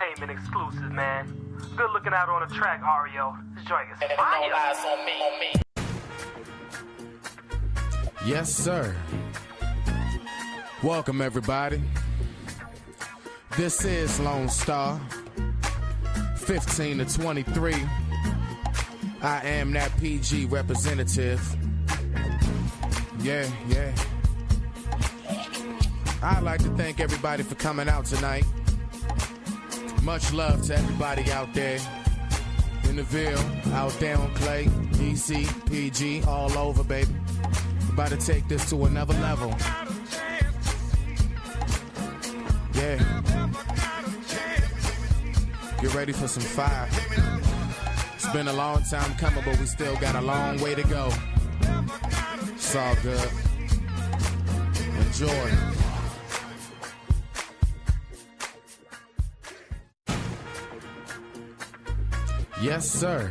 entertainment exclusive, man. Good looking out on the track, Ario. This joint is fire. No lies on me. Yes, sir. Welcome, everybody. This is Lone Star, 15 to 23. I am that PG representative. Yeah. I'd like to thank everybody for coming out tonight. Much love to everybody out there in the Ville, out there on Clay, DC, PG, all over, baby. About to take this to another level. Yeah. Get ready for some fire. It's been a long time coming, but we still got a long way to go. It's all good. Enjoy. Yes, sir.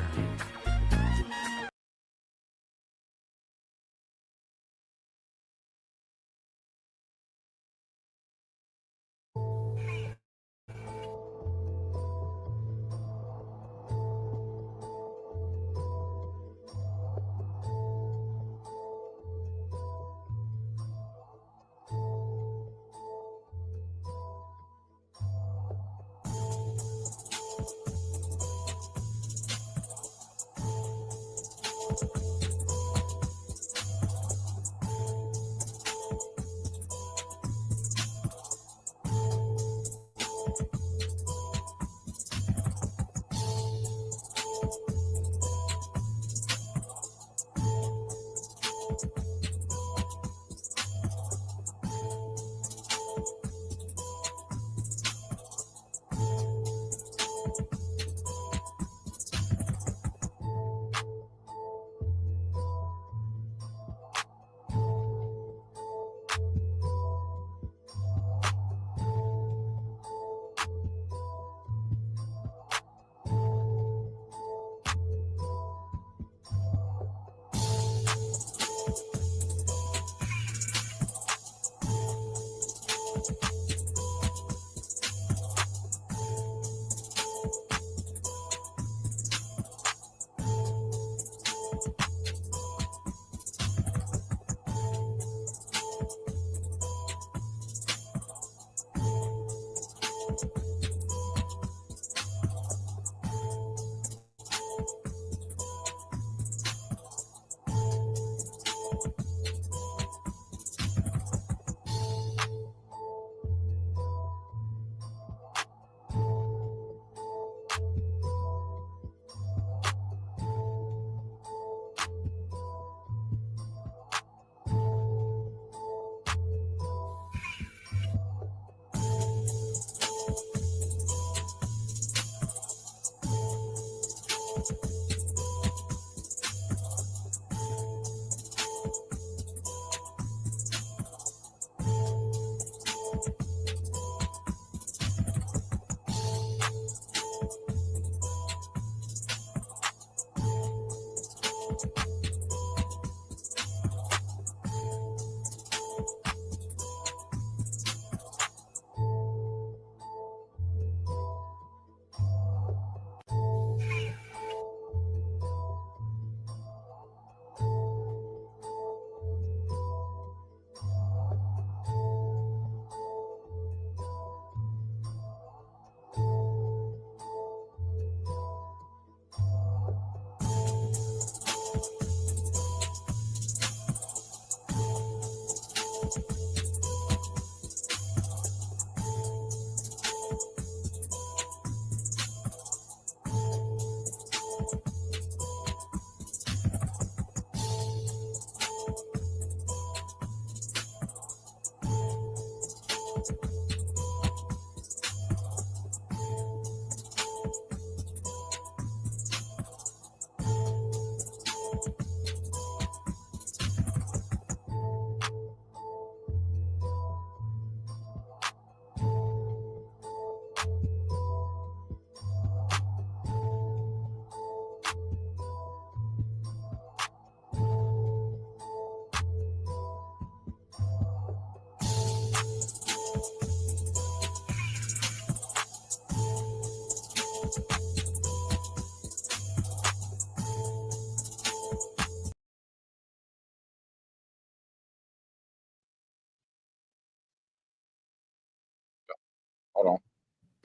Hold on.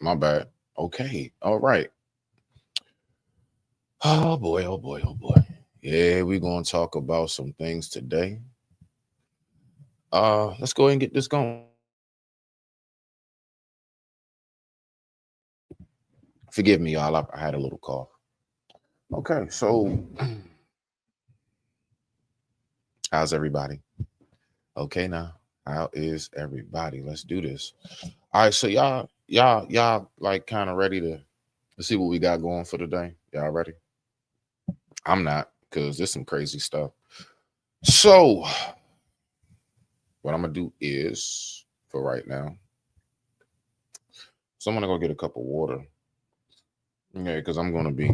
My bad. Okay. All right. Oh boy, oh boy, oh boy. Yeah, we're gonna talk about some things today. Let's go ahead and get this going. Forgive me, y'all. I had a little cough. Okay, so how's everybody? Okay, now how is everybody? Let's do this. All right, so y'all like kind of ready to let's see what we got going for today. Y'all ready? I'm not because there's some crazy stuff. So what I'm gonna do is for right now. So I'm gonna go get a cup of water. Yeah, because I'm gonna be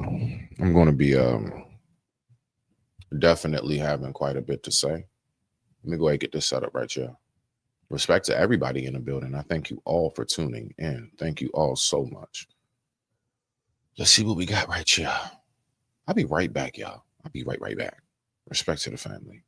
definitely having quite a bit to say. Let me go ahead and get this set up right here. Respect to everybody in the building. I thank you all for tuning in. Thank you all so much. Let's see what we got right here. I'll be right back, y'all. I'll be right back. Respect to the family.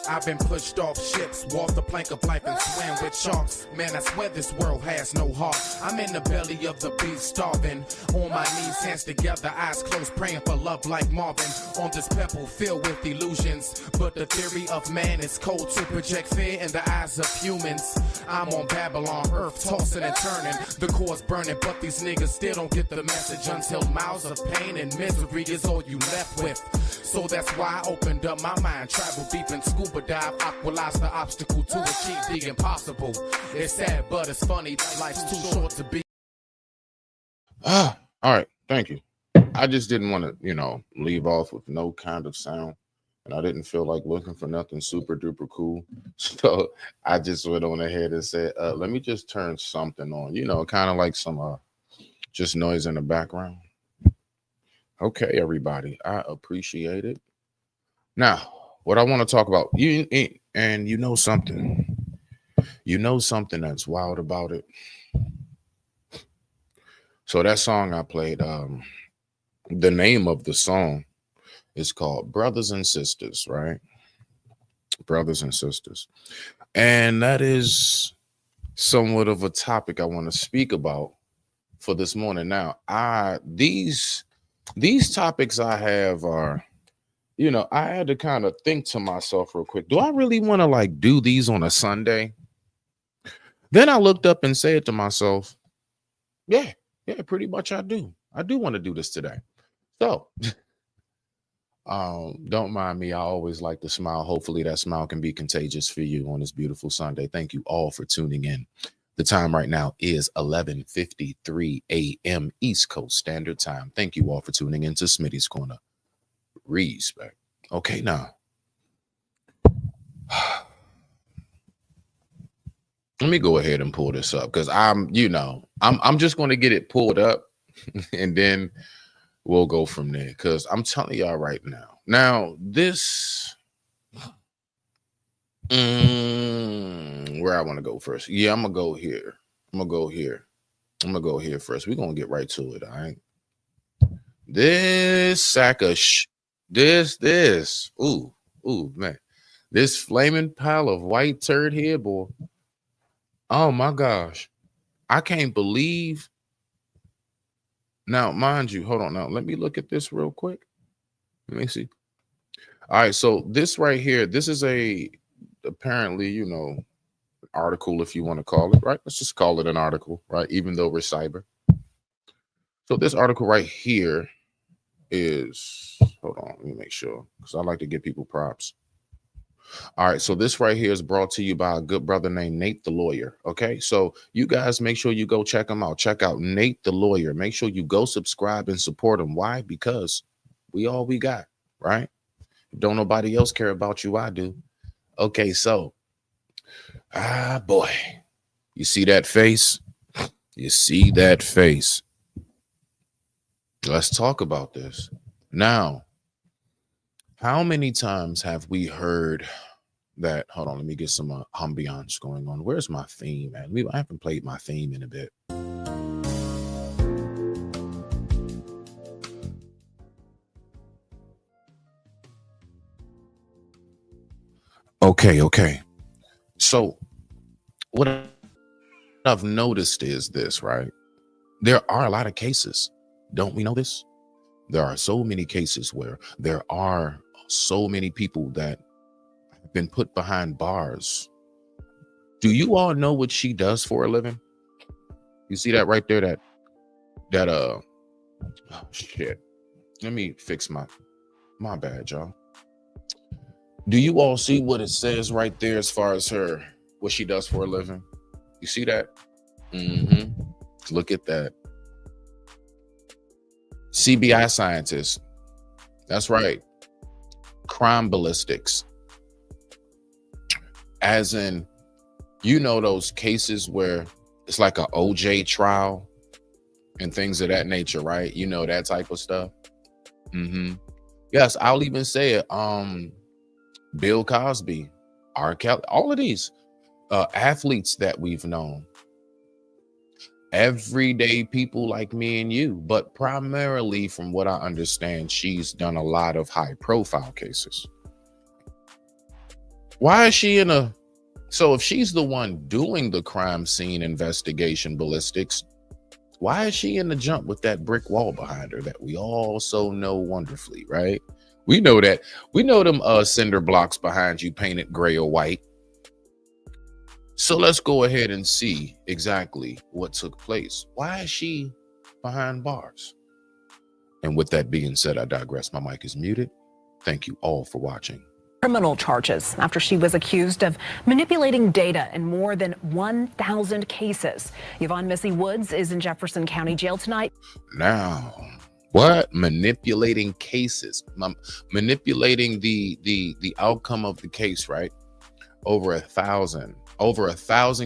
I've been pushed off ships, walked the plank of life and swam with sharks. Man, I swear this world has no heart. I'm in the belly of the beast, starving. On my knees, hands together, eyes closed, praying for love like Marvin. On this pebble filled with illusions. But the theory of man is cold to project fear in the eyes of humans. I'm on Babylon, earth tossing and turning. The core's burning, but these niggas still don't get the message until miles of pain and misery is all you left with. So that's why I opened up my mind, travel deep in scuba dive, aqualize the obstacle to achieve the impossible. It's sad, but it's funny. Life's too short to be. All right. Thank you. I just didn't want to, leave off with no kind of sound. And I didn't feel like looking for nothing super duper cool. So I just went on ahead and said, let me just turn something on, kind of like some just noise in the background. Okay, everybody. I appreciate it. Now, what I want to talk about, and you know something that's wild about it. So that song I played, the name of the song is called Brothers and Sisters, right? Brothers and Sisters. And that is somewhat of a topic I want to speak about for this morning. Now, these topics I have are, I had to kind of think to myself real quick, do I really want to like do these on a Sunday? Then I looked up and said to myself, yeah, pretty much I do. I do want to do this today. So don't mind me. I always like to smile. Hopefully that smile can be contagious for you on this beautiful Sunday. Thank you all for tuning in. The time right now is 11:53 a.m. East Coast Standard Time. Thank you all for tuning in to Smitty's Corner. Respect. Okay, now. Let me go ahead and pull this up because I'm just going to get it pulled up and then we'll go from there because I'm telling y'all right now. Now, this where I want to go first. Yeah, I'm gonna go here. I'm gonna go here first. We're gonna get right to it. All right. This sack of this. Ooh, man. This flaming pile of white turd here, boy. Oh my gosh. I can't believe. Now, mind you, hold on now. Let me look at this real quick. Let me see. All right, so this right here, this is apparently, article, if you want to call it, right? Let's just call it an article, right? Even though we're cyber. So this article right here is, hold on, let me make sure, because I like to give people props. All right, so this right here is brought to you by a good brother named Nate the Lawyer. Okay, so you guys make sure you go check him out. Check out Nate the Lawyer. Make sure you go subscribe and support him. Why? Because we all we got, right? Don't nobody else care about you. I do. Okay, so, boy, you see that face? You see that face? Let's talk about this. Now, How many times have we heard that? Hold on, let me get some ambiance going on. Where's my theme, man? I haven't played my theme in a bit. Okay. So what I've noticed is this, right? There are a lot of cases. Don't we know this? There are so many cases where there are so many people that have been put behind bars. Do you all know what she does for a living? You see that right there? Oh shit. Let me fix my bad, y'all. Do you all see what it says right there as far as what she does for a living? You see that? Look at that. CBI scientist. That's right. Crime ballistics. As in, those cases where it's like an OJ trial and things of that nature, right? That type of stuff. Yes, I'll even say it. Bill Cosby, R. Kelly, all of these athletes that we've known. Everyday people like me and you, but primarily from what I understand, she's done a lot of high profile cases. Why is she so if she's the one doing the crime scene investigation ballistics, why is she in the jump with that brick wall behind her that we also know wonderfully, right? We know them cinder blocks behind you painted gray or white. So let's go ahead and see exactly what took place. Why is she behind bars? And with that being said, I digress. My mic is muted. Thank you all for watching. Criminal charges after she was accused of manipulating data in more than 1,000 cases. Yvonne Missy Woods is in Jefferson County Jail tonight. Now, what? Manipulating cases, manipulating the outcome of the case, right? Over 1,000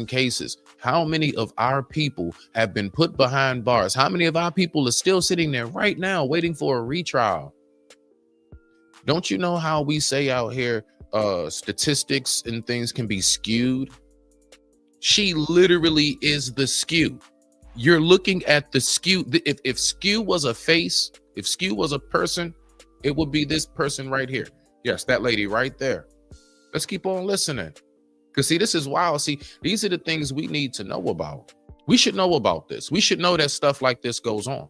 cases. How many of our people have been put behind bars? How many of our people are still sitting there right now waiting for a retrial? Don't you know how we say out here, statistics and things can be skewed? She literally is the skew. You're looking at the skew. If skew was a face, if skew was a person, it would be this person right here. Yes, that lady right there. Let's keep on listening. Because see, this is wild. See, these are the things we need to know about. We should know about this. We should know that stuff like this goes on.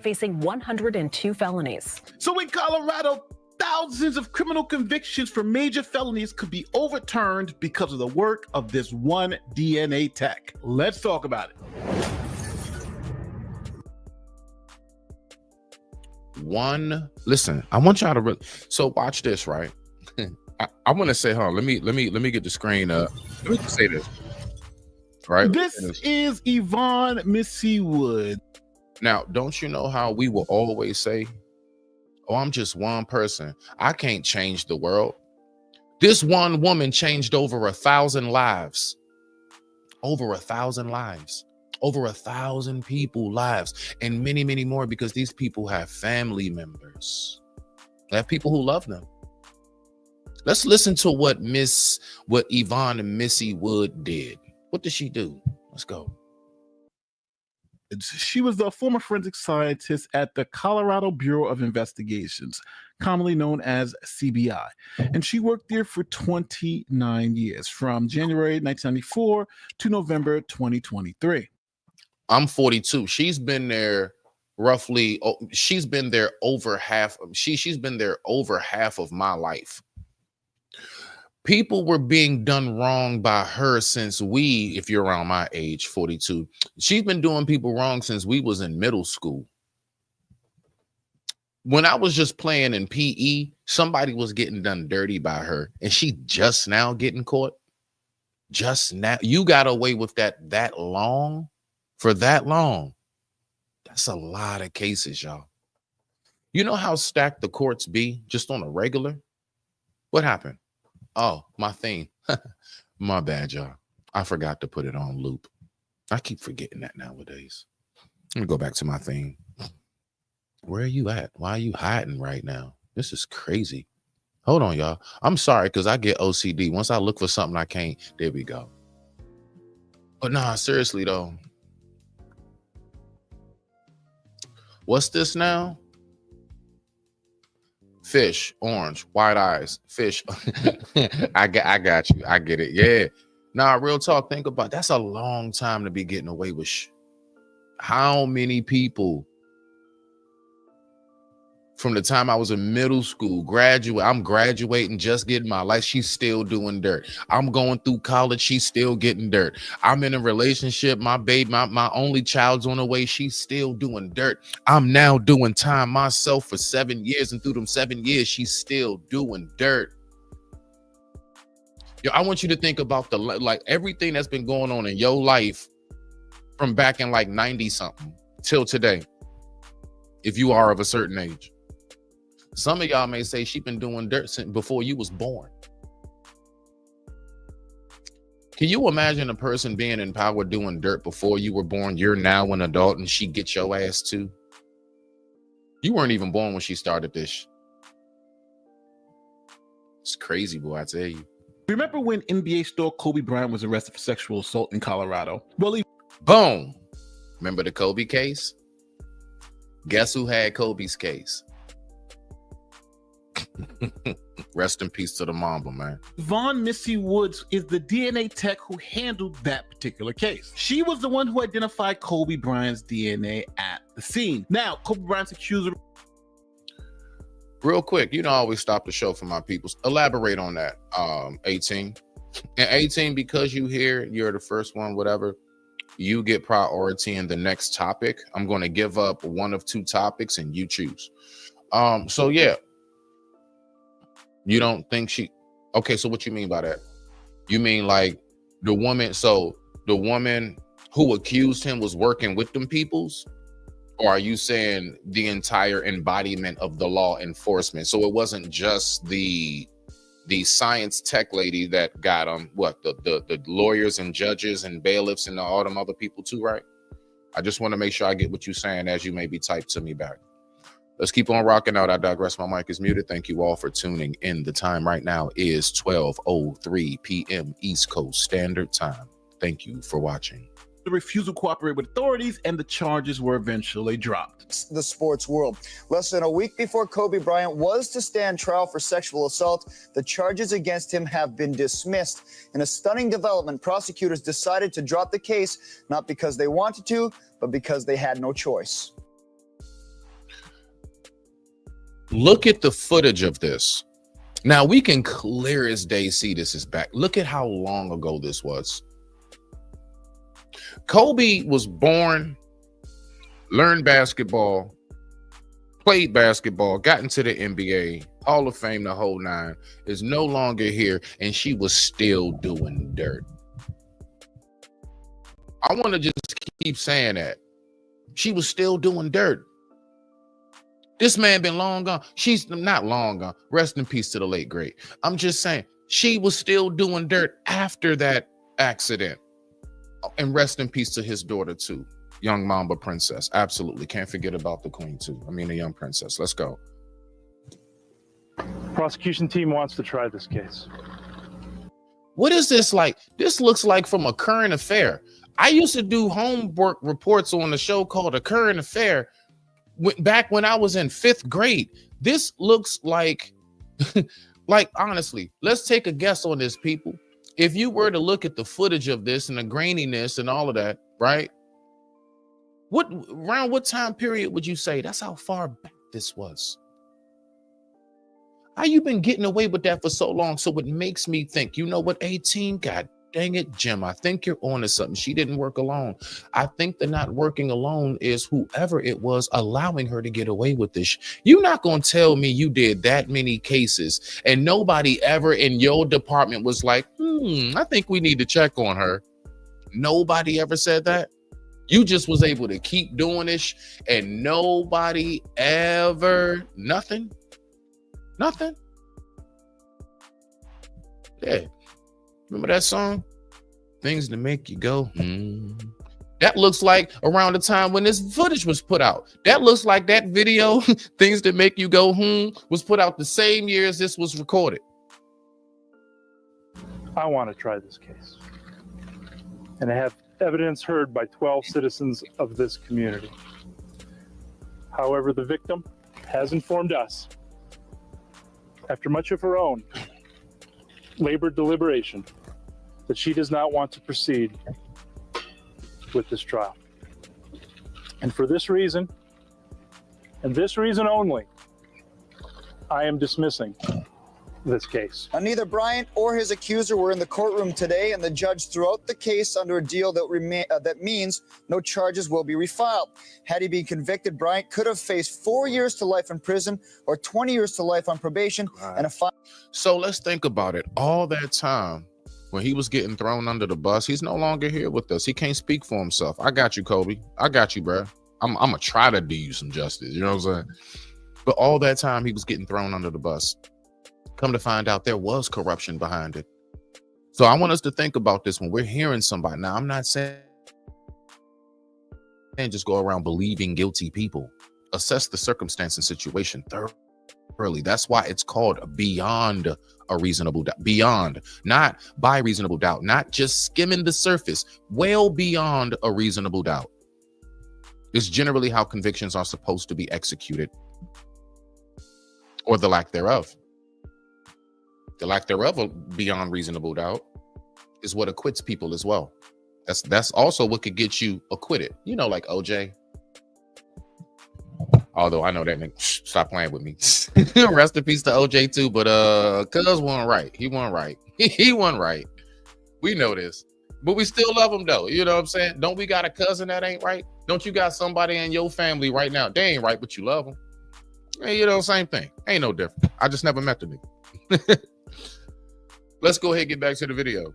Facing 102 felonies. So in Colorado, thousands of criminal convictions for major felonies could be overturned because of the work of this one DNA tech. Let's talk about it. Listen, I want y'all to really, so watch this, right? I want to say, let me get the screen up. Let me just say this, right? This is Yvonne Missy Woods. Now, don't you know how we will always say, oh, I'm just one person. I can't change the world. This one woman changed over 1,000 lives. Over 1,000 lives. Over 1,000 people lives. And many, many more, because these people have family members. They have people who love them. Let's listen to what Yvonne Missy Wood did. What did she do? Let's go. She was a former forensic scientist at the Colorado Bureau of Investigations, commonly known as CBI. And she worked there for 29 years, from January 1994 to November 2023. I'm 42. She's been there roughly, she's been there over half. She's been there over half of my life. People were being done wrong by her since if you're around my age, 42, she's been doing people wrong since we was in middle school. When I was just playing in PE, somebody was getting done dirty by her, and she just now getting caught. Just now. You got away with that long? For that long? That's a lot of cases, y'all. You know how stacked the courts be just on a regular? What happened? Oh, my theme. My bad, y'all. I forgot to put it on loop. I keep forgetting that nowadays. Let me go back to my theme. Where are you at? Why are you hiding right now? This is crazy. Hold on, y'all. I'm sorry because I get OCD. Once I look for something I can't, there we go. But nah, seriously though. What's this now? Fish, orange, white eyes, fish. I got you. I get it. Yeah. Nah, real talk. Think about that's a long time to be getting away with how many people from the time I was in middle school, I'm graduating, just getting my life. She's still doing dirt. I'm going through college. She's still getting dirt. I'm in a relationship. My baby, my only child's on the way. She's still doing dirt. I'm now doing time myself for 7 years. And through them 7 years, she's still doing dirt. Yo, I want you to think about like everything that's been going on in your life from back in like 90 something till today. If you are of a certain age. Some of y'all may say she's been doing dirt since before you was born. Can you imagine a person being in power doing dirt before you were born? You're now an adult and she gets your ass too. You weren't even born when she started this. It's crazy, boy, I tell you. Remember when NBA star Kobe Bryant was arrested for sexual assault in Colorado? Well, boom. Remember the Kobe case? Guess who had Kobe's case? Rest in peace to the Mamba, man. Yvonne Missy Woods is the DNA tech who handled that particular case. She was the one who identified Kobe Bryant's DNA at the scene. Now, Kobe Bryant's accuser. Real quick, you know, I always stop the show for my peoples. Elaborate on that, 18. And 18, because you here, you're the first one, whatever. You get priority in the next topic. I'm going to give up one of two topics and you choose. So yeah. You don't think okay, so what you mean by that? You mean like the woman who accused him was working with them peoples? Or are you saying the entire embodiment of the law enforcement? So it wasn't just the science tech lady that got him, the lawyers and judges and bailiffs and all them other people too, right? I just want to make sure I get what you're saying as you maybe type to me back. Let's keep on rocking out. I digress. My mic is muted. Thank you all for tuning in. The time right now is 12:03 p.m. East Coast Standard Time. Thank you for watching. The refusal to cooperate with authorities, and the charges were eventually dropped. The sports world. Less than a week before Kobe Bryant was to stand trial for sexual assault, the charges against him have been dismissed. In a stunning development, prosecutors decided to drop the case, not because they wanted to, but because they had no choice. Look at the footage of this. Now we can clear as day see this is back. Look at how long ago this was. Kobe was born, learned basketball, played basketball, got into the NBA, Hall of Fame, the whole nine, is no longer here, and she was still doing dirt. I want to just keep saying that. She was still doing dirt. This man been long gone. She's not long gone. Rest in peace to the late great. I'm just saying she was still doing dirt after that accident. And rest in peace to his daughter too. Young Mamba princess. Absolutely. Can't forget about the queen too. I mean, the young princess. Let's go. Prosecution team wants to try this case. What is this like? This looks like from a current affair. I used to do homework reports on a show called A Current Affair back when I was in 5th grade. This looks like, like, honestly, let's take a guess on this, people. If you were to look at the footage of this and the graininess and all of that, right? Around what time period would you say that's how far back this was? How you been getting away with that for so long? So it makes me think, you know what, 18, God dang it, Jim, I think you're on to something. She didn't work alone. I think the not working alone is whoever it was allowing her to get away with this. You're not going to tell me you did that many cases and nobody ever in your department was like, I think we need to check on her. Nobody ever said that. You just was able to keep doing this and nobody ever, nothing. Yeah. Remember that song? Things to make you go, That looks like around the time when this footage was put out. That looks like that video, Things That Make You Go was put out the same year as this was recorded. I want to try this case. And I have evidence heard by 12 citizens of this community. However, the victim has informed us, after much of her own labored deliberation, that she does not want to proceed with this trial. And for this reason, and this reason only, I am dismissing this case. Neither Bryant or his accuser were in the courtroom today, and the judge threw out the case under a deal that means no charges will be refiled. Had he been convicted, Bryant could have faced 4 years to life in prison or 20 years to life on probation and a fine. So let's think about it. All that time when he was getting thrown under the bus, he's no longer here with us. He can't speak for himself. I got you, Kobe. I got you, bro. I'm gonna try to do you some justice. You know what I'm saying? But all that time he was getting thrown under the bus. Come to find out there was corruption behind it. So I want us to think about this when we're hearing somebody. Now, I'm not saying just go around believing guilty people. Assess the circumstance and situation thoroughly. That's why it's called beyond a reasonable doubt. Beyond, not by reasonable doubt, not just skimming the surface, well beyond a reasonable doubt. It's generally how convictions are supposed to be executed, or the lack thereof. The lack thereof of beyond reasonable doubt is what acquits people as well. That's also what could get you acquitted. You know, like OJ. Although I know that nigga, stop playing with me. Rest in peace to OJ too, but cuz wasn't right. He wasn't right. He wasn't right. We know this. But we still love him though. You know what I'm saying? Don't we got a cousin that ain't right? Don't you got somebody in your family right now? They ain't right, but you love them. Hey, you know, same thing. Ain't no different. I just never met the nigga. Let's go ahead and get back to the video.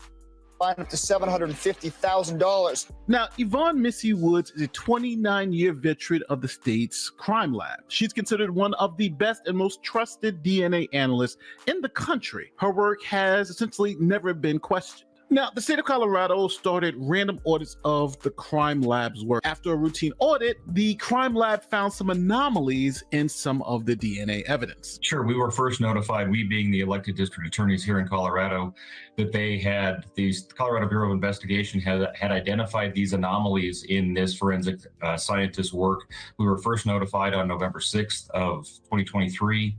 Fine up to $750,000. Now, Yvonne Missy Woods is a 29-year veteran of the state's crime lab. She's considered one of the best and most trusted DNA analysts in the country. Her work has essentially never been questioned. Now, the state of Colorado started random audits of the crime lab's work. After a routine audit, the crime lab found some anomalies in some of the DNA evidence. Sure, we were first notified, we being the elected district attorneys here in Colorado, that they had the Colorado Bureau of Investigation had identified these anomalies in this forensic scientist's work. We were first notified on November 6th of 2023.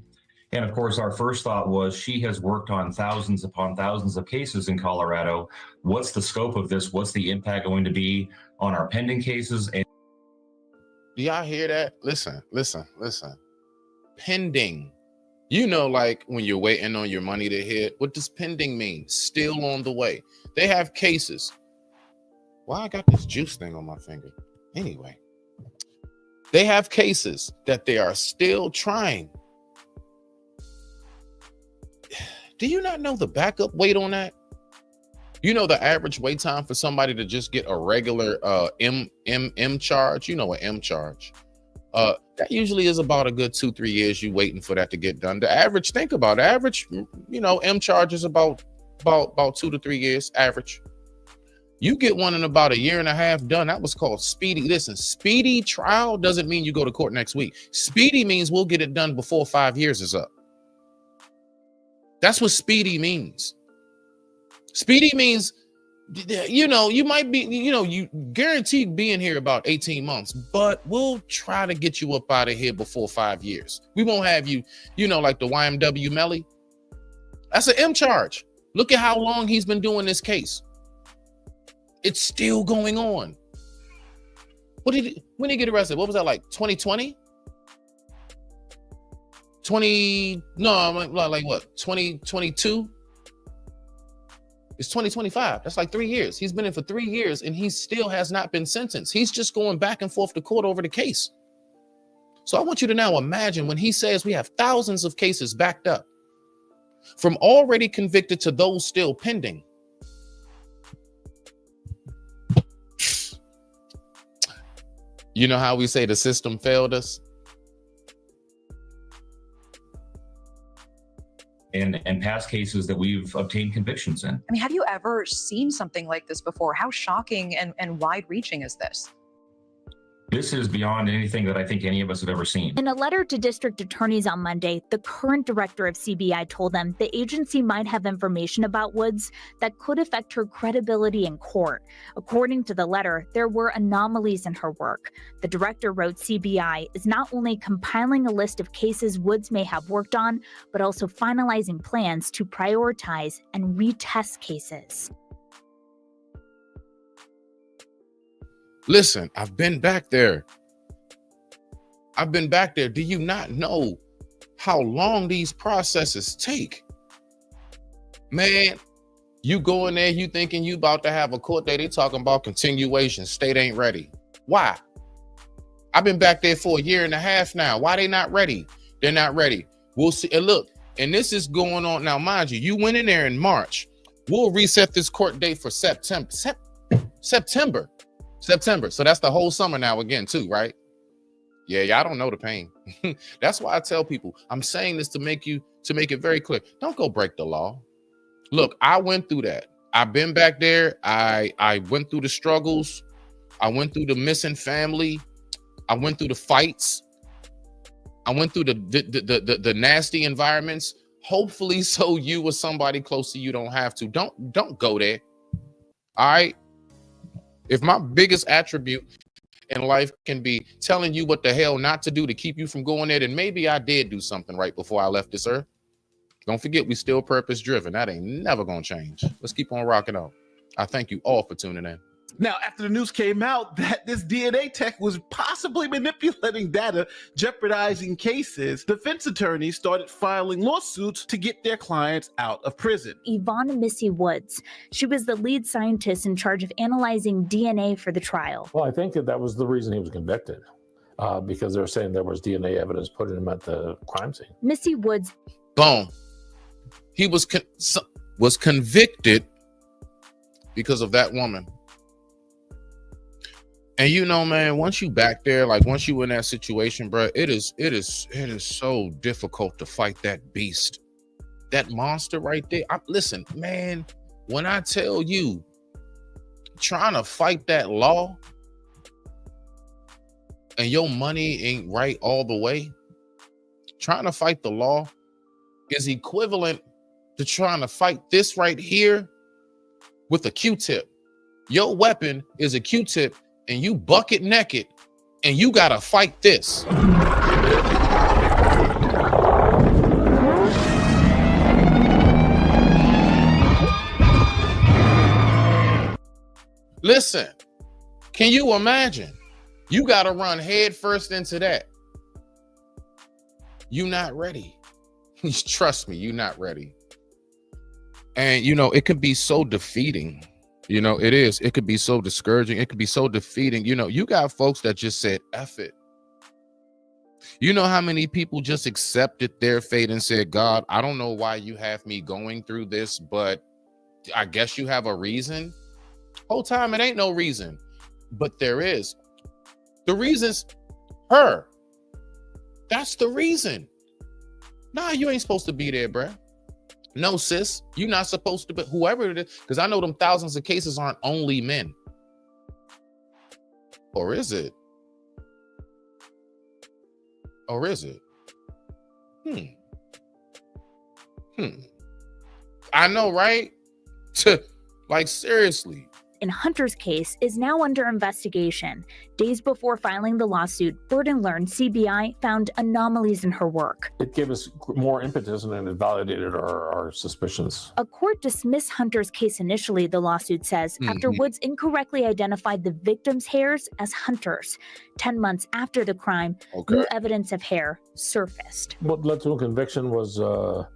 And of course, our first thought was she has worked on thousands upon thousands of cases in Colorado. What's the scope of this? What's the impact going to be on our pending cases? And do y'all hear that? Listen. Pending. You know, like when you're waiting on your money to hit, what does pending mean? Still on the way. They have cases. Why I got this juice thing on my finger? Anyway, they have cases that they are still trying. Do you not know the backup wait on that? You know the average wait time for somebody to just get a regular M charge. You know, an M charge. That usually is about a good 2-3 years you waiting for that to get done. The average, think about it, average, you know, M charge is about 2 to 3 years average. You get one in about 1.5 years done. That was called speedy. Listen, speedy trial doesn't mean you go to court next week. Speedy means we'll get it done before 5 years is up. That's what speedy means. Speedy means, you know, you might be, you know, you guaranteed being here about 18 months, but we'll try to get you up out of here before 5 years. We won't have you, you know, like the YMW Melly. That's an M charge. Look at how long he's been doing this case. It's still going on. When did he get arrested? What was that, like 2020? 2022? It's 2025. That's like 3 years. He's been in for 3 years and he still has not been sentenced. He's just going back and forth to court over the case. So I want you to now imagine when he says we have thousands of cases backed up, from already convicted to those still pending. You know how we say the system failed us? and past cases that we've obtained convictions in. I mean, have you ever seen something like this before? How shocking and wide-reaching is this? This is beyond anything that I think any of us have ever seen. In a letter to district attorneys on Monday, the current director of CBI told them the agency might have information about Woods that could affect her credibility in court. According to the letter, there were anomalies in her work. The director wrote CBI is not only compiling a list of cases Woods may have worked on, but also finalizing plans to prioritize and retest cases. Listen, I've been back there. Do you not know how long these processes take? Man, you go in there, you thinking you about to have a court day. They talking about continuation. State ain't ready. Why? I've been back there for 1.5 years now. Why they not ready? They're not ready. We'll see. And look, and this is going on now. Mind you, you went in there in March. We'll reset this court date for September. So that's the whole summer now again too, right? Yeah, y'all don't know the pain. That's why I tell people, I'm saying this to make it very clear. Don't go break the law. Look, I went through that. I've been back there. I went through the struggles. I went through the missing family. I went through the fights. I went through the nasty environments. Hopefully, so you or somebody close to you don't have to. Don't go there. All right. If my biggest attribute in life can be telling you what the hell not to do to keep you from going there, then maybe I did do something right before I left this earth. Don't forget, we still purpose driven. That ain't never gonna change. Let's keep on rocking out. I thank you all for tuning in. Now, after the news came out that this DNA tech was possibly manipulating data, jeopardizing cases, defense attorneys started filing lawsuits to get their clients out of prison. Yvonne Missy Woods. She was the lead scientist in charge of analyzing DNA for the trial. Well, I think that was the reason he was convicted, because they're saying there was DNA evidence putting him at the crime scene. Missy Woods. Boom. He was convicted because of that woman. And you know, man, once you back there, like once you in that situation, bro, it is so difficult to fight that beast, that monster right there. Listen, man, when I tell you, trying to fight that law and your money ain't right all the way, trying to fight the law is equivalent to trying to fight this right here with a Q-tip. Your weapon is a Q-tip, and you bucket naked, and you gotta fight this. Listen, can you imagine? You gotta run head first into that. You not ready. Trust me, you're not ready. And you know, it can be so defeating. You know, it is. It could be so discouraging. It could be so defeating. You know, you got folks that just said, F it. You know how many people just accepted their fate and said, God, I don't know why you have me going through this, but I guess you have a reason. Whole time, it ain't no reason, but there is. The reason's her. That's the reason. Nah, you ain't supposed to be there, bruh. No, sis, you're not supposed to be, whoever it is, because I know them thousands of cases aren't only men. Or is it? Or is it? I know, right? Like, seriously. In Hunter's case is now under investigation. Days before filing the lawsuit, Burden learned CBI found anomalies in her work. It gave us more impetus and it validated our suspicions. A court dismissed Hunter's case initially, the lawsuit says, after Woods incorrectly identified the victim's hairs as Hunter's. 10 months after the crime, new evidence of hair surfaced. What led to a conviction was a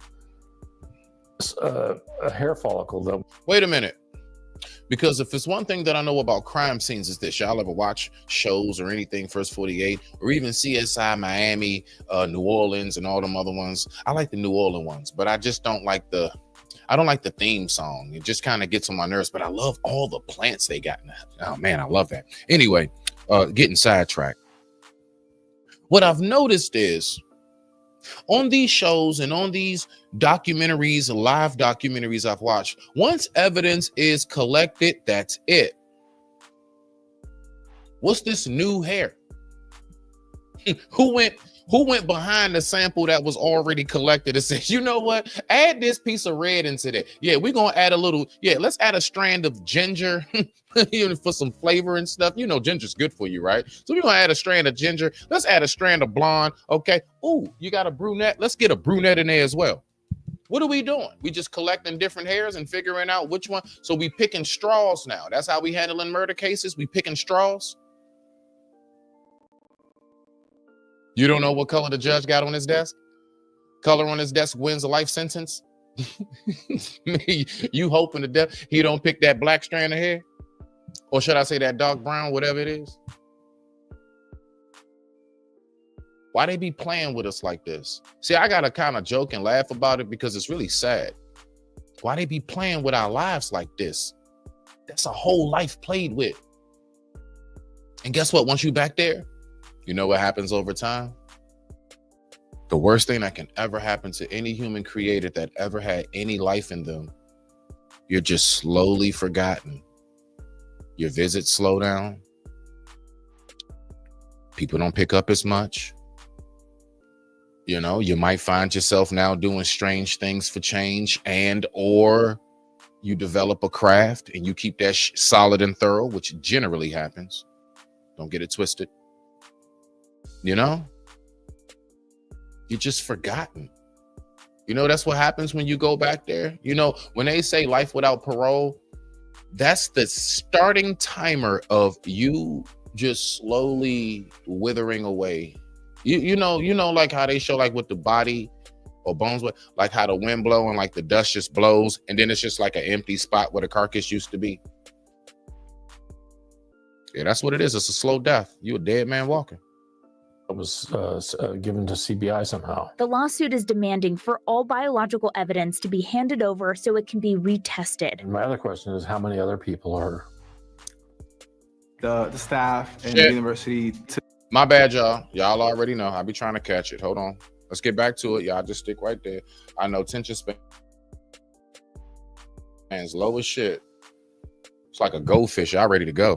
hair follicle. Wait a minute. Because if it's one thing that I know about crime scenes is this, y'all ever watch shows or anything, First 48, or even CSI Miami, New Orleans, and all them other ones. I like the New Orleans ones, but I just don't like the theme song. It just kind of gets on my nerves, but I love all the plants they got. Oh man, I love that. Anyway, getting sidetracked. What I've noticed is On these shows and on these documentaries, live documentaries I've watched, once evidence is collected, that's it. What's this new hair? Who went behind the sample that was already collected and said, you know what, add this piece of red into that. Yeah, we're gonna add a little, let's add a strand of ginger for some flavor and stuff. You know, ginger's good for you, right? So we're gonna add a strand of ginger. Let's add a strand of blonde. Okay. Ooh, you got a brunette. Let's get a brunette in there as well. What are we doing? We just collecting different hairs and figuring out which one. So we picking straws now. That's how we handling murder cases. We picking straws. You don't know what color the judge got on his desk? Color on his desk wins a life sentence? You hoping to death he don't pick that black strand of hair? Or should I say that dark brown, whatever it is? Why they be playing with us like this? See, I gotta kind of joke and laugh about it because it's really sad. Why they be playing with our lives like this? That's a whole life played with. And guess what? Once you back there, you know what happens over time? The worst thing that can ever happen to any human created that ever had any life in them, you're just slowly forgotten. Your visits slow down. People don't pick up as much. You know, you might find yourself now doing strange things for change, and or you develop a craft and you keep that solid and thorough, which generally happens. Don't get it twisted. You know, you're just forgotten. You know, that's what happens when you go back there. You know, when they say life without parole, that's the starting timer of you just slowly withering away. You know, like how they show like with the body or bones, like how the wind blow and like the dust just blows and then it's just like an empty spot where the carcass used to be. Yeah, that's what it is. It's a slow death. You a dead man walking. It was given to CBI somehow. The lawsuit is demanding for all biological evidence to be handed over so it can be retested. And my other question is, how many other people are... The staff and the university... My bad, y'all. Y'all already know. I be trying to catch it. Hold on. Let's get back to it. Y'all just stick right there. I know attention span's low as shit. It's like a goldfish. Y'all ready to go.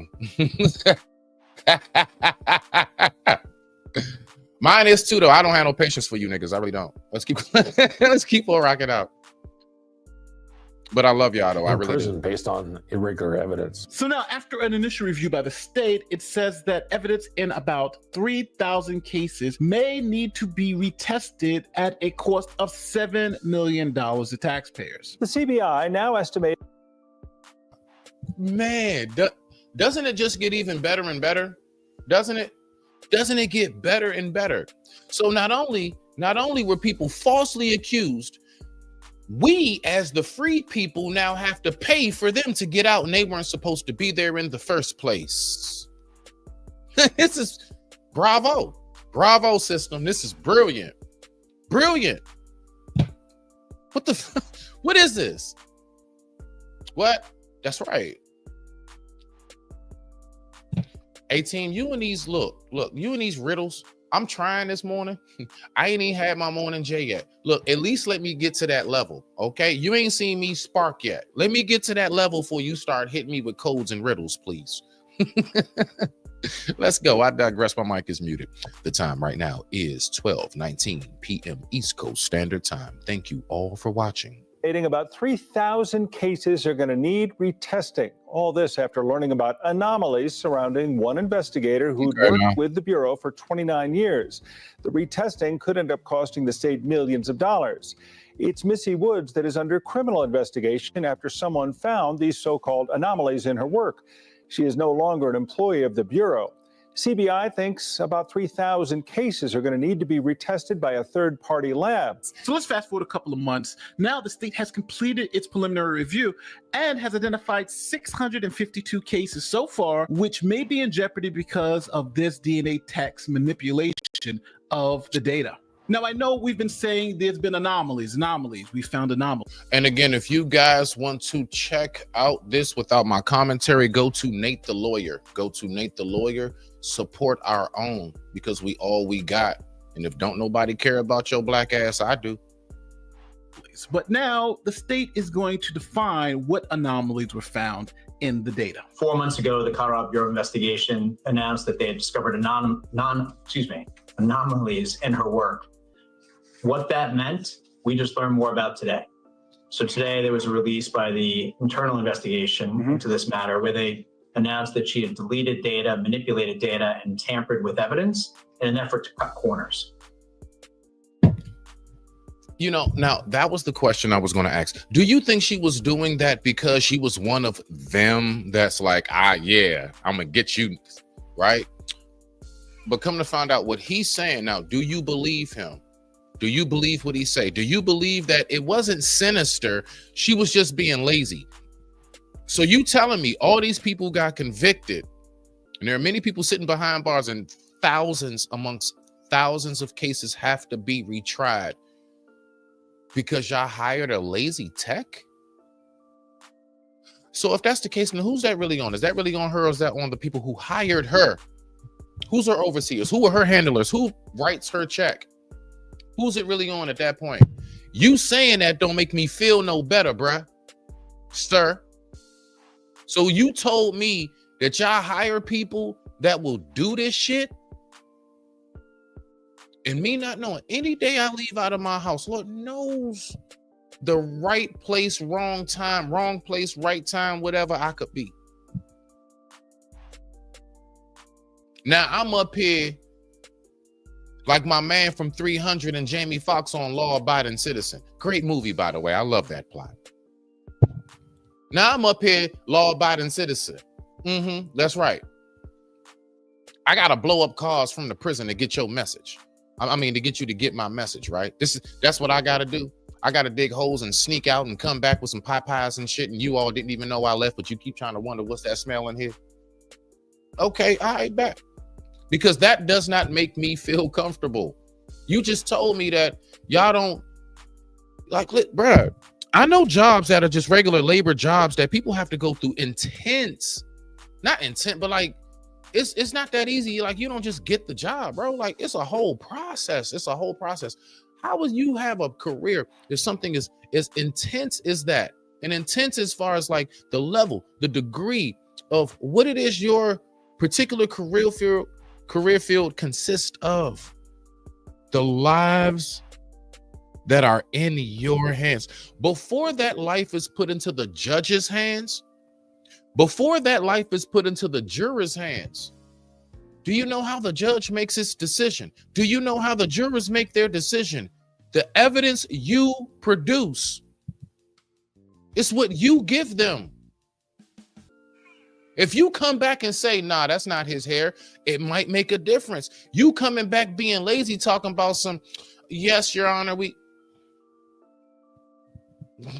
Mine is too, though. I don't have no patience for you niggas. I really don't. Let's keep on rocking out. But I love y'all, though. I really do. Based on irregular evidence. So now, after an initial review by the state, it says that evidence in about 3,000 cases may need to be retested at a cost of $7 million to taxpayers. The CBI now estimates. Man, doesn't it just get even better and better? Doesn't it? Doesn't it get better and better? So not only were people falsely accused, we as the free people now have to pay for them to get out, and they weren't supposed to be there in the first place. This is bravo system. This is brilliant. What is this? What? That's right. 18, you and these look, you and these riddles. I'm trying this morning. I ain't even had my morning J yet. Look, at least let me get to that level, okay? You ain't seen me spark yet. Let me get to that level before you start hitting me with codes and riddles, please. Let's go. I digress. My mic is muted. The time right now is 12:19 p.m. East Coast Standard Time. Thank you all for watching. About 3,000 cases are going to need retesting. All this after learning about anomalies surrounding one investigator who'd worked with the Bureau for 29 years. The retesting could end up costing the state millions of dollars. It's Missy Woods that is under criminal investigation after someone found these so-called anomalies in her work. She is no longer an employee of the Bureau. CBI thinks about 3,000 cases are going to need to be retested by a third-party lab. So let's fast forward a couple of months. Now the state has completed its preliminary review and has identified 652 cases so far, which may be in jeopardy because of this DNA text manipulation of the data. Now, I know we've been saying there's been anomalies. We found anomalies. And again, if you guys want to check out this without my commentary, go to Nate the Lawyer. Support our own, because we all we got. And if don't nobody care about your black ass, I do. But now the state is going to define what anomalies were found in the data. 4 months ago, the Colorado Bureau of Investigation announced that they had discovered anomalies in her work. What that meant, we just learned more about today. So today there was a release by the internal investigation into this matter where they announced that she had deleted data, manipulated data, and tampered with evidence in an effort to cut corners. You know, now that was the question I was going to ask. Do you think she was doing that because she was one of them that's like, yeah, I'm going to get you, right? But come to find out what he's saying now, do you believe him? Do you believe what he say? Do you believe that it wasn't sinister? She was just being lazy. So you telling me all these people got convicted, and there are many people sitting behind bars, and thousands amongst thousands of cases have to be retried because y'all hired a lazy tech? So if that's the case, then who's that really on? Is that really on her, or is that on the people who hired her? Who's her overseers? Who are her handlers? Who writes her check? Who's it really on at that point? You saying that don't make me feel no better, bruh, sir. So you told me that y'all hire people that will do this shit? And me not knowing, any day I leave out of my house, Lord knows the right place, wrong time, wrong place, right time, whatever I could be. Now I'm up here like my man from 300 and Jamie Foxx on Law Abiding Citizen. Great movie, by the way. I love that plot. Now I'm up here, Law Abiding Citizen. That's right. I gotta blow up cars from the prison to get your message. I mean, to get you to get my message, right? That's what I gotta do. I gotta dig holes and sneak out and come back with some pie pies and shit, and you all didn't even know I left, but you keep trying to wonder what's that smell in here. Okay, all right, back. Because that does not make me feel comfortable. You just told me that y'all don't like, bruh, I know jobs that are just regular labor jobs that people have to go through not intense, but like, it's not that easy. Like, you don't just get the job, bro. Like, it's a whole process. How will you have a career if something is as intense as that? And intense as far as like the level, the degree of what it is your particular career field consists of. The lives that are in your hands. Before that life is put into the judge's hands, before that life is put into the juror's hands, do you know how the judge makes his decision? Do you know how the jurors make their decision? The evidence you produce, it's what you give them. If you come back and say, nah, that's not his hair, it might make a difference. You coming back being lazy, talking about some, yes, Your Honor, we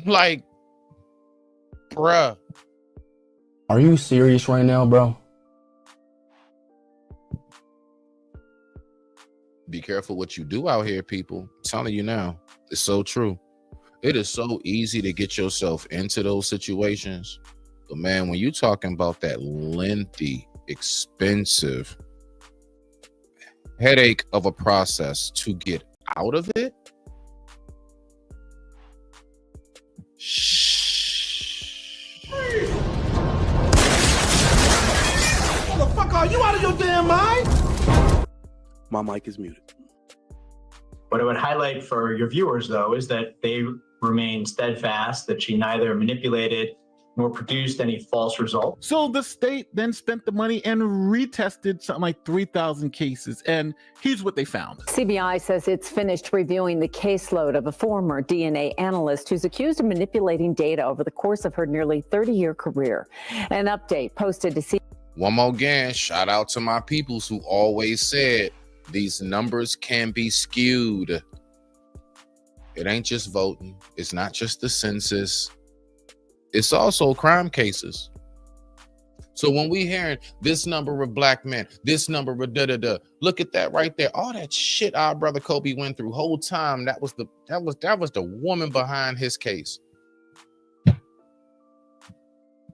like, bruh. Are you serious right now, bro? Be careful what you do out here, people. I'm telling you now, it's so true. It is so easy to get yourself into those situations. But man, when you talking about that lengthy, expensive headache of a process to get out of it, Motherfucker, are you out of your damn mind? My mic is muted. What I would highlight for your viewers, though, is that they remain steadfast that she neither manipulated nor produced any false results. So the state then spent the money and retested something like 3,000 cases. And here's what they found. CBI says it's finished reviewing the caseload of a former DNA analyst who's accused of manipulating data over the course of her nearly 30-year career. An update posted to CBI. One more again, shout out to my peoples who always said these numbers can be skewed. It ain't just voting. It's not just the census. It's also crime cases. So when we hearing this number of black men, this number of da-da-da, look at that right there. All that shit our brother Kobe went through whole time, that was the woman behind his case.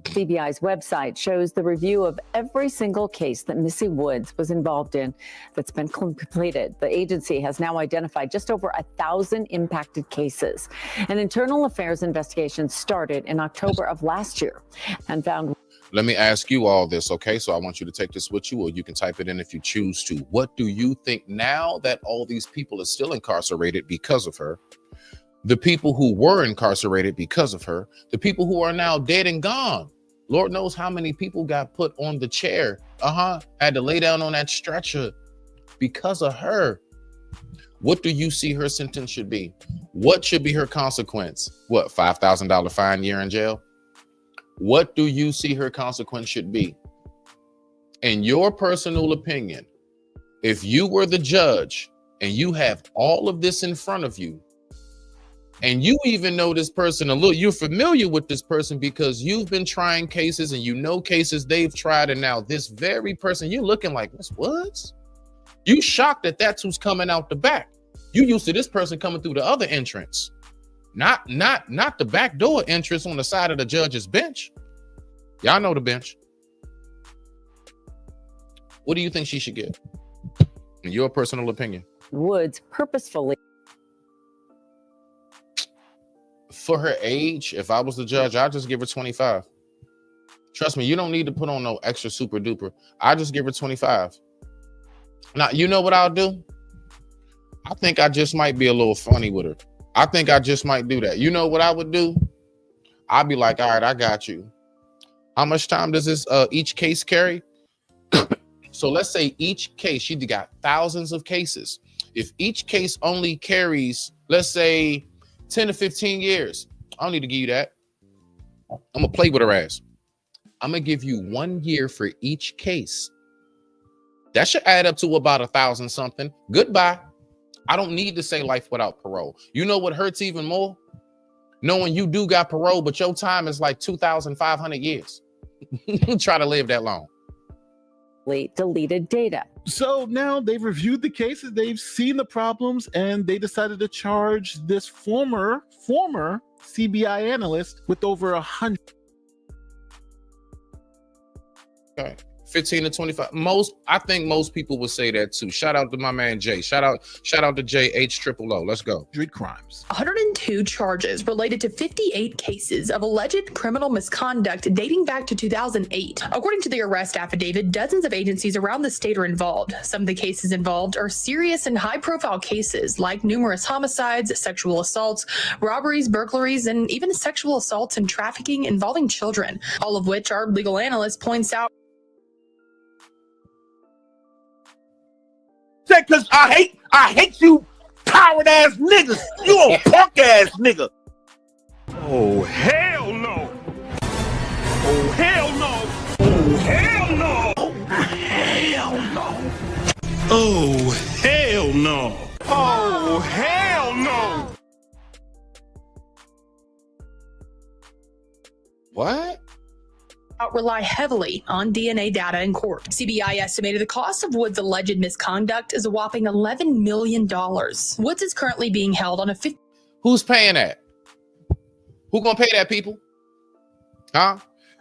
CBI's website shows the review of every single case that Missy Woods was involved in that's been completed. The agency has now identified just over 1,000 impacted cases. An internal affairs investigation started in October of last year and found. Let me ask you all this, okay? So I want you to take this with you, or you can type it in if you choose to. What do you think now that all these people are still incarcerated because of her? The people who were incarcerated because of her, the people who are now dead and gone. Lord knows how many people got put on the chair, had to lay down on that stretcher because of her. What do you see her sentence should be? What should be her consequence? What, $5,000 fine, year in jail? What do you see her consequence should be? In your personal opinion, if you were the judge and you have all of this in front of you, and you even know this person a little, you're familiar with this person because you've been trying cases and you know cases they've tried, and now this very person, you're looking like, Miss Woods? You shocked that that's who's coming out the back. You used to this person coming through the other entrance, not the back door entrance on the side of the judge's bench. Y'all know the bench. What do you think she should get? In your personal opinion. Woods purposefully. For her age, if I was the judge, I'd just give her 25. Trust me, you don't need to put on no extra super duper. I just give her 25. Now, you know what I'll do? I think I just might be a little funny with her. I think I just might do that. You know what I would do? I'd be like, all right, I got you. How much time does this each case carry? So let's say each case, she got thousands of cases. If each case only carries, let's say, 10 to 15 years. I don't need to give you that. I'm gonna play with her ass. I'm gonna give you 1 year for each case. That should add up to about 1,000 something. Goodbye. I don't need to say life without parole. You know what hurts even more? Knowing you do got parole, but your time is like 2,500 years. Try to live that long. Deleted data. So now they've reviewed the cases, they've seen the problems, and they decided to charge this former CBI analyst with over 100. Okay. 15 to 25. I think most people would say that too. Shout out to my man Jay. Shout out to JH000. Let's go. Street crimes. 102 charges related to 58 cases of alleged criminal misconduct dating back to 2008. According to the arrest affidavit, dozens of agencies around the state are involved. Some of the cases involved are serious and high-profile cases like numerous homicides, sexual assaults, robberies, burglaries, and even sexual assaults and trafficking involving children, all of which our legal analyst points out. Because I hate you coward ass niggas. You a punk ass nigga. Oh hell no. Oh hell no. Oh hell no. Oh hell no. Oh hell no. Oh hell no. What? Rely heavily on DNA data in court. CBI estimated the cost of Woods' alleged misconduct is a whopping $11 million. Woods is currently being held on a Who's paying that? Who gonna pay that, people? Huh?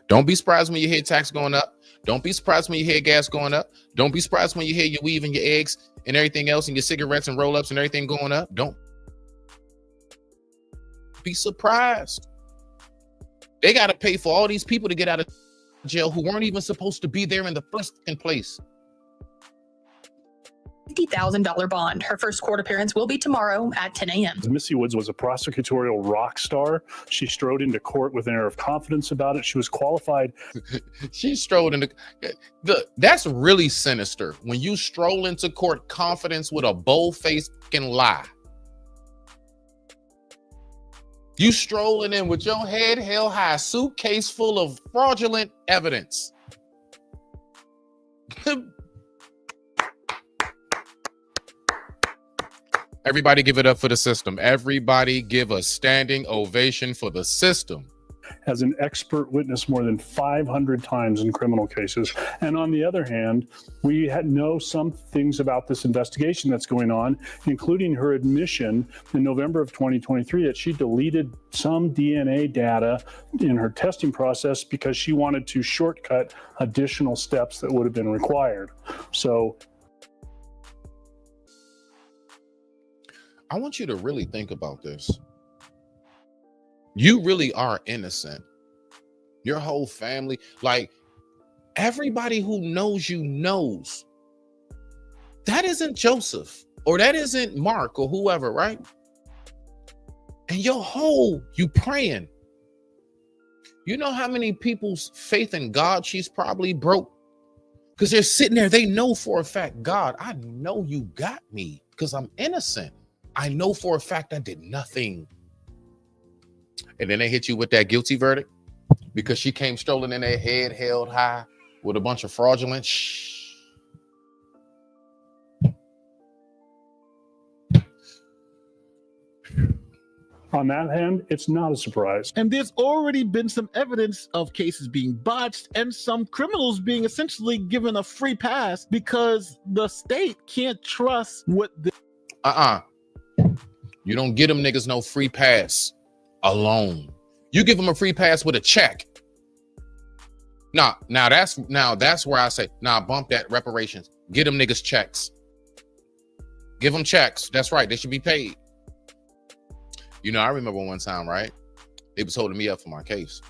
Don't be surprised when you hear tax going up. Don't be surprised when you hear gas going up. Don't be surprised when you hear your weave and your eggs and everything else and your cigarettes and roll-ups and everything going up. Don't be surprised. They got to pay for all these people to get out of jail who weren't even supposed to be there in the first place. $50,000 bond. Her first court appearance will be tomorrow at 10 a.m. Missy Woods was a prosecutorial rock star. She strode into court with an air of confidence about it. She was qualified. She strode into that's really sinister when you stroll into court confidence with a bold-faced fucking lie. You strolling in with your head held high, suitcase full of fraudulent evidence. Everybody give it up for the system. Everybody give a standing ovation for the system. as an expert witness more than 500 times in criminal cases. And on the other hand, we know some things about this investigation that's going on, including her admission in November of 2023 that she deleted some DNA data in her testing process because she wanted to shortcut additional steps that would have been required. So I want you to really think about this. You really are innocent. Your whole family, like everybody who knows you knows that isn't Joseph or that isn't Mark or whoever, right? And you praying. You know how many people's faith in God she's probably broke? Because they're sitting there, they know for a fact, God, I know you got me because I'm innocent. I know for a fact I did nothing. And then they hit you with that guilty verdict because she came strolling in their head held high with a bunch of fraudulent on that hand, it's not a surprise. And there's already been some evidence of cases being botched and some criminals being essentially given a free pass because the state can't trust what the You don't get them niggas no free pass alone. You give them a free pass with a check. Now that's where I say, bump that reparations. Get them niggas checks. Give them checks. That's right. They should be paid. You know, I remember one time, right? They was holding me up for my case.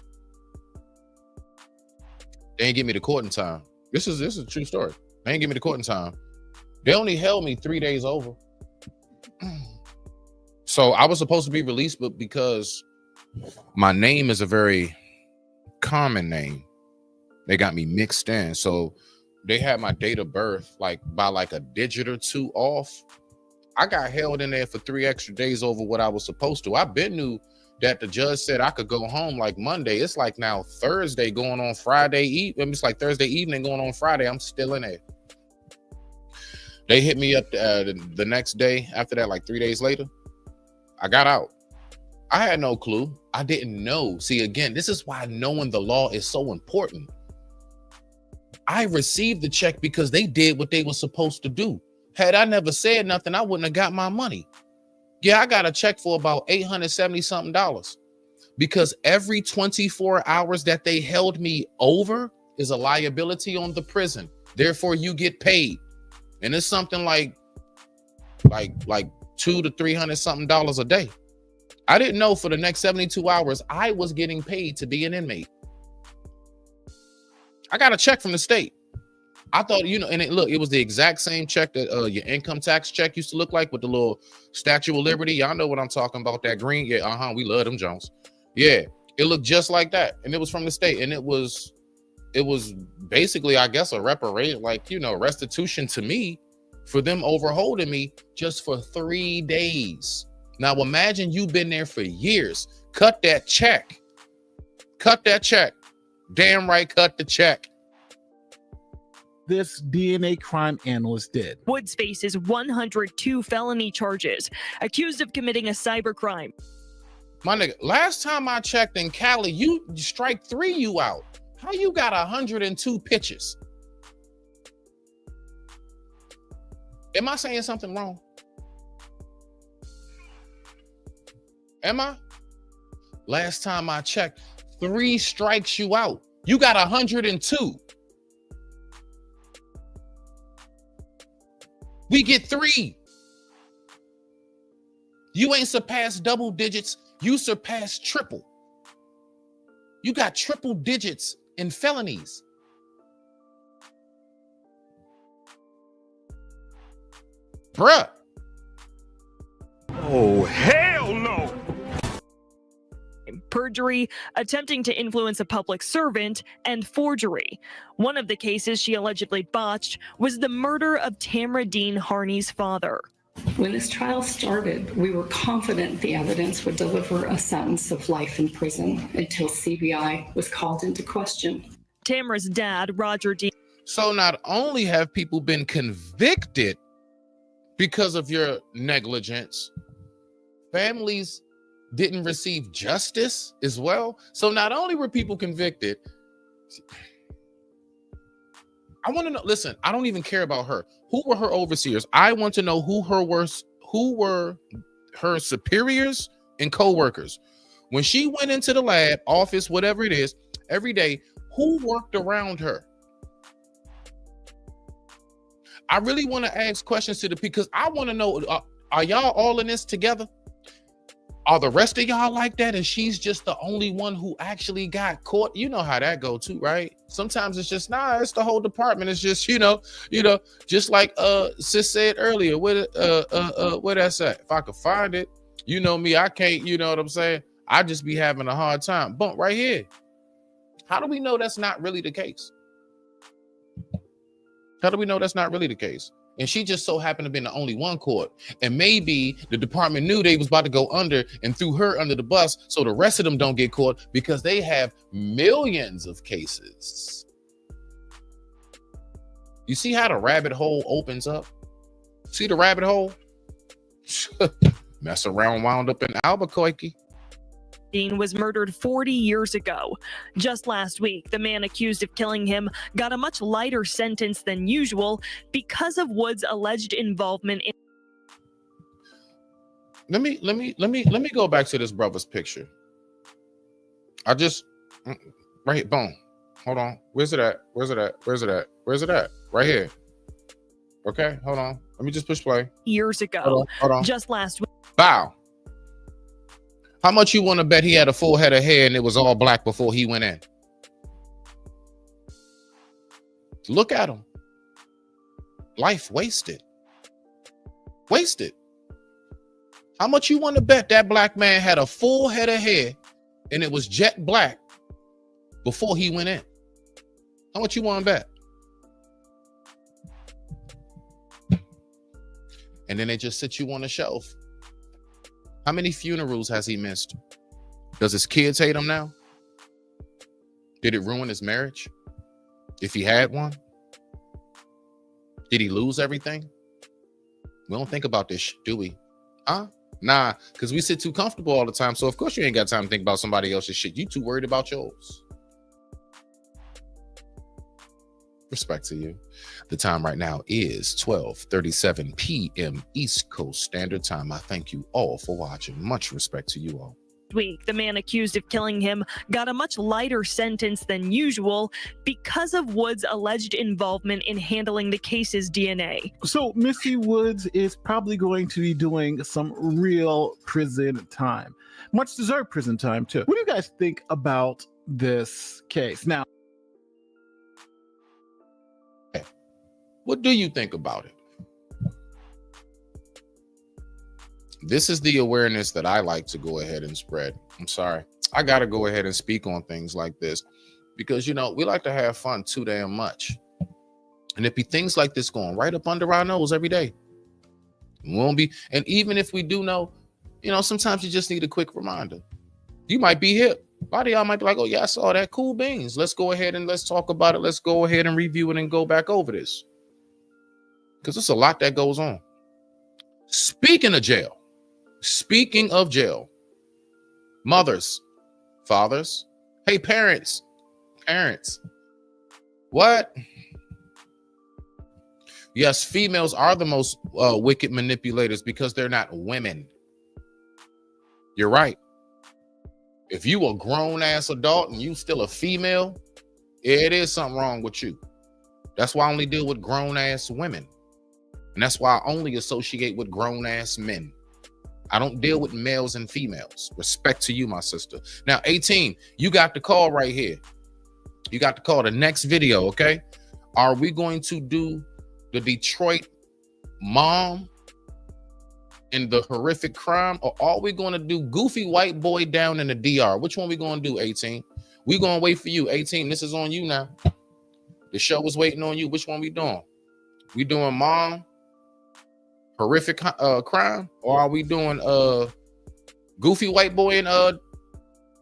They ain't give me the court in time. This is a true story. They ain't give me the court in time. They only held me 3 days over. So I was supposed to be released, but because my name is a very common name, they got me mixed in. So they had my date of birth by a digit or two off. I got held in there for 3 extra days over what I was supposed to. I been knew that the judge said I could go home like Monday. It's like now Thursday going on Friday. It's like Thursday evening going on Friday. I'm still in there. They hit me up the next day after that, like 3 days later. I got out. I had no clue. I didn't know. See, again, this is why knowing the law is so important. I received the check because they did what they were supposed to do. Had I never said nothing, I wouldn't have got my money. Yeah, I got a check for about $870 something because every 24 hours that they held me over is a liability on the prison. Therefore, you get paid. And it's something like $200 to $300 something a day. I didn't know for the next 72 hours, I was getting paid to be an inmate. I got a check from the state. I thought, and it was the exact same check that your income tax check used to look like with the little Statue of Liberty. Y'all know what I'm talking about, that green. Yeah, we love them Jones. Yeah, it looked just like that. And it was from the state. And it was basically, I guess, a restitution to me for them overholding me just for 3 days. Now, imagine you've been there for years. Cut that check. Cut that check. Damn right, cut the check. This DNA crime analyst did. Woods faces 102 felony charges, accused of committing a cybercrime. My nigga, last time I checked in Cali, you strike 3 you out. How you got 102 pitches? Am I saying something wrong? Am I? Last time I checked, 3 strikes you out. You got 102. We get 3. You ain't surpassed double digits. You surpassed triple. You got triple digits in felonies. Bruh. Oh, hell no. Perjury, attempting to influence a public servant, and forgery. One of the cases she allegedly botched was the murder of Tamra Dean Harney's father. When this trial started, we were confident the evidence would deliver a sentence of life in prison until CBI was called into question. Tamra's dad, Roger Dean. So not only have people been convicted because of your negligence, families didn't receive justice as well. So not only were people convicted, I want to know, listen, I don't even care about her. Who were her overseers? I want to know who were her superiors and co-workers. When she went into the lab, office, whatever it is, every day, who worked around her? I really want to ask questions to the people because I want to know, are y'all all in this together? Are the rest of y'all like that? And she's just the only one who actually got caught. You know how that go too, right? Sometimes it's just, it's the whole department. It's just, just like sis said earlier, where that's at. If I could find it, you know me, I can't, you know what I'm saying? I just be having a hard time. Bump right here. How do we know that's not really the case? How do we know that's not really the case? And she just so happened to be the only one caught. And maybe the department knew they was about to go under and threw her under the bus so the rest of them don't get caught because they have millions of cases. You see how the rabbit hole opens up? See the rabbit hole? Mess around, wound up in Albuquerque. Dean was murdered 40 years ago. Just last week, the man accused of killing him got a much lighter sentence than usual because of Woods' alleged involvement in. Let me go back to this brother's picture. I just right, boom. Hold on. Where's it at? Where's it at? Where's it at? Where's it at? Right here. Okay, hold on. Let me just push play. Years ago. Hold on. Just last week. Bow. How much you want to bet he had a full head of hair and it was all black before he went in? Look at him. Life wasted. Wasted. How much you want to bet that black man had a full head of hair and it was jet black before he went in? How much you want to bet? And then they just sit you on a shelf. How many funerals has he missed? Does his kids hate him now? Did it ruin his marriage? If he had one? Did he lose everything? We don't think about this, do we? Nah, because we sit too comfortable all the time. So of course you ain't got time to think about somebody else's shit. You too worried about yours. Respect to you. The time right now is 12:37 p.m. East Coast Standard Time. I thank you all for watching. Much respect to you all. Week, the man accused of killing him got a much lighter sentence than usual because of Woods' alleged involvement in handling the case's DNA. So Missy Woods is probably going to be doing some real prison time. Much deserved prison time, too. What do you guys think about this case? Now, what do you think about it? This is the awareness that I like to go ahead and spread. I'm sorry. I got to go ahead and speak on things like this because, we like to have fun too damn much. And it'd be things like this going right up under our nose every day. It won't be. And even if we do know, sometimes you just need a quick reminder. You might be hip. A lot of y'all might be like, oh, yeah, I saw that. Cool beans. Let's go ahead and let's talk about it. Let's go ahead and review it and go back over this. Because there's a lot that goes on. Speaking of jail, mothers, fathers, hey, parents, what? Yes, females are the most wicked manipulators because they're not women. You're right. If you a grown ass adult and you still a female, it is something wrong with you. That's why I only deal with grown ass women. And that's why I only associate with grown ass men. I don't deal with males and females. Respect to you, my sister. Now, 18, you got the call right here. You got the call. The next video, okay? Are we going to do the Detroit mom and the horrific crime, or are we going to do goofy white boy down in the DR? Which one we going to do, 18? We going to wait for you, 18. This is on you now. The show is waiting on you. Which one we doing? We doing mom, horrific crime, or are we doing goofy white boy in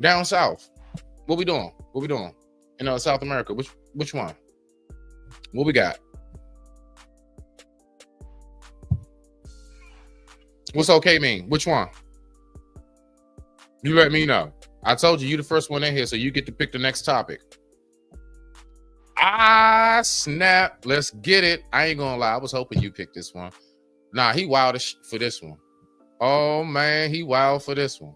down south? What we doing? In South America? Which one? What we got? What's okay mean? Which one? You let me know. I told you the first one in here, so you get to pick the next topic. Ah, snap. Let's get it. I ain't gonna lie. I was hoping you picked this one. Nah, he wild for this one. Oh, man, he wild for this one.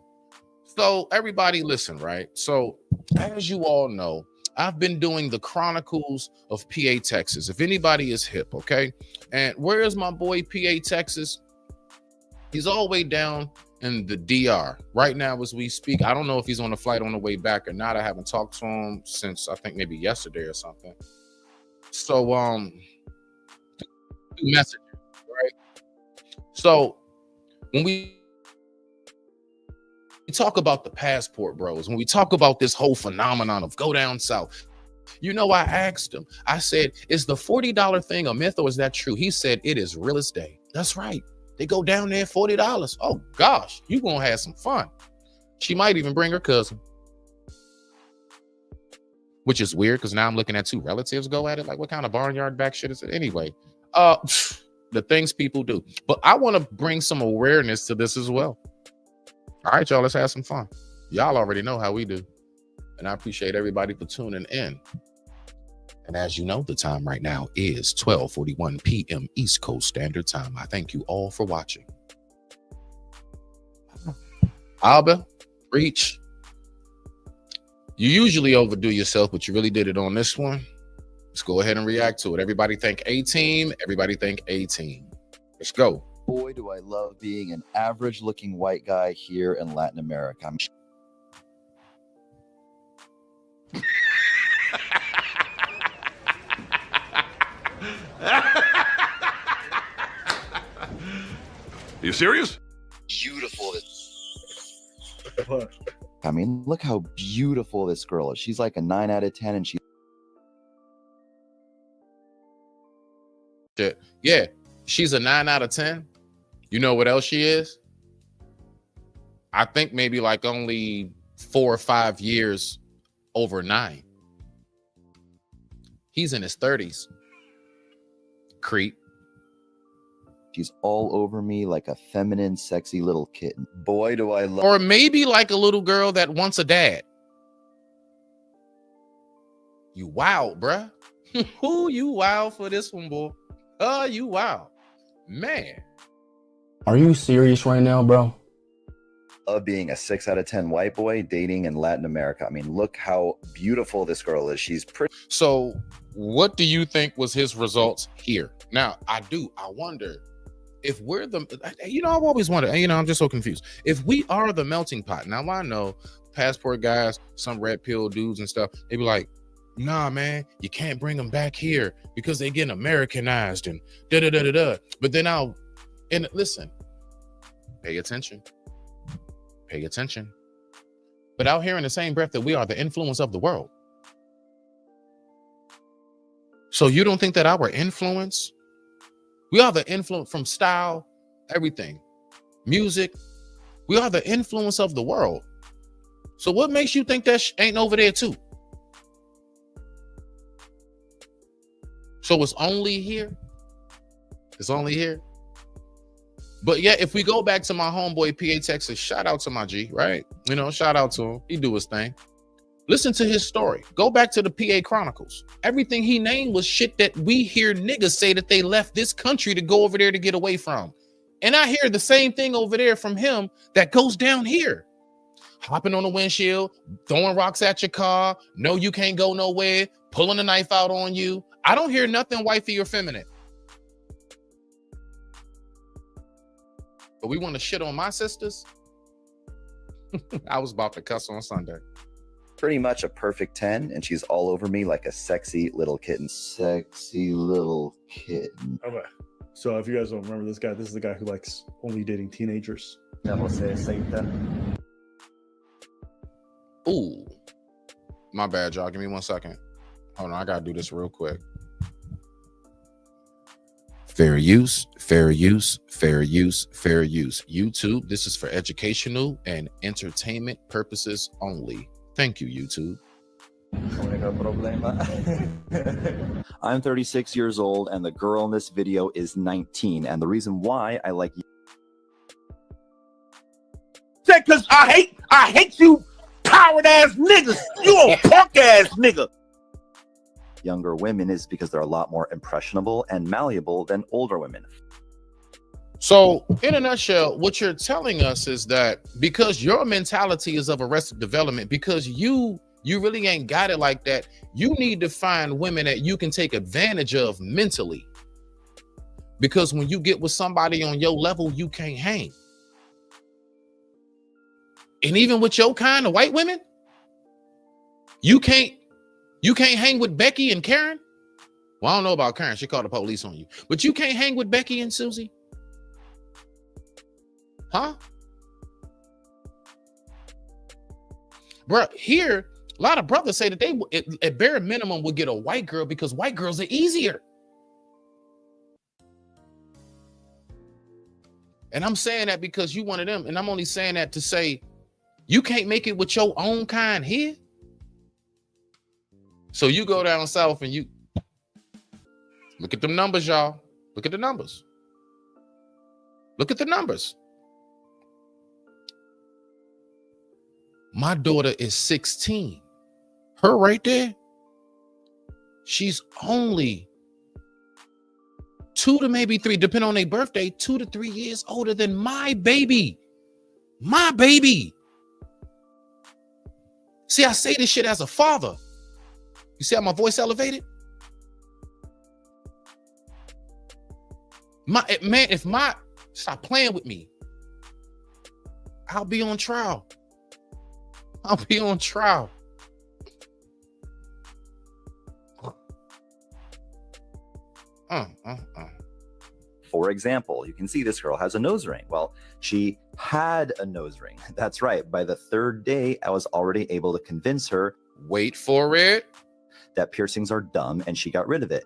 So, everybody listen, right? So, as you all know, I've been doing the Chronicles of PA, Texas. If anybody is hip, okay? And where is my boy PA, Texas? He's all the way down in the DR right now as we speak. I don't know if he's on a flight on the way back or not. I haven't talked to him since I think maybe yesterday or something. So message, right? So when we talk about the passport bros, when we talk about this whole phenomenon of go down south, you know, I asked him, I said, is the $40 thing a myth or is that true? He said, it is real as day. That's right. They go down there $40. Oh gosh, you gonna have some fun. She might even bring her cousin, which is weird because now I'm looking at two relatives go at it. Like, what kind of barnyard back shit is it? Anyway, the things people do. But I want to bring some awareness to this as well. All right, y'all, let's have some fun. Y'all already know how we do. And I appreciate everybody for tuning in. And as you know, the time right now is 12:41 p.m. East Coast Standard Time. I thank you all for watching. Alba, Reach, you usually overdo yourself, but you really did it on this one. Let's go ahead and react to it. Everybody thank A-Team. Everybody thank A-Team. Let's go. Boy, do I love being an average-looking white guy here in Latin America. You serious? Beautiful. I mean, look how beautiful this girl is. She's like a 9 out of 10, and she. Yeah, she's a 9 out of 10. You know what else she is? I think maybe like only 4 or 5 years over 9. He's in his 30s. Creep. She's all over me like a feminine, sexy little kitten. Boy, do I love. Or maybe like a little girl that wants a dad. You wild, bruh. Who you wild for this one, boy? You wild. Man. Are you serious right now, bro? Of being a 6 out of 10 white boy dating in Latin America. I mean, look how beautiful this girl is. She's pretty. So what do you think was his results here? Now, I wonder if we're the, I've always wondered, I'm just so confused. If we are the melting pot, now I know passport guys, some red pill dudes and stuff, they be like, nah, man, you can't bring them back here because they get Americanized and da-da-da-da-da. But then listen, pay attention. Pay attention. But out here in the same breath that we are the influence of the world. So you don't think that our influence, we are the influence from style, everything, music, we are the influence of the world. So what makes you think that ain't over there too? So it's only here. It's only here. But yeah, if we go back to my homeboy PA Texas, shout out to my G, right? Shout out to him. He do his thing. Listen to his story. Go back to the PA Chronicles. Everything he named was shit that we hear niggas say that they left this country to go over there to get away from. And I hear the same thing over there from him that goes down here. Hopping on the windshield, throwing rocks at your car. No, you can't go nowhere. Pulling a knife out on you. I don't hear nothing wifey or feminine. But we want to shit on my sisters? I was about to cuss on Sunday. Pretty much a perfect 10, and she's all over me like a sexy little kitten. Sexy little kitten. Okay. So if you guys don't remember this guy, this is the guy who likes only dating teenagers. Ooh. My bad, y'all. Give me 1 second. Hold on, I gotta do this real quick. Fair use, fair use, fair use, fair use. YouTube, this is for educational and entertainment purposes only. Thank you, YouTube. I'm 36 years old, and the girl in this video is 19. And the reason why I like said because I hate you coward ass niggas. You a punk ass nigga. Younger women is because they're a lot more impressionable and malleable than older women. So, in a nutshell, what you're telling us is that because your mentality is of arrested development, because you really ain't got it like that, you need to find women that you can take advantage of mentally. Because when you get with somebody on your level, you can't hang. And even with your kind of white women, you can't hang with Becky and Karen. Well, I don't know about Karen. She called the police on you. But you can't hang with Becky and Susie. Huh? Bro, here, a lot of brothers say that they, at bare minimum, would get a white girl because white girls are easier. And I'm saying that because you one of them. And I'm only saying that to say, you can't make it with your own kind here. So you go down south and you look at them numbers, y'all. Look at the numbers. Look at the numbers. My daughter is 16. Her right there, she's only 2 to maybe 3, depending on their birthday, 2 to 3 years older than my baby. My baby. See, I say this shit as a father. You see how my voice elevated? Stop playing with me. I'll be on trial. I'll be on trial. For example, you can see this girl has a nose ring. Well, she had a nose ring. That's right. By the 3rd day, I was already able to convince her. Wait for it. That piercings are dumb, and she got rid of it.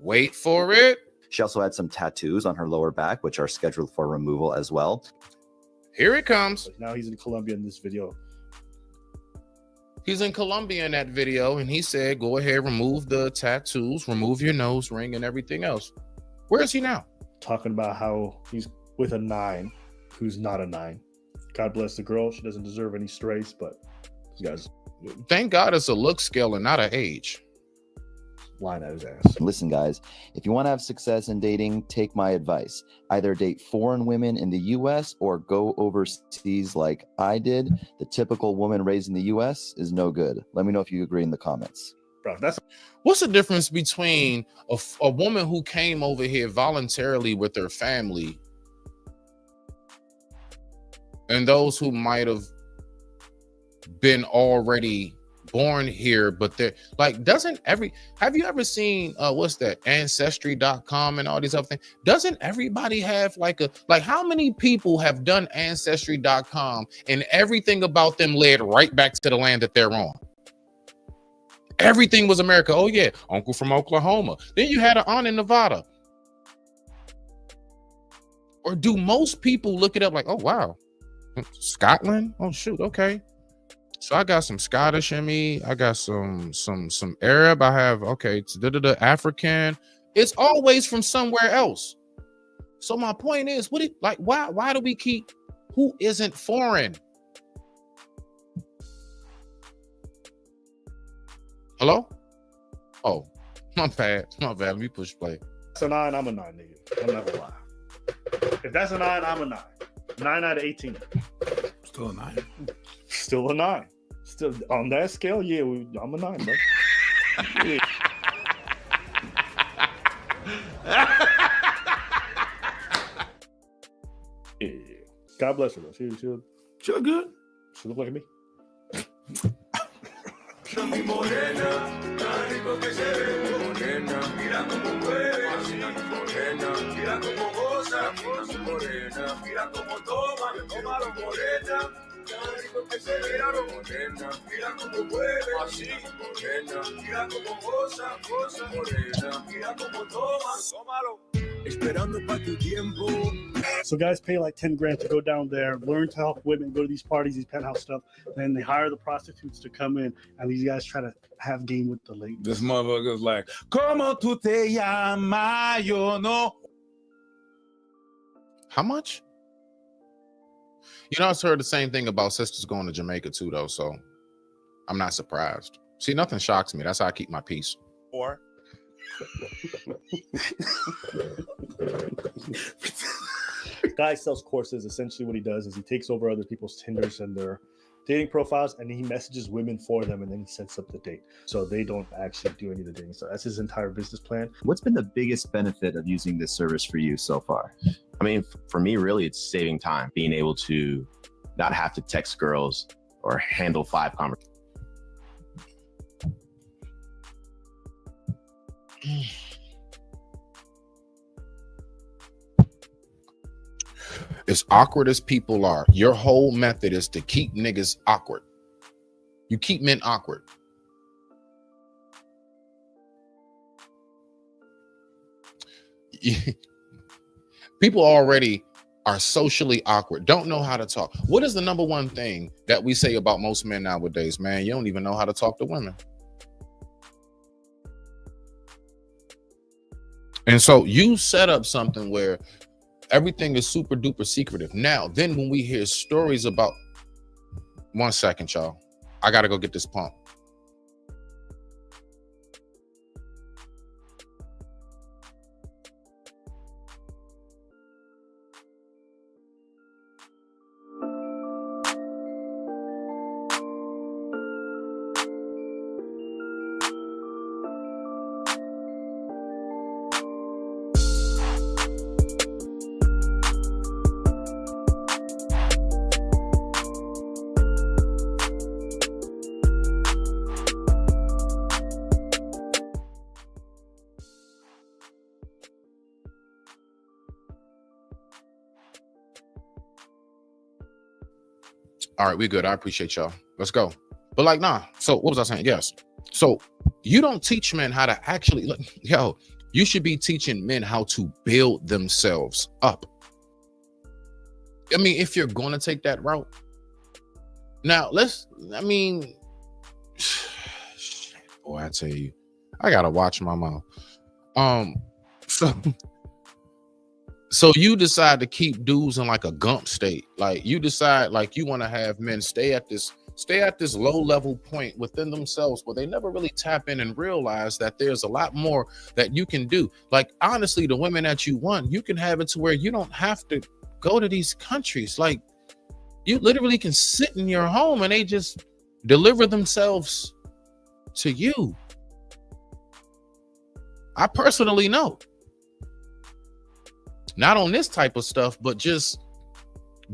Wait for it. She also had some tattoos on her lower back, which are scheduled for removal as well. Here it comes. Now he's in Colombia in this video. He's in Colombia in that video, and he said, go ahead, remove the tattoos, remove your nose ring and everything else. Where is he now? Talking about how he's with a 9 who's not a 9. God bless the girl. She doesn't deserve any strays, but these guys. Thank God it's a look scale and not an age. Lying at his ass. Listen, guys, if you want to have success in dating, take my advice. Either date foreign women in the U.S. or go overseas like I did. The typical woman raised in the U.S. is no good. Let me know if you agree in the comments. Bro, what's the difference between a woman who came over here voluntarily with her family and those who might have been already born here, but they're like, have you ever seen what's that, ancestry.com and all these other things? Doesn't everybody have like how many people have done ancestry.com and everything about them led right back to the land that they're on? Everything was America. Oh yeah, uncle from Oklahoma. Then you had an aunt in Nevada. Or do most people look it up like, oh wow, Scotland? Oh shoot, okay. So I got some Scottish in me. I got some Arab. I have, okay, African. It's always from somewhere else. So my point is, why do we keep who isn't foreign? Hello? Oh, my bad. Let me push play. That's a 9, I'm a 9, nigga. I'm not gonna lie. If that's a 9, I'm a 9. 9 out of 18. Still a 9. Still a 9. Still on that scale, yeah, I'm a 9, bro. Yeah. Yeah. God bless her, though. She look good. She look like me. So guys pay like 10 grand to go down there, learn to help women, go to these parties, these penthouse stuff. Then they hire the prostitutes to come in, and these guys try to have game with the ladies. This motherfucker's like, "Como tú te llamas, yo no." How much? You know, I've heard the same thing about sisters going to Jamaica too, though. So I'm not surprised. See, nothing shocks me. That's how I keep my peace. Or guy sells courses. Essentially what he does is he takes over other people's Tinders and their dating profiles, and he messages women for them, and then he sets up the date. So they don't actually do any of the dating. So that's his entire business plan. What's been the biggest benefit of using this service for you so far? I mean, for me, really, it's saving time, being able to not have to text girls or handle 5 conversations. As awkward as people are, your whole method is to keep niggas awkward. You keep men awkward. People already are socially awkward, don't know how to talk. What is the number one thing that we say about most men nowadays? Man, you don't even know how to talk to women. And so you set up something where everything is super duper secretive. Now, then when we hear stories about, 1 second, y'all, I gotta go get this pump. All right, we good. I appreciate y'all. Let's go. But like, nah. So what was I saying? Yes. So you don't teach men how to actually, yo, you should be teaching men how to build themselves up. I mean, if you're going to take that route. Now, I mean, boy, I tell you, I got to watch my mouth. So you decide to keep dudes in like a gump state. Like you decide like you want to have men stay at this low level point within themselves where they never really tap in and realize that there's a lot more that you can do. Like honestly, the women that you want, you can have it to where you don't have to go to these countries. Like you literally can sit in your home and they just deliver themselves to you. I personally know. Not on this type of stuff, but just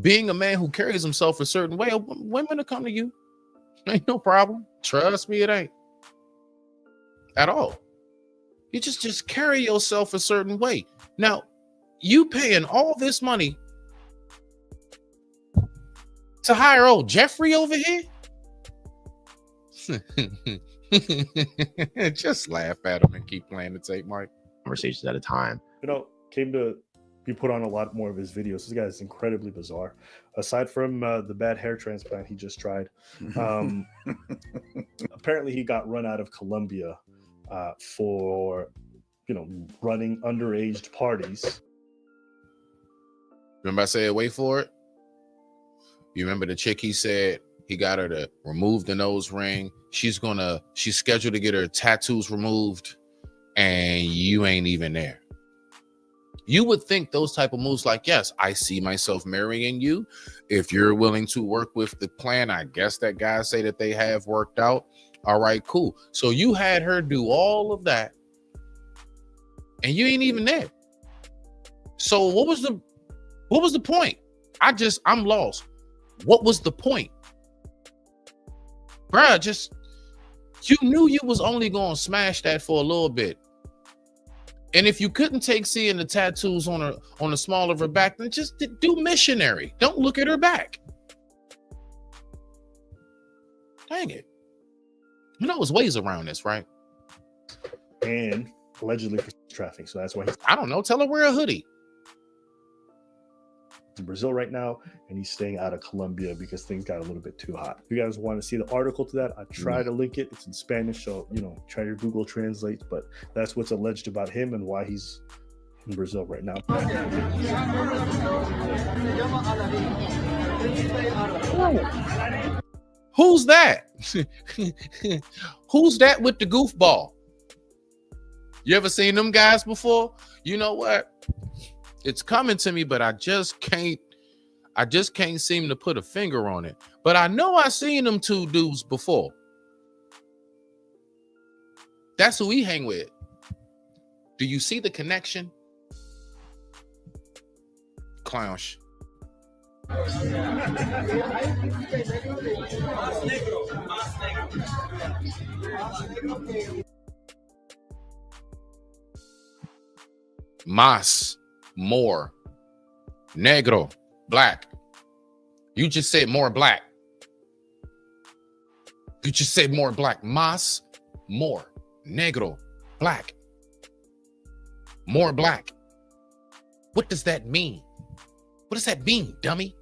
being a man who carries himself a certain way, women will come to you. Ain't no problem. Trust me, it ain't. At all. You just carry yourself a certain way. Now, you paying all this money to hire old Jeffrey over here? Just laugh at him and keep playing the tape, Mike. Conversations at a time. You know, came to be put on a lot more of his videos. This guy is incredibly bizarre. Aside from the bad hair transplant he just tried, apparently he got run out of Colombia for, running underage parties. Remember I said wait for it? You remember the chick he said he got her to remove the nose ring? She's scheduled to get her tattoos removed, and you ain't even there. You would think those type of moves like, yes, I see myself marrying you. If you're willing to work with the plan, I guess that guys say that they have worked out. All right, cool. So you had her do all of that and you ain't even there. So what was the point? I'm lost. What was the point? Bruh, you knew you was only going to smash that for a little bit. And if you couldn't take seeing the tattoos on the small of her back, then just do missionary. Don't look at her back. Dang it. You know, there's ways around this, right? And allegedly for trafficking. So that's why I don't know. Tell her wear a hoodie. In Brazil right now, and he's staying out of Colombia because things got a little bit too hot. If you guys want to see the article to that, I try to link it. It's in Spanish, so try your Google Translate, but that's what's alleged about him and why he's in Brazil right now. Who's that? Who's that with the goofball? You ever seen them guys before? You know what? It's coming to me, but I just can't seem to put a finger on it. But I know I seen them two dudes before. That's who we hang with. Do you see the connection? Clownish. Mas, more. Negro, black. You just said more black. You just said more black. Mas, more. Negro, black. More black. What does that mean? What does that mean, dummy?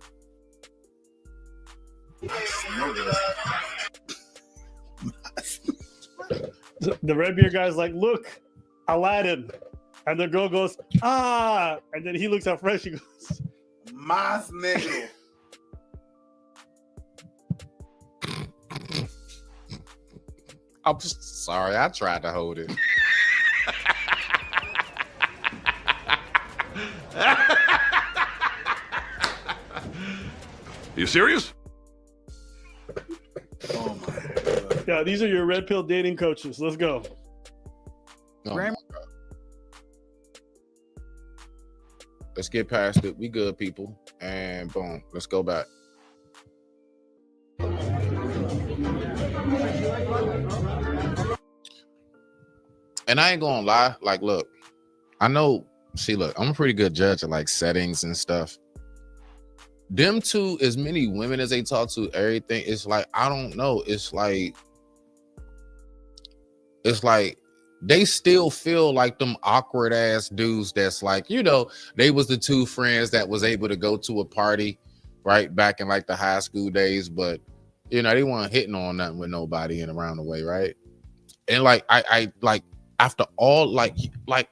The red beard guy's like, look, Aladdin. And the girl goes, ah. And then he looks at Fresh. He goes, Mas negro. I'm sorry, I tried to hold it. You serious? yeah, these are your red pill dating coaches. Let's go. Oh my God. Let's get past it. We good, people. And boom, let's go back. And I ain't gonna lie, like, look, I know, see, look, I'm a pretty good judge of like settings and stuff. Them two, as many women as they talk to, everything, it's like, I don't know. It's like they still feel like them awkward ass dudes that's like, you know, they was the two friends that was able to go to a party right back in like the high school days, but you know, they weren't hitting on nothing with nobody and around the way, right? And like I like after all, like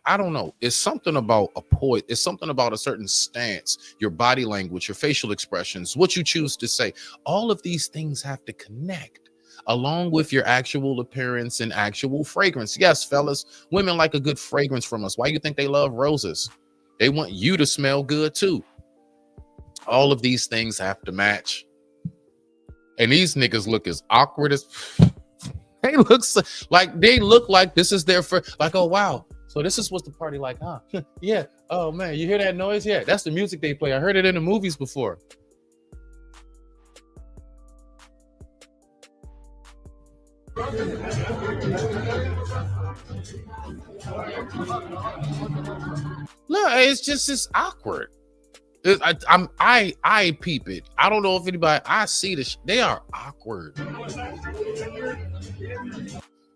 I don't know, it's something about a poise, it's something about a certain stance, your body language, your facial expressions, what you choose to say. All of these things have to connect along with your actual appearance and actual fragrance. Yes, fellas, women like a good fragrance from us. Why you think they love roses? They want you to smell good too. All of these things have to match. And these niggas look as awkward as they look like this is their first, like, oh wow, so this is what the party like, huh? Yeah. Oh man, you hear that noise? Yeah, that's the music they play. I heard it in the movies before. Look, it's awkward. I peep it. I don't know if anybody, I see this. They are awkward.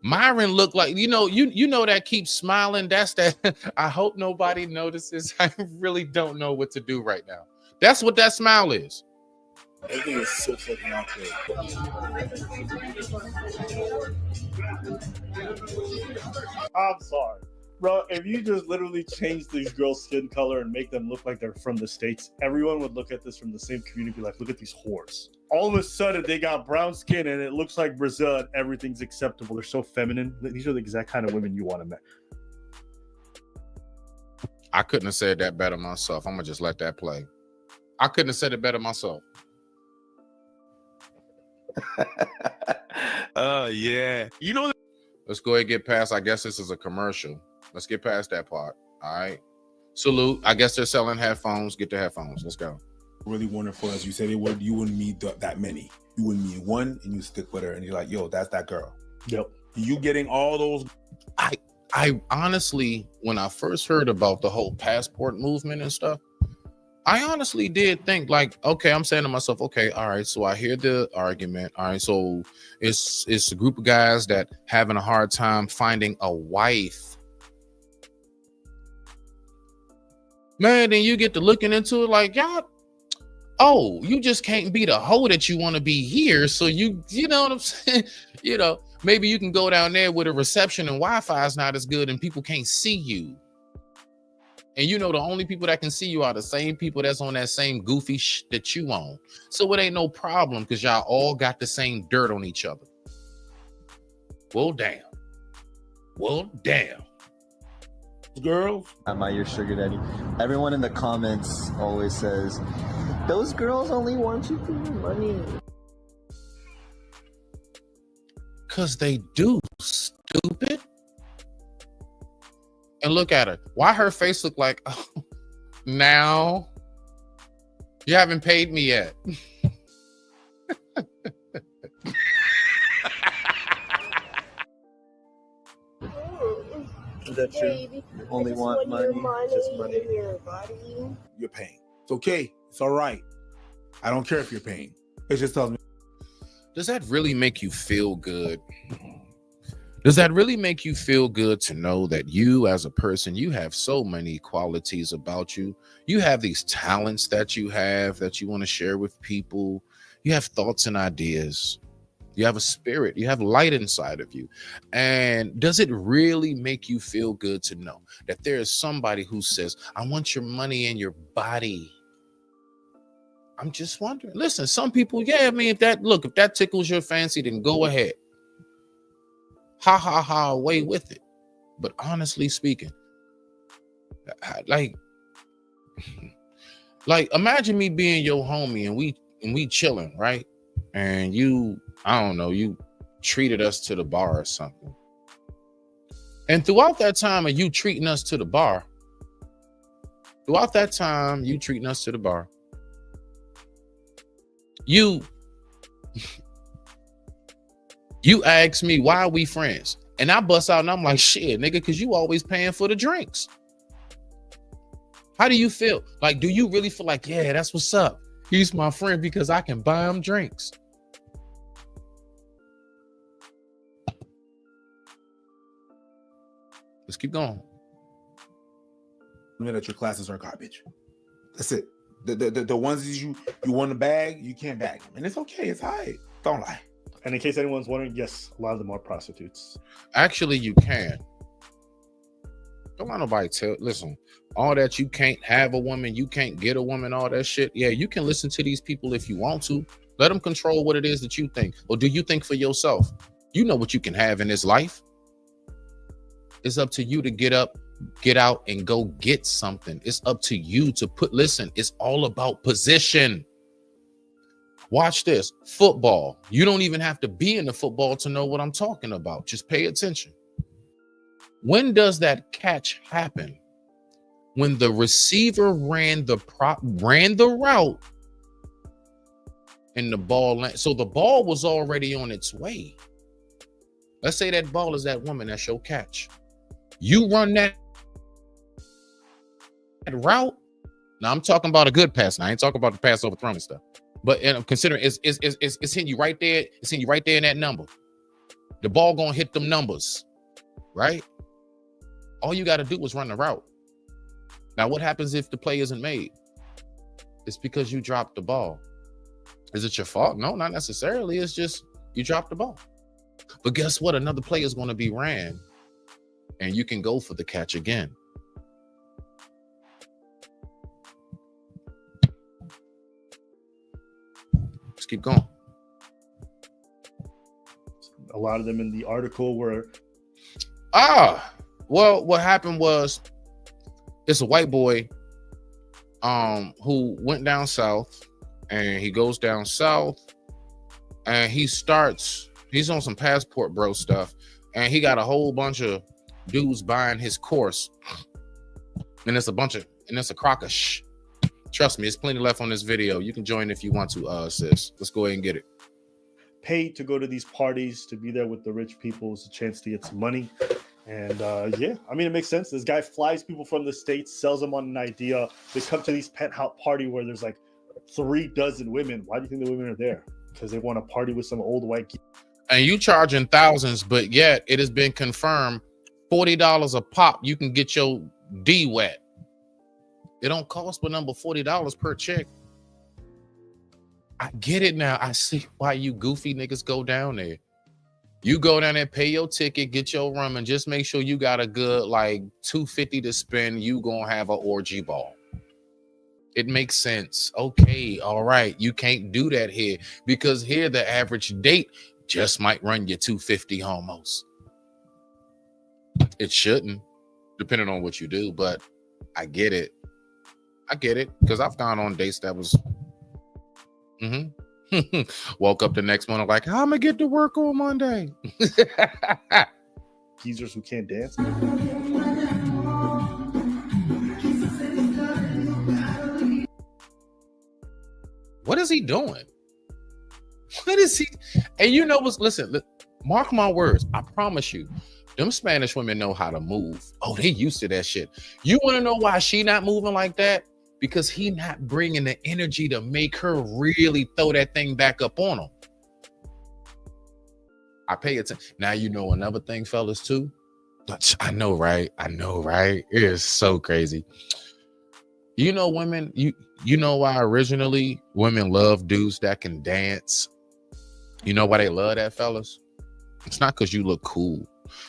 Myron looked like, you know that keeps smiling. That's that. I hope nobody notices. I really don't know what to do right now. That's what that smile is. Everything is so fucking awkward. I'm sorry. Bro, if you just literally change these girls' skin color and make them look like they're from the States, everyone would look at this from the same community like, look at these whores. All of a sudden, they got brown skin and it looks like Brazil and everything's acceptable. They're so feminine. These are the exact kind of women you want to meet. I couldn't have said that better myself. I'm going to just let that play. I couldn't have said it better myself. Oh, yeah. You know, let's go ahead and get past, I guess this is a commercial. Let's get past that part. All right. Salute. I guess they're selling headphones. Get the headphones. Let's go. Really wonderful. As you said, you wouldn't meet that many. You wouldn't meet one and you stick with her and you're like, yo, that's that girl. Yep. You getting all those. I honestly, when I first heard about the whole passport movement and stuff, I honestly did think like, okay, I'm saying to myself, okay, all right, so I hear the argument. All right, so it's a group of guys that having a hard time finding a wife. Man, then you get to looking into it like, y'all, oh, you just can't be the hoe that you want to be here. So you know what I'm saying? You know, maybe you can go down there with a reception and Wi-Fi is not as good and people can't see you. And you know the only people that can see you are the same people that's on that same goofy that you on. So it ain't no problem because y'all all got the same dirt on each other. Well, damn. Well, damn. Girls. Am I your sugar daddy? Everyone in the comments always says, those girls only want you for your money. Because they do, stupid. And look at her. Why her face look like, oh, now you haven't paid me yet. Is that true? You only want money, just money. You're paying. It's okay. It's all right. I don't care if you're paying. It just tells me. Does that really make you feel good? Does that really make you feel good to know that you as a person, you have so many qualities about you? You have these talents that you have that you want to share with people. You have thoughts and ideas. You have a spirit. You have light inside of you. And does it really make you feel good to know that there is somebody who says, I want your money and your body? I'm just wondering. Listen, some people, yeah, I mean, if that tickles your fancy, then go ahead. Ha ha ha, away with it. But honestly speaking, like imagine me being your homie and we chilling, right? And you, I don't know, you treated us to the bar or something. And throughout that time of you treating us to the bar, you ask me, why are we friends? And I bust out and I'm like, shit, nigga, because you always paying for the drinks. How do you feel? Like, do you really feel like, yeah, that's what's up? He's my friend because I can buy him drinks. Let's keep going. That your classes are garbage. That's it. The ones that you want to bag, you can't bag them. And it's okay. It's all right. Don't lie. And in case anyone's wondering, yes, a lot of them are prostitutes. Actually, you can. Don't let nobody tell. Listen, all that you can't have a woman, you can't get a woman, all that shit. Yeah, you can listen to these people if you want to. Let them control what it is that you think. Or do you think for yourself? You know what you can have in this life. It's up to you to get up, get out, and go get something. It's up to you to listen, it's all about position. Watch this. Football. You don't even have to be in the football to know what I'm talking about. Just pay attention. When does that catch happen? When the receiver ran the route and the ball so the ball was already on its way. Let's say that ball is that woman, that's your catch. You run that route. Now I'm talking about a good pass. Now I ain't talking about the pass overthrown and stuff. But I'm considering it's hitting you right there. It's hitting you right there in that number. The ball gonna hit them numbers, right? All you got to do is run the route. Now, what happens if the play isn't made? It's because you dropped the ball. Is it your fault? No, not necessarily. It's just you dropped the ball. But guess what? Another play is going to be ran, and you can go for the catch again. Let's keep going. A lot of them in the article were... Well, what happened was it's a white boy who went down south, and he goes down south and he's on some passport bro stuff, and he got a whole bunch of dudes buying his course, and it's a crock of shh. Trust me, there's plenty left on this video. You can join if you want to, sis. Let's go ahead and get it. Paid to go to these parties, to be there with the rich people. It's a chance to get some money. And yeah, I mean, it makes sense. This guy flies people from the States, sells them on an idea. They come to these penthouse party where there's like 36 women. Why do you think the women are there? Because they want to party with some old white geek. And you charging thousands, but yet it has been confirmed $40 a pop. You can get your D wet. It don't cost but number $40 per chick. I get it now. I see why you goofy niggas go down there. You go down there, pay your ticket, get your rum, and just make sure you got a good like $250 to spend. You gonna have an orgy ball. It makes sense. Okay, all right. You can't do that here because here the average date just might run you $250 almost. It shouldn't, depending on what you do, but I get it. I get it because I've gone on dates that was. Woke up the next morning like, I'm gonna get to work on Monday. Geezers who can't dance. What is he doing? What is he? And you know what's, listen, mark my words. I promise you, them Spanish women know how to move. Oh, they used to that shit. You want to know why she not moving like that? Because he not bringing the energy to make her really throw that thing back up on him. I pay attention. Now you know another thing, fellas, too. I know, right? I know, right? It is so crazy. You know, women, you know why originally women love dudes that can dance? You know why they love that, fellas? It's not because you look cool.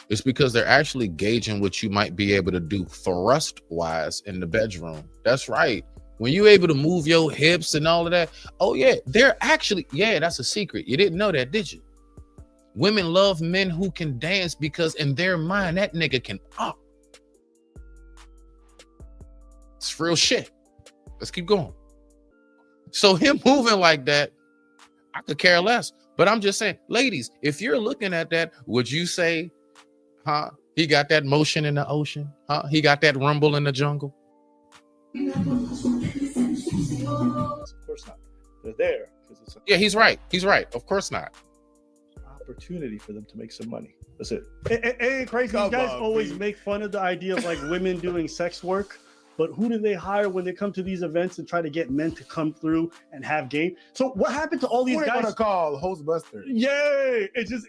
It's because they're actually gauging what you might be able to do thrust-wise in the bedroom. That's right. When you're able to move your hips and all of that, oh yeah, they're actually, yeah, that's a secret. You didn't know that, did you? Women love men who can dance because in their mind, that nigga can up. It's real shit. Let's keep going. So him moving like that, I could care less. But I'm just saying, ladies, if you're looking at that, would you say, huh? He got that motion in the ocean. Huh? He got that rumble in the jungle. Of course not. They're there because it's Yeah, he's right. He's right. Of course not. an opportunity for them to make some money. That's it. Hey, crazy. You guys always make fun of the idea of like women doing sex work, but who do they hire when they come to these events and try to get men to come through and have game? So what happened to all these guys? Gonna call Hostbusters. Yay! It's just,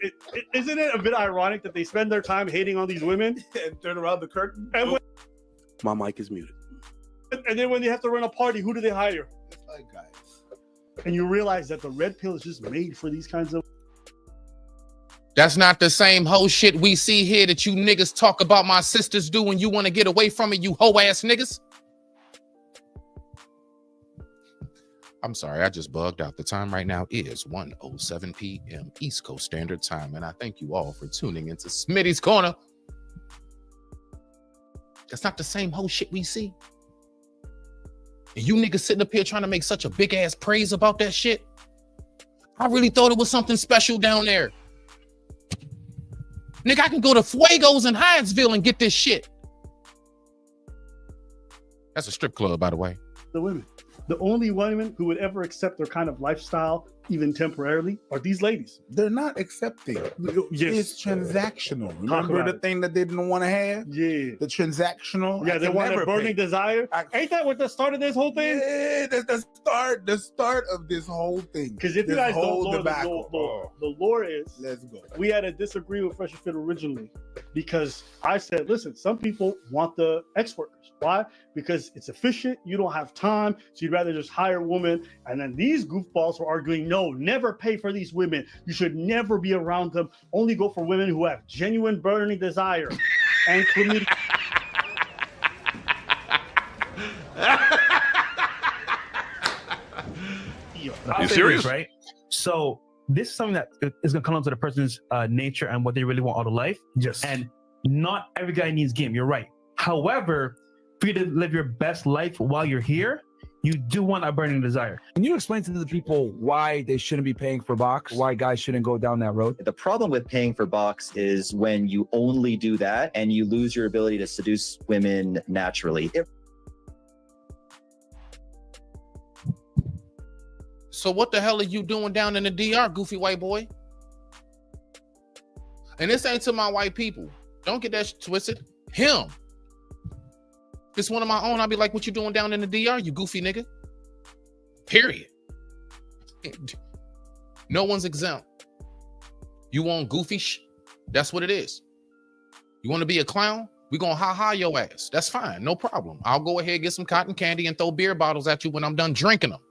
isn't it a bit ironic that they spend their time hating on these women and turn around the curtain? And when, My mic is muted. and then when they have to run a party, who do they hire? Like guys. And you realize that the red pill is just made for these kinds of. That's not the same whole shit we see here that you niggas talk about my sisters do when you want to get away from it, you hoe ass niggas. I'm sorry, I just bugged out. The time right now is 1:07 p.m. East Coast Standard Time, and I thank you all for tuning into Smitty's Corner. That's not the same whole shit we see. And you niggas sitting up here trying to make such a big ass praise about that shit. I really thought it was something special down there. Nigga, I can go to Fuego's in Hyattsville and get this shit. That's a strip club, by the way. The women. The only women who would ever accept their kind of lifestyle, even temporarily, are these ladies. They're not accepting. Yes. It's transactional. Remember the thing that they didn't want to have? Yeah. The transactional. Yeah, they want a burning desire. Ain't that what the start of this whole thing? Yeah, that's the start of this whole thing. Because if you guys don't know, the lore is, let's go. We had a disagreement with Fresh and Fit originally because I said, listen, some people want the ex workers. Why? Because it's efficient. You don't have time, so you'd rather just hire a woman. And then these goofballs were arguing, no, never pay for these women. You should never be around them. Only go for women who have genuine burning desire and community. Are you serious? Right? So this is something that is going to come down to the person's nature and what they really want out of life. Yes. And not every guy needs game. You're right. However, for you to live your best life while you're here, you do want a burning desire. Can you explain to the people why they shouldn't be paying for box? Why guys shouldn't go down that road? The problem with paying for box is when you only do that and you lose your ability to seduce women naturally. So what the hell are you doing down in the DR, goofy white boy? And this ain't to my white people. Don't get that twisted. Him. If it's one of my own, I'll be like, what you doing down in the DR, you goofy nigga? Period. No one's exempt. You want goofy that's what it is. You want to be a clown? We gonna ha-ha your ass. That's fine, no problem. I'll go ahead, get some cotton candy and throw beer bottles at you when I'm done drinking them.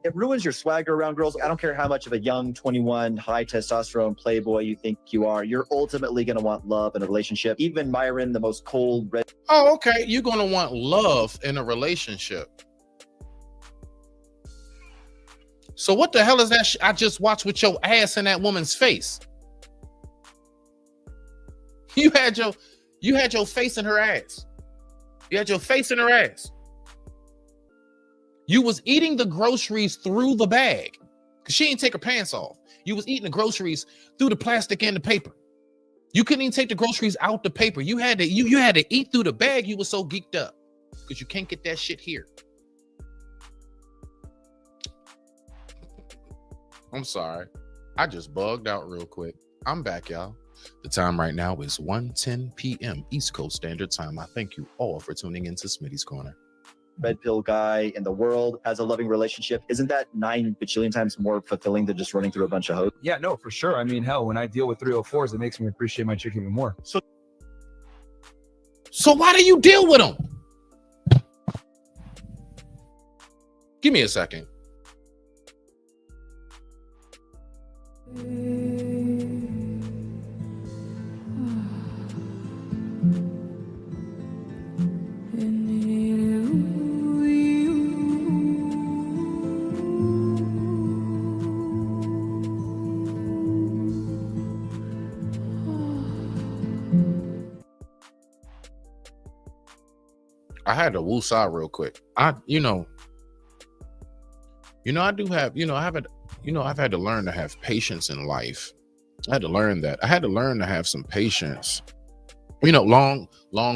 It ruins your swagger around girls. I don't care how much of a young 21 high testosterone playboy you think you are. You're ultimately going to want love in a relationship. Even Myron, the most cold red. Oh, okay. You're going to want love in a relationship. So what the hell is that I just watched with your ass in that woman's face? You had your face in her ass. You had your face in her ass. You was eating the groceries through the bag because she didn't take her pants off. You was eating the groceries through the plastic and the paper. You couldn't even take the groceries out the paper. You had to eat through the bag. You were so geeked up because you can't get that shit here. I'm sorry. I just bugged out real quick. I'm back, y'all. The time right now is 1:10 p.m. East Coast Standard Time. I thank you all for tuning into Smitty's Corner. Red pill guy in the world has a loving relationship. Isn't that 9 bajillion times more fulfilling than just running through a bunch of hoes? Yeah, no, for sure. I mean, hell, when I deal with 304s, it makes me appreciate my chick even more. So why do you deal with them? Give me a second. I had to woosah real quick. I've had to learn to have patience in life. I had to learn that. I had to learn to have some patience. Long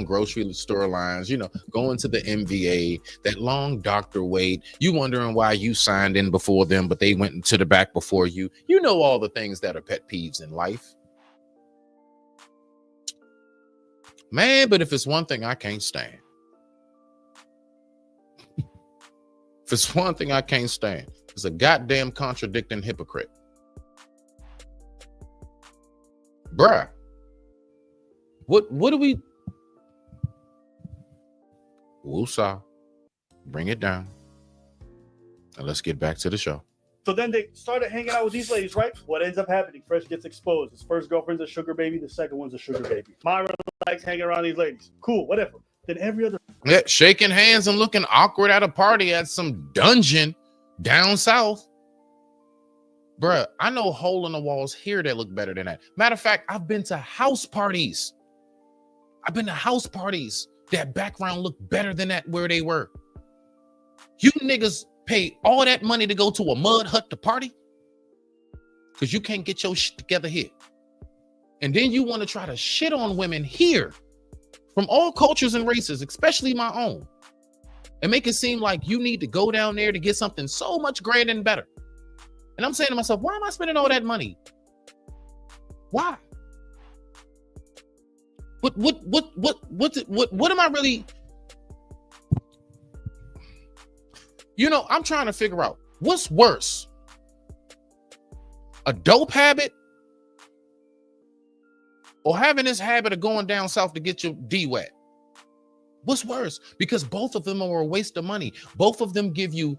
grocery store lines, going to the MVA, that long doctor wait, you wondering why you signed in before them, but they went into the back before you. You know all the things that are pet peeves in life. Man, but if it's one thing I can't stand, if it's one thing I can't stand, it's a goddamn contradicting hypocrite. Bruh. What do we? Woosah. Bring it down. And let's get back to the show. So then they started hanging out with these ladies, right? What ends up happening? Fresh gets exposed. His first girlfriend's a sugar baby. The second one's a sugar baby. Myra likes hanging around these ladies. Cool, whatever. Then every other... Yeah, shaking hands and looking awkward at a party at some dungeon down south. Bruh, I know hole in the walls here that look better than that. Matter of fact, I've been to house parties. That background looked better than that where they were. You niggas pay all that money to go to a mud hut to party because you can't get your shit together here. And then you want to try to shit on women here from all cultures and races, especially my own, and make it seem like you need to go down there to get something so much greater and better. And I'm saying to myself, why am I spending all that money? Why? What am I really? I'm trying to figure out what's worse. A dope habit or having this habit of going down south to get your D wet? What's worse? Because both of them are a waste of money. Both of them give you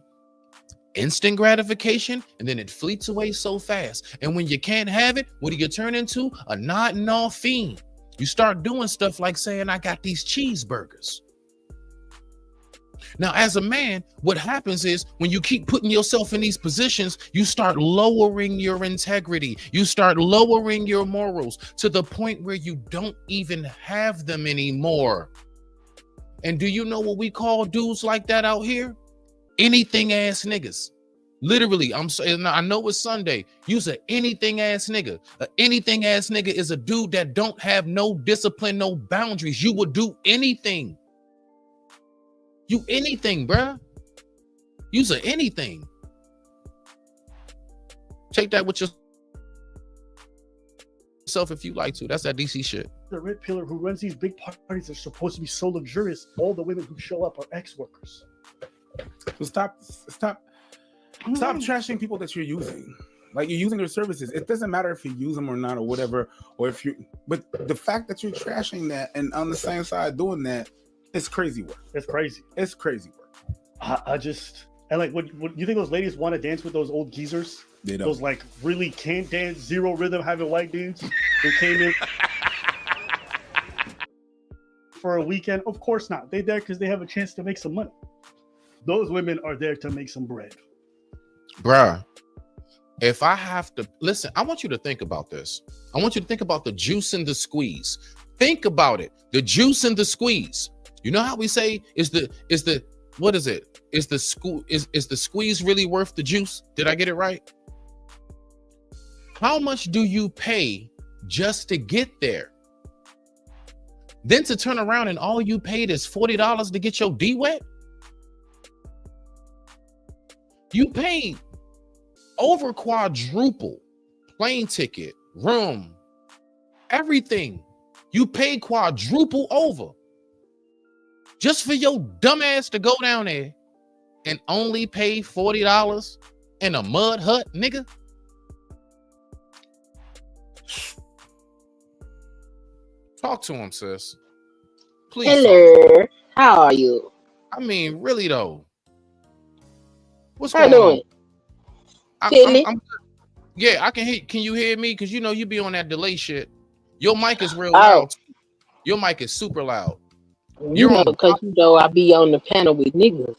instant gratification and then it fleets away so fast. And when you can't have it, what do you turn into? A nodding off fiend. You start doing stuff like saying, I got these cheeseburgers. Now, as a man, what happens is when you keep putting yourself in these positions, you start lowering your integrity. You start lowering your morals to the point where you don't even have them anymore. And do you know what we call dudes like that out here? Anything ass niggas. Literally, I'm saying, I know it's Sunday. Use an anything ass nigga. An anything ass nigga is a dude that don't have no discipline, no boundaries. You would do anything. You anything, bruh. Use an anything. Take that with yourself if you like to. That's that DC shit. The red pillar who runs these big parties are supposed to be so luxurious. All the women who show up are ex-workers. So stop trashing people that you're using. Like, you're using their services. It doesn't matter if you use them or not or whatever, but the fact that you're trashing that and on the same side doing that, it's crazy work. It's crazy. It's crazy work. I just And like, what you think those ladies want to dance with those old geezers? They don't. Those like really can't dance, zero rhythm, having white dudes who came in for a weekend? Of course not. They're there because they have a chance to make some money. Those women are there to make some bread. Bruh, if I have to listen, I want you to think about this. I want you to think about the juice and the squeeze. Think about it. The juice and the squeeze. You know how we say is the what is it? Is the squeeze really worth the juice? Did I get it right? How much do you pay just to get there? Then to turn around and all you paid is $40 to get your D wet? You paid over quadruple plane ticket, room, everything. You paid quadruple over just for your dumb ass to go down there and only pay $40 in a mud hut, nigga. Talk to him, sis. Please. Hello. How are you? I mean, really though. What's How going on? Chilly? I'm good. Yeah, I can hear. Can you hear me? Because you know you be on that delay shit. Your mic is real loud. Your mic is super loud. You know, because you know I be on the panel with niggas.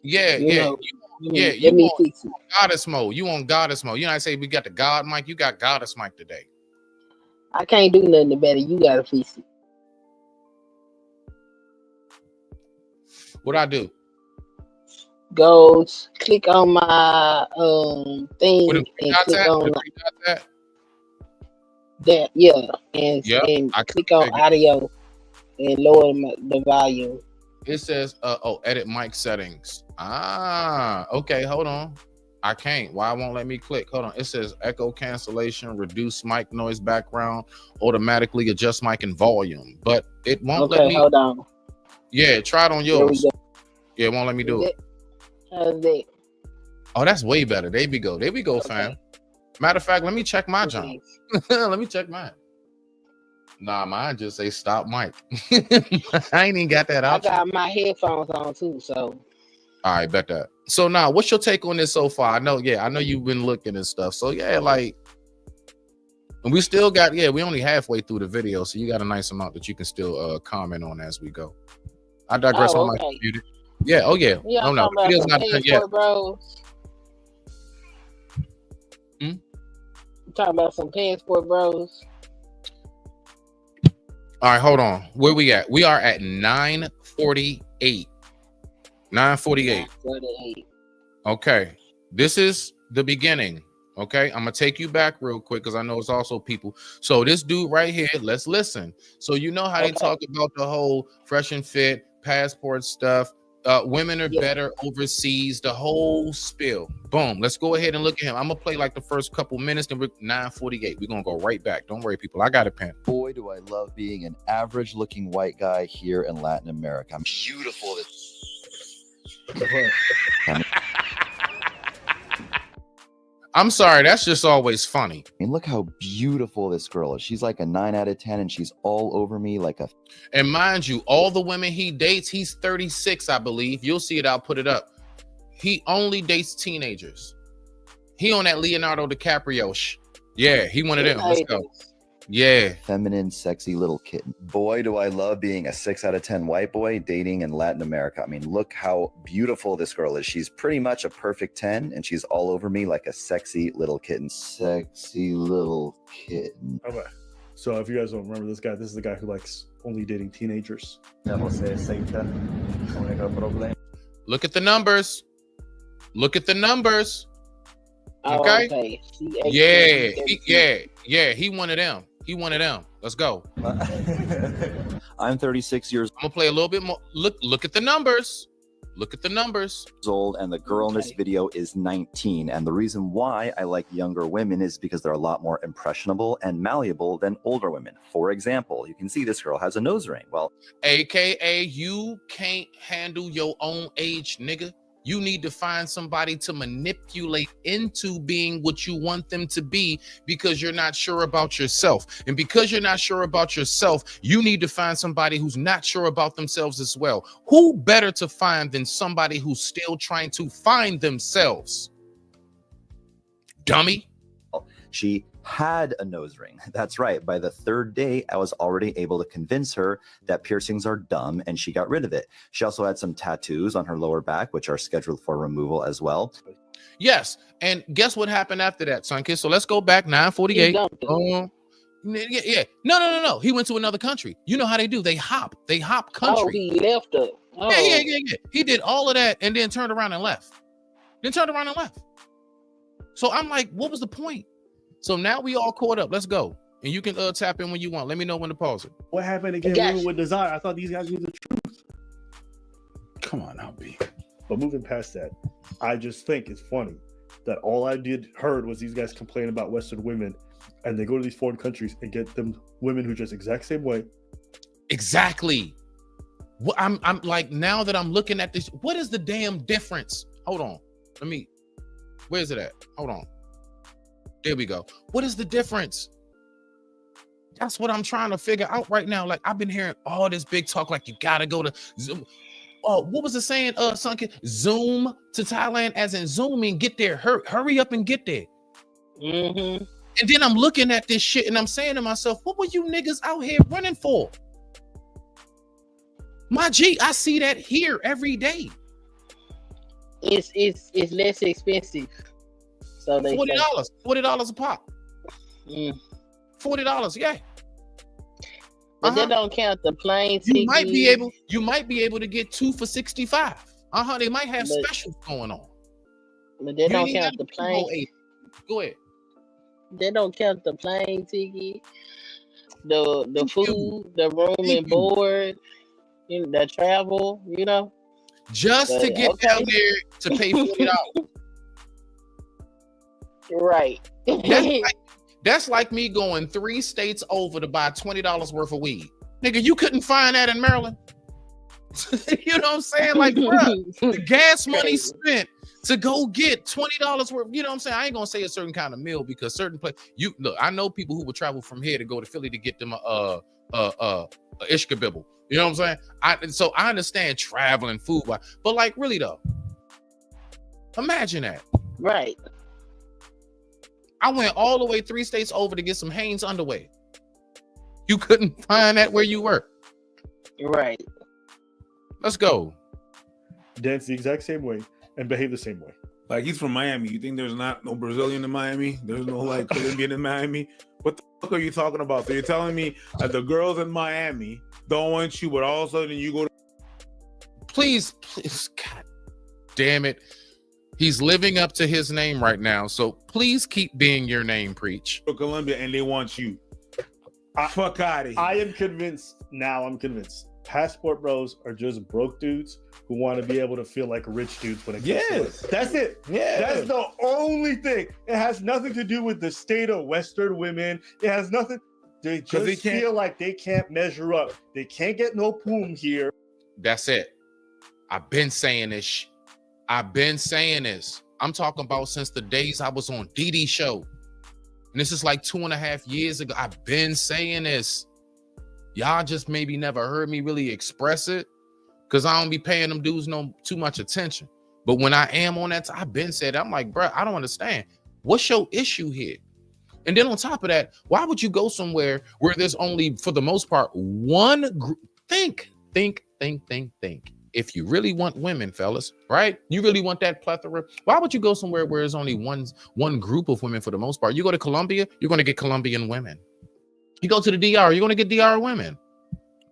Yeah, You yeah, know, yeah. let You me on fix it. goddess mode. You on goddess mode. You know I say we got the God mic. You got goddess mic today. I can't do nothing about it. You gotta fix it. What I do? Go click on my thing With and the three dots click at? on With the three dots at? that. Yeah, and Yep, and I can click on figure. audio and lower the volume. It says edit mic settings. Ah, okay, hold on. I can't. Why won't let me click? Hold on. It says echo cancellation, reduce mic noise background, automatically adjust mic and volume, but it won't let Okay, me. hold on. Yeah, try it on There we yours. go. Yeah, it won't let me do it. How's that? Oh, that's way better. There we go. There we go, fam. Matter of fact, let me check my jump. Let me check mine. Nah, mine just say stop mic. I ain't even got that I option. got my headphones on too, so All right, bet that. So now, what's your take on this so far? I know you've been looking and stuff. So yeah, like, and we still got, we only halfway through the video, so you got a nice amount that you can still comment on as we go. I digress Oh, on my okay. computer. Yeah, oh yeah. Yeah, I'm No, talking about video's some not done yet. passport bros. Hmm? I'm talking about some passport bros. All right, hold on. Where we at? We are at 9:48. 9:48. 48. Okay, this is the beginning. Okay, I'm gonna take you back real quick because I know it's also people. So this dude right here, let's listen. So you know how they talk about the whole fresh and fit passport stuff. Women are better overseas, the whole spill. Boom. Let's go ahead and look at him. I'm gonna play like the first couple minutes, then we're 9:48. We're gonna go right back. Don't worry, people. I got it, pen. Boy, do I love being an average looking white guy here in Latin America. I'm beautiful. I'm sorry, that's just always funny. I mean, look how beautiful this girl is. She's like a 9 out of 10, and she's all over me like a. And mind you, all the women he dates, he's 36, I believe. You'll see it. I'll put it up. He only dates teenagers. He on that Leonardo DiCaprio. Yeah, he one of them. Let's go. Yeah. Feminine, sexy little kitten. Boy, do I love being a 6 out of 10 white boy dating in Latin America. I mean, look how beautiful this girl is. She's pretty much a perfect 10, and she's all over me like a sexy little kitten. Sexy little kitten. Okay. So if you guys don't remember this is the guy who likes only dating teenagers. Look at the numbers. Look at the numbers. Okay. Yeah. He one of them. He one of them. Let's go. I'm 36 years I'm gonna play a little bit more. Look at the numbers. Look at the numbers. old, and the girl in this video is 19. And the reason why I like younger women is because they're a lot more impressionable and malleable than older women. For example, you can see this girl has a nose ring. Well, AKA you can't handle your own age, nigga. You need to find somebody to manipulate into being what you want them to be because you're not sure about yourself. And because you're not sure about yourself, you need to find somebody who's not sure about themselves as well. Who better to find than somebody who's still trying to find themselves? Dummy. She had a nose ring. That's right. By the third day, I was already able to convince her that piercings are dumb, and she got rid of it. She also had some tattoos on her lower back, which are scheduled for removal as well. Yes. And guess what happened after that, Sunkiss? So let's go back 948. Yeah. No. He went to another country. You know how they do. They hop country. Oh, he left her. Oh. Yeah. He did all of that and then turned around and left. So I'm like, what was the point? So now we all caught up. Let's go. And you can tap in when you want. Let me know when to pause it. What happened again with Desire? I thought these guys knew the truth. Come on now, B. But moving past that, I just think it's funny that all I heard was these guys complain about Western women, and they go to these foreign countries and get them women who dress exact same way. Exactly. Well, I'm like, now that I'm looking at this, what is the damn difference? Hold on. Where's it at? Hold on. There we go. What is the difference? That's what I'm trying to figure out right now. Like, I've been hearing all this big talk, like you gotta go to Zoom. Oh, what was the saying, Sunken? Zoom to Thailand, as in zooming, get there. Hurry up and get there. Mm-hmm. And then I'm looking at this shit and I'm saying to myself, what were you niggas out here running for? My G, I see that here every day. It's less expensive. So they $40 a pop. $40, yeah. But that don't count the plane You ticket. might be able to get 2 for $65. They might have specials going on. But they don't count the plane. Go ahead. They don't count the plane ticket, the food, the room and board, the travel, Just to get down there to pay $40. Right. That's like me going 3 states over to buy $20 worth of weed. Nigga, you couldn't find that in Maryland. You know what I'm saying? Like, bruh, the gas money spent to go get $20 worth. You know what I'm saying? I ain't gonna say a certain kind of meal because certain place. Look, I know people who would travel from here to go to Philly to get them a ishkabibble. You know what I'm saying? So I understand traveling food, but like, really though, imagine that. Right. I went all the way 3 states over to get some Hanes underwear. You couldn't find that where you were. Right. Let's go. Dance the exact same way and behave the same way. Like, he's from Miami. You think there's not no Brazilian in Miami? There's no like Colombian in Miami? What the fuck are you talking about? So you're telling me that the girls in Miami don't want you, but all of a sudden you go to... Please, God damn it. He's living up to his name right now. So please keep being your name, Preach. Colombia, and they want you. Fuck out of here. I am convinced. Now I'm convinced. Passport bros are just broke dudes who want to be able to feel like rich dudes when it comes to it. That's it. Yeah. That's the only thing. It has nothing to do with the state of Western women. It has nothing. They just feel like they can't measure up. They can't get no poom here. That's it. I've been saying this. I'm talking about since the days I was on Didi show. And this is like 2.5 years ago. I've been saying this. Y'all just maybe never heard me really express it because I don't be paying them dudes too much attention. But when I am on that, I've been said, I'm like, bro, I don't understand. What's your issue here? And then on top of that, why would you go somewhere where there's only, for the most part, one group? Think. If you really want women, fellas, right? You really want that plethora. Why would you go somewhere where there's only one group of women for the most part? You go to Colombia, you're going to get Colombian women. You go to the DR, you're going to get DR women.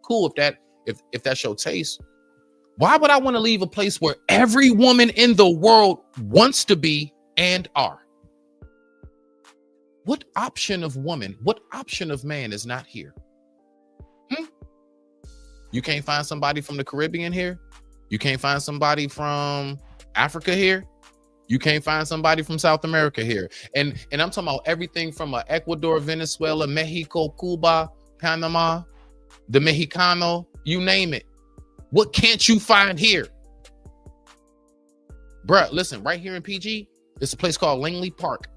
Cool if that's your taste. Why would I want to leave a place where every woman in the world wants to be and are? What option of woman, what option of man is not here? You can't find somebody from the Caribbean here? You can't find somebody from Africa here? You can't find somebody from South America here. And I'm talking about everything from Ecuador, Venezuela, Mexico, Cuba, Panama, the Mexicano, you name it. What can't you find here? Bruh, listen, right here in PG, it's a place called Langley Park.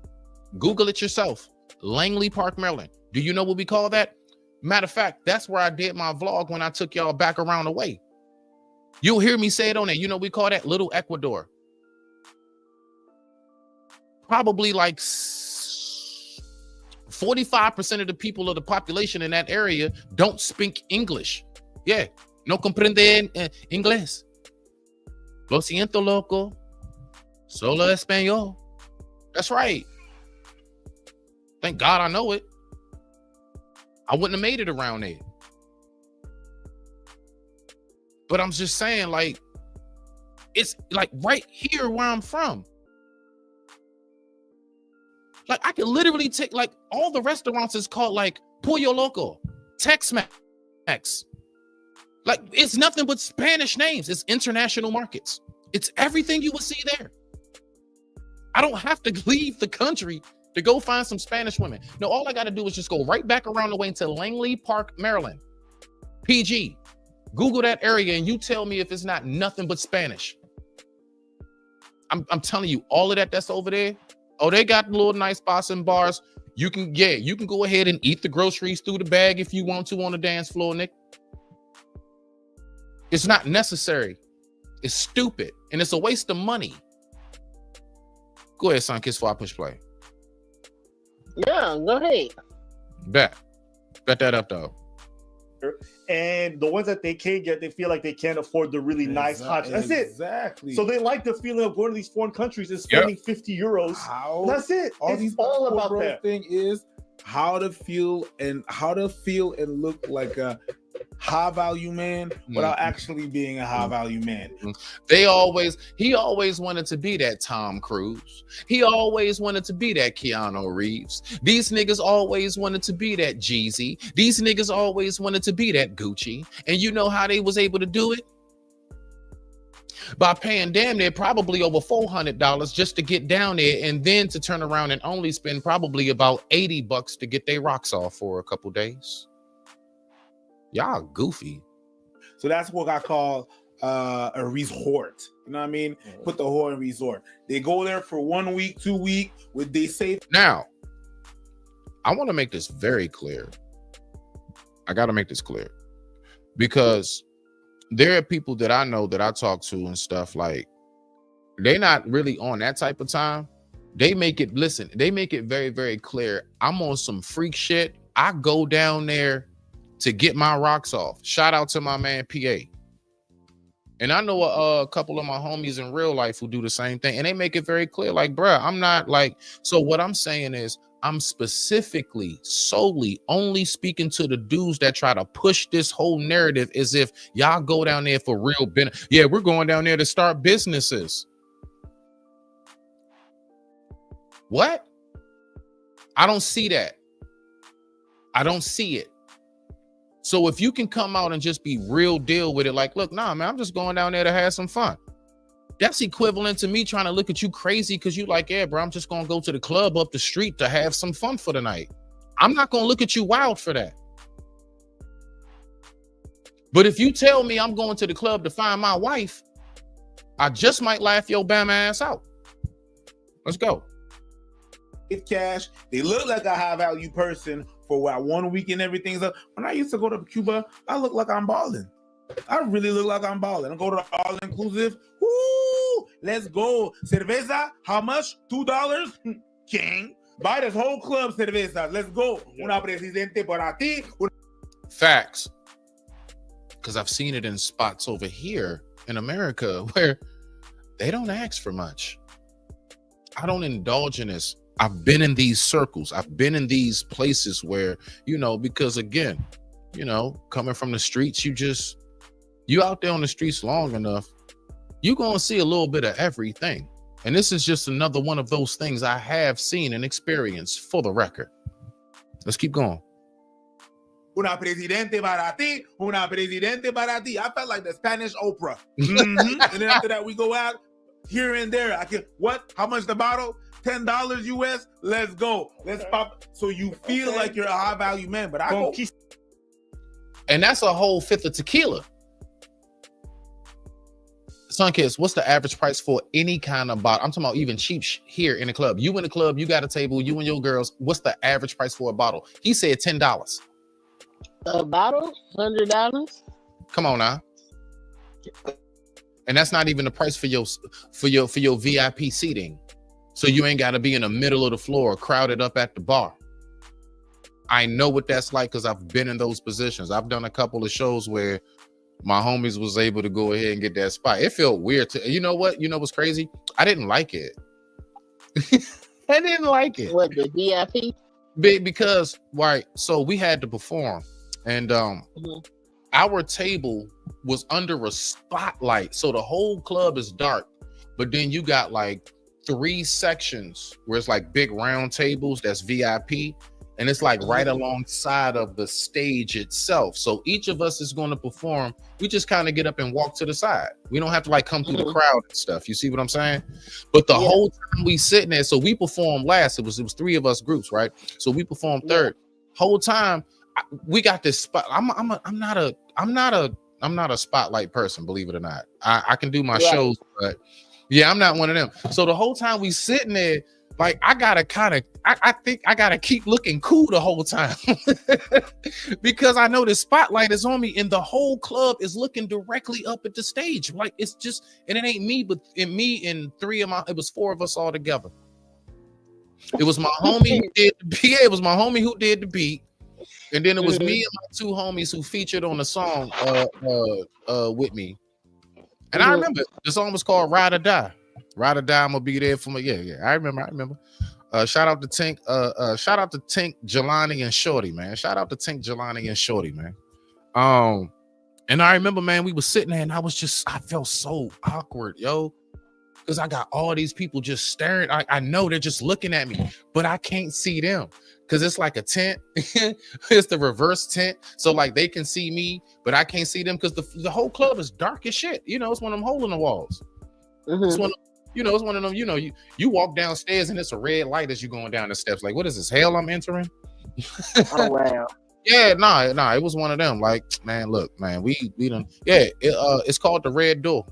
Google it yourself. Langley Park, Maryland. Do you know what we call that? Matter of fact, that's where I did my vlog when I took y'all back around the way. You'll hear me say it on there. You know, we call that Little Ecuador. Probably like 45% of the people of the population in that area don't speak English. Yeah, no comprende inglés. Lo siento, loco. Solo español. That's right. Thank God I know it. I wouldn't have made it around there. But I'm just saying, like, it's like right here where I'm from. Like, I could literally take, like, all the restaurants is called, like, Pollo Loco, Tex-Mex. Like, it's nothing but Spanish names. It's international markets. It's everything you will see there. I don't have to leave the country to go find some Spanish women. No, all I got to do is just go right back around the way to Langley Park, Maryland. PG. Google that area and you tell me if it's not nothing but Spanish. I'm telling you, all of that's over there. Oh, they got little nice spots and bars. You can go ahead and eat the groceries through the bag if you want to on the dance floor, Nick. It's not necessary. It's stupid. And it's a waste of money. Go ahead, son. Kiss before I push play. Yeah, go ahead. Bet that up, though. And the ones that they can't get, they feel like they can't afford the really nice hot. That's it. Exactly. So they like the feeling of going to these foreign countries and spending 50 euros. That's it. It's all about that. Thing is how to feel and look like a high value man without actually being a high value man. He always wanted to be that Tom Cruise. He always wanted to be that Keanu Reeves. These niggas always wanted to be that Jeezy. These niggas always wanted to be that Gucci. And you know how they was able to do it? By paying damn near probably over $400 just to get down there and then to turn around and only spend probably about $80 to get their rocks off for a couple days. Y'all goofy. So that's what I call a resort. You know what I mean? Put the whole in resort. They go there for 1 week, 2 weeks, with they save. Now, I want to make this very clear. I got to make this clear because there are people that I know that I talk to and stuff like they're not really on that type of time. They make it very, very clear. I'm on some freak shit. I go down there to get my rocks off. Shout out to my man PA. And I know a couple of my homies in real life who do the same thing. And they make it very clear, like, bruh, I'm not like, so what I'm saying is I'm specifically, solely only speaking to the dudes that try to push this whole narrative as if y'all go down there for real benefit. Yeah, we're going down there to start businesses. What? I don't see that. I don't see it. So if you can come out and just be real deal with it, like, look, nah, man, I'm just going down there to have some fun. That's equivalent to me trying to look at you crazy because you like, yeah, bro, I'm just going to go to the club up the street to have some fun for the night. I'm not going to look at you wild for that. But if you tell me I'm going to the club to find my wife, I just might laugh your bam ass out. Let's go. Get cash. They look like a high value person for what 1 week and everything's up. When I used to go to Cuba, I look like I'm balling. I really look like I'm balling. I go to the all inclusive. Woo! Let's go. Cerveza, how much? $2? King. Buy this whole club cerveza. Let's go. Una presidente para ti. Facts. Because I've seen it in spots over here in America where they don't ask for much. I don't indulge in this. I've been in these circles. I've been in these places where, you know, because again, you know, coming from the streets, you out there on the streets long enough, you're going to see a little bit of everything. And this is just another one of those things I have seen and experienced for the record. Let's keep going. Una presidente para ti, una presidente para ti. I felt like the Spanish Oprah. And then after that, we go out here and there. What? How much the bottle? $10 US. Let's go. Let's pop. So you feel like you're a high value man, but I go. And that's a whole fifth of tequila. Sunkiss, what's the average price for any kind of bottle? I'm talking about even cheap here in the club. You in the club, you got a table, you and your girls. What's the average price for a bottle? He said $10. A bottle, $100. Come on now. And that's not even the price for your VIP seating. So you ain't got to be in the middle of the floor, crowded up at the bar. I know what that's like because I've been in those positions. I've done a couple of shows where my homies was able to go ahead and get that spot. It felt weird to, you know what? You know what's crazy? I didn't like it. I didn't like it. What, the VIP? Because, right, so we had to perform. And our table was under a spotlight. So the whole club is dark. But then you got like 3 sections where it's like big round tables that's VIP. And it's like right alongside of the stage itself. So each of us is going to perform. We just kind of get up and walk to the side. We don't have to like come through the crowd and stuff. You see what I'm saying? But the whole time we sitting there, so we performed last. It was 3 of us groups, right? So we performed third. Whole time we got this spot. I'm not a spotlight person, believe it or not. I can do my shows, but yeah, I'm not one of them. So the whole time we sitting there, like I think I gotta keep looking cool the whole time because I know the spotlight is on me and the whole club is looking directly up at the stage. Like it's just, and it ain't me, but me and 3 of my, it was 4 of us all together. It was my homie who did the beat. It was my homie who did the beat, and then it was me and my 2 homies who featured on the song with me. And I remember the song was called "Ride or Die." Ride or Die, I'm gonna be there for my I remember. Shout out to Tink, Jelani and Shorty, man. Shout out to Tink, Jelani and Shorty, man. And I remember, man, we was sitting there and I felt so awkward, yo. Because I got all these people just staring. I know they're just looking at me, but I can't see them. Because it's like a tent. It's the reverse tent. So like they can see me, but I can't see them because the whole club is dark as shit. You know, it's one of them hole in the walls. It's one of, it's one of them, you walk downstairs and it's a red light as you going down the steps. Like, what is this, hell I'm entering? Oh, wow. Yeah, nah, it was one of them. Like, man, look, man, we done, it's called the Red Door.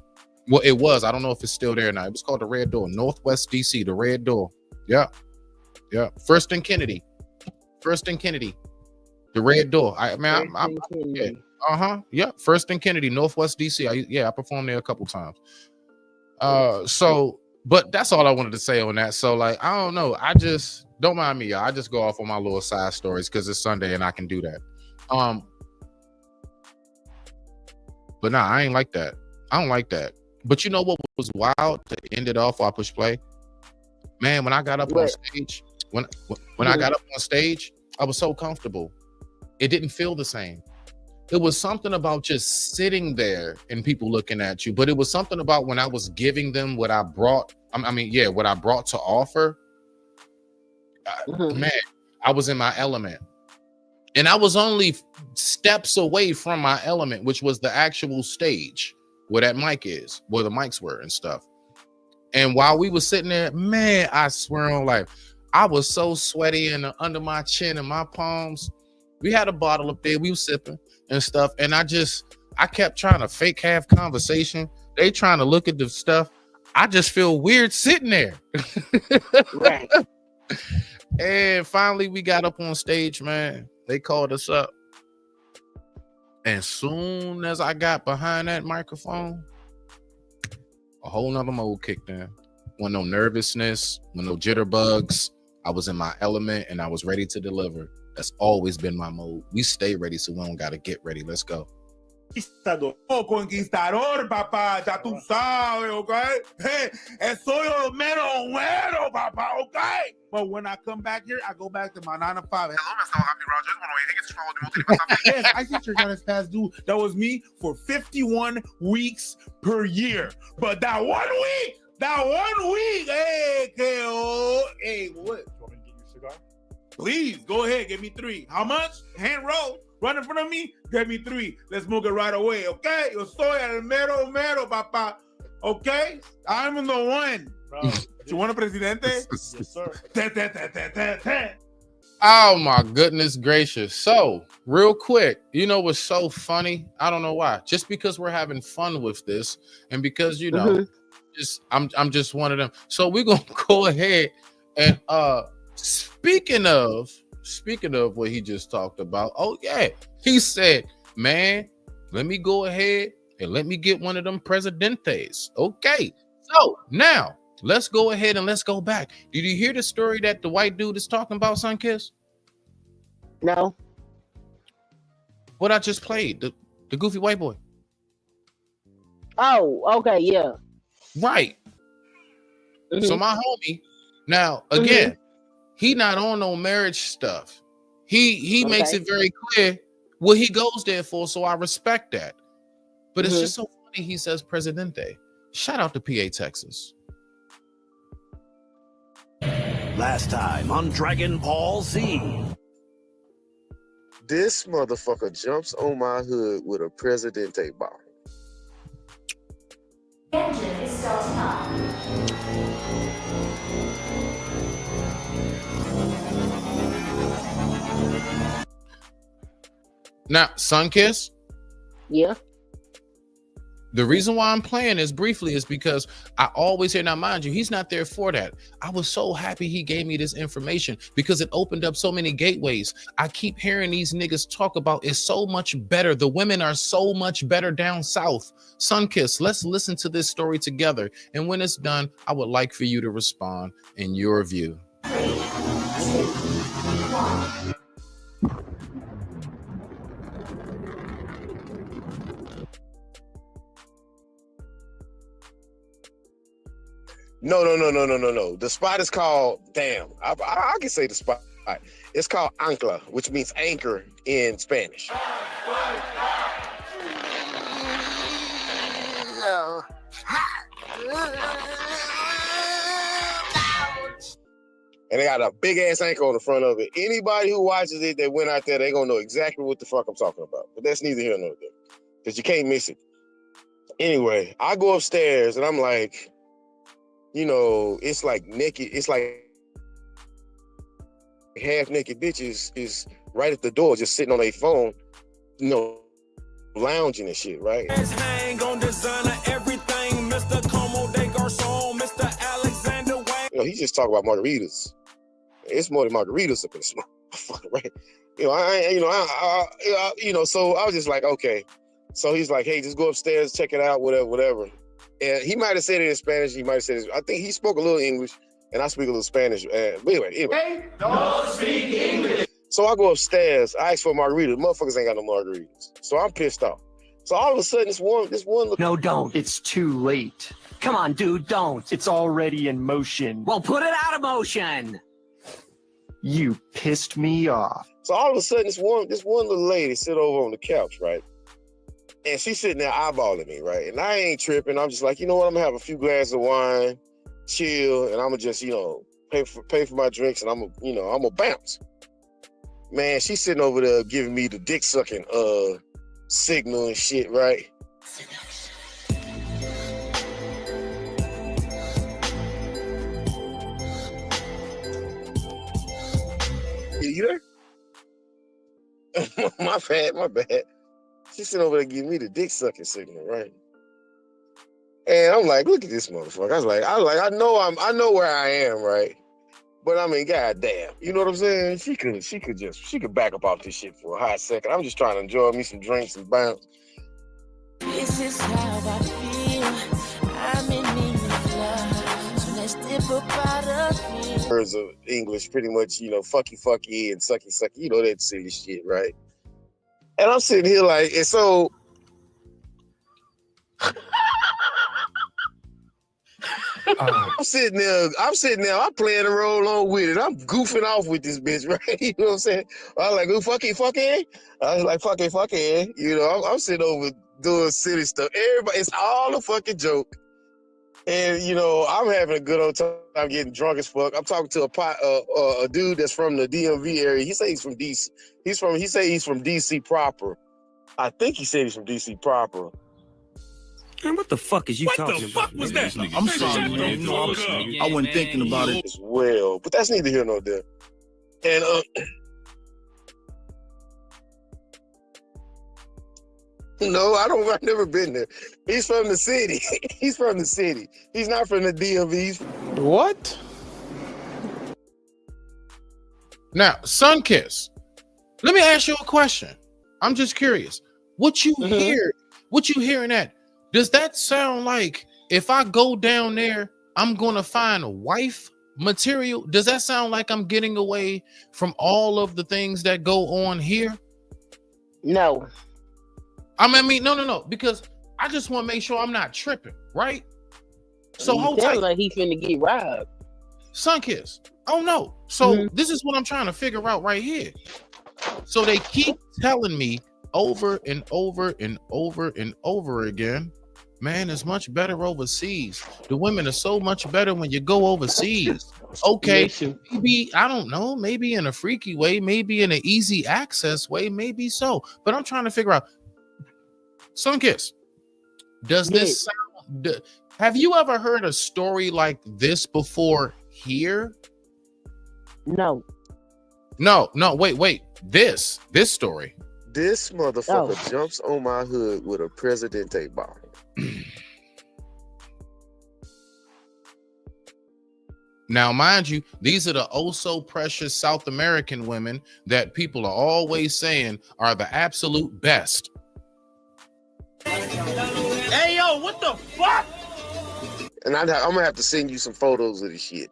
Well, it was. I don't know if it's still there now. It was called the Red Door, Northwest DC, the Red Door. Yeah. First and Kennedy, the Red Door. First and Kennedy, Northwest DC. I performed there a couple times. But that's all I wanted to say on that. So like, I don't know. I just don't mind me, y'all. I just go off on my little side stories because it's Sunday and I can do that. But nah, I ain't like that. I don't like that. But you know what was wild to end it off while I push play? Man, when I got up on stage, when I got up on stage, I was so comfortable. It didn't feel the same. It was something about just sitting there and people looking at you, but it was something about when I was giving them what I brought. What I brought to offer. Man, I was in my element. And I was only steps away from my element, which was the actual stage where that mic is, where the mics were and stuff. And while we were sitting there, man, I swear on life, I was so sweaty and under my chin and my palms. We had a bottle up there, we were sipping and stuff. And I kept trying to fake have conversation. They trying to look at the stuff. I just feel weird sitting there. Right. And finally we got up on stage, man. They called us up. And soon as I got behind that microphone, a whole nother mode kicked in. When no nervousness, when no jitterbugs. I was in my element and I was ready to deliver. That's always been my mode. We stay ready, so we don't gotta get ready. Let's go. Conquistador, papá, ya tú sabes, okay? Hey, soy el mero güero, papá, okay? But when I come back here, I go back to my 9 to 5. Yes, I see your guys past due. That was me for 51 weeks per year. But that 1 week, hey, what? You want me to get you a cigar? Please, go ahead, give me 3. How much? Hand roll. Right in front of me, give me 3. Let's smoke it right away, okay? Yo soy el mero, papá. Okay? I'm the one. Bro, you want a presidente? Yes, sir. Oh my goodness gracious. So real quick, you know what's so funny? I don't know why. Just because we're having fun with this, and because you know, I'm just one of them. So we're gonna go ahead and speaking of what he just talked about. Oh yeah, he said, man, let me go ahead and let me get one of them presidentes. Okay, so now let's go ahead and let's go back. Did you hear the story that the white dude is talking about, Sunkiss? No. What I just played, the goofy white boy. Oh, okay, yeah. Right. So my homie, now again, he not on no marriage stuff. He makes it very clear what he goes there for, so I respect that. But it's just so funny he says Presidente. Shout out to PA, Texas. Last time on Dragon Ball Z. This motherfucker jumps on my hood with a Presidente bottle. Engine is starting up. Now, Sunkiss. Yeah. The reason why I'm playing this briefly is because I always hear, now mind you, he's not there for that. I was so happy he gave me this information because it opened up so many gateways. I keep hearing these niggas talk about it's so much better. The women are so much better down south. Sunkiss, let's listen to this story together. And when it's done, I would like for you to respond in your view. 3, 2, 1. No. The spot is called, damn, I can say the spot. It's called ancla, which means anchor in Spanish. And they got a big ass anchor on the front of it. Anybody who watches it that went out there, they gonna know exactly what the fuck I'm talking about. But that's neither here nor there, because you can't miss it. Anyway, I go upstairs and I'm like, you know, it's like naked. It's like half naked bitches is right at the door, just sitting on their phone, you know, lounging and shit, right? Hang on designer everything, Mr. Como de Garçon, Mr. Alexander Wang. You know, he just talk about margaritas. It's more than margaritas up in this motherfucker, right? You know, so I was just like, okay. So he's like, hey, just go upstairs, check it out, whatever. And he might have said it in Spanish. He might have said it. I think he spoke a little English, and I speak a little Spanish. But anyway. Hey, don't speak English. So I go upstairs. I ask for margaritas. Motherfuckers ain't got no margaritas. So I'm pissed off. So all of a sudden, this one. No, don't. It's too late. Come on, dude, don't. It's already in motion. Well, put it out of motion. You pissed me off. So all of a sudden, this one little lady sit over on the couch, right? And she's sitting there eyeballing me, right? And I ain't tripping. I'm just like, you know what? I'm gonna have a few glasses of wine, chill, and I'm gonna just, you know, pay for my drinks, and I'm gonna bounce. Man, she's sitting over there giving me the dick sucking signal and shit, right? You there? My bad. She's sitting over there giving me the dick sucking signal, right? And I'm like, look at this motherfucker. I was like, I know where I am, right? But I mean, goddamn, you know what I'm saying? She could back up off this shit for a hot second. I'm just trying to enjoy me some drinks and bounce. This is how I feel. I'm in need of love. So let's dip up out of here. Words of English, pretty much, you know, fucky and sucky, you know, that silly shit, right? And I'm sitting here like, and so I'm sitting there, I'm playing the role on with it. I'm goofing off with this bitch, right? You know what I'm saying? I was like, oh, fucky. I was like, fucky. You know, I'm sitting over doing silly stuff. Everybody, it's all a fucking joke. And, you know, I'm having a good old time. I'm getting drunk as fuck. I'm talking to a dude that's from the DMV area. He say he's from DC. He say he's from DC proper. I think he said he's from DC proper. Man, what the fuck is you talking about? What the fuck was that? I'm sorry, man. I wasn't thinking about it as well. But that's neither here nor there. And no, I've never been there. He's from the city. He's from the city. He's not from the DMV. What? Now, Sunkiss, let me ask you a question. I'm just curious. What you hearing that? Does that sound like if I go down there, I'm gonna find a wife material? Does that sound like I'm getting away from all of the things that go on here? No. I mean, no, because I just want to make sure I'm not tripping, right? So He hold sound tight. like he finna get robbed. Sunkiss. Oh no. So this is what I'm trying to figure out right here. So they keep telling me over and over and over and over again, man, it's much better overseas. The women are so much better when you go overseas. Okay, maybe, I don't know, maybe in a freaky way, maybe in an easy access way, maybe so. But I'm trying to figure out, Sunkiss, does this sound, have you ever heard a story like this before here? No. No, wait. This story. This motherfucker jumps on my hood with a Presidente bottle. Now, mind you, these are the oh so precious South American women that people are always saying are the absolute best. Hey, yo, what the fuck? And I'm gonna have to send you some photos of the shit.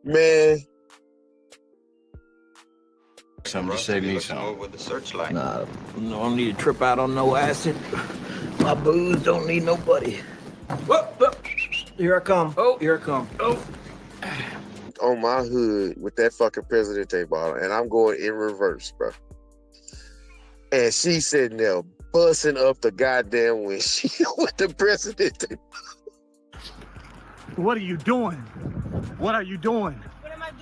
Man. Something to save me some. Over the searchlight. Nah, no, I don't need to trip out on no acid. My booze don't need nobody. Whoop. Here I come. Oh, here I come. Oh. On my hood with that fucking Presidente bottle, and I'm going in reverse, bro. And she sitting there busting up the goddamn windshield with the Presidente. What are you doing? What are you doing?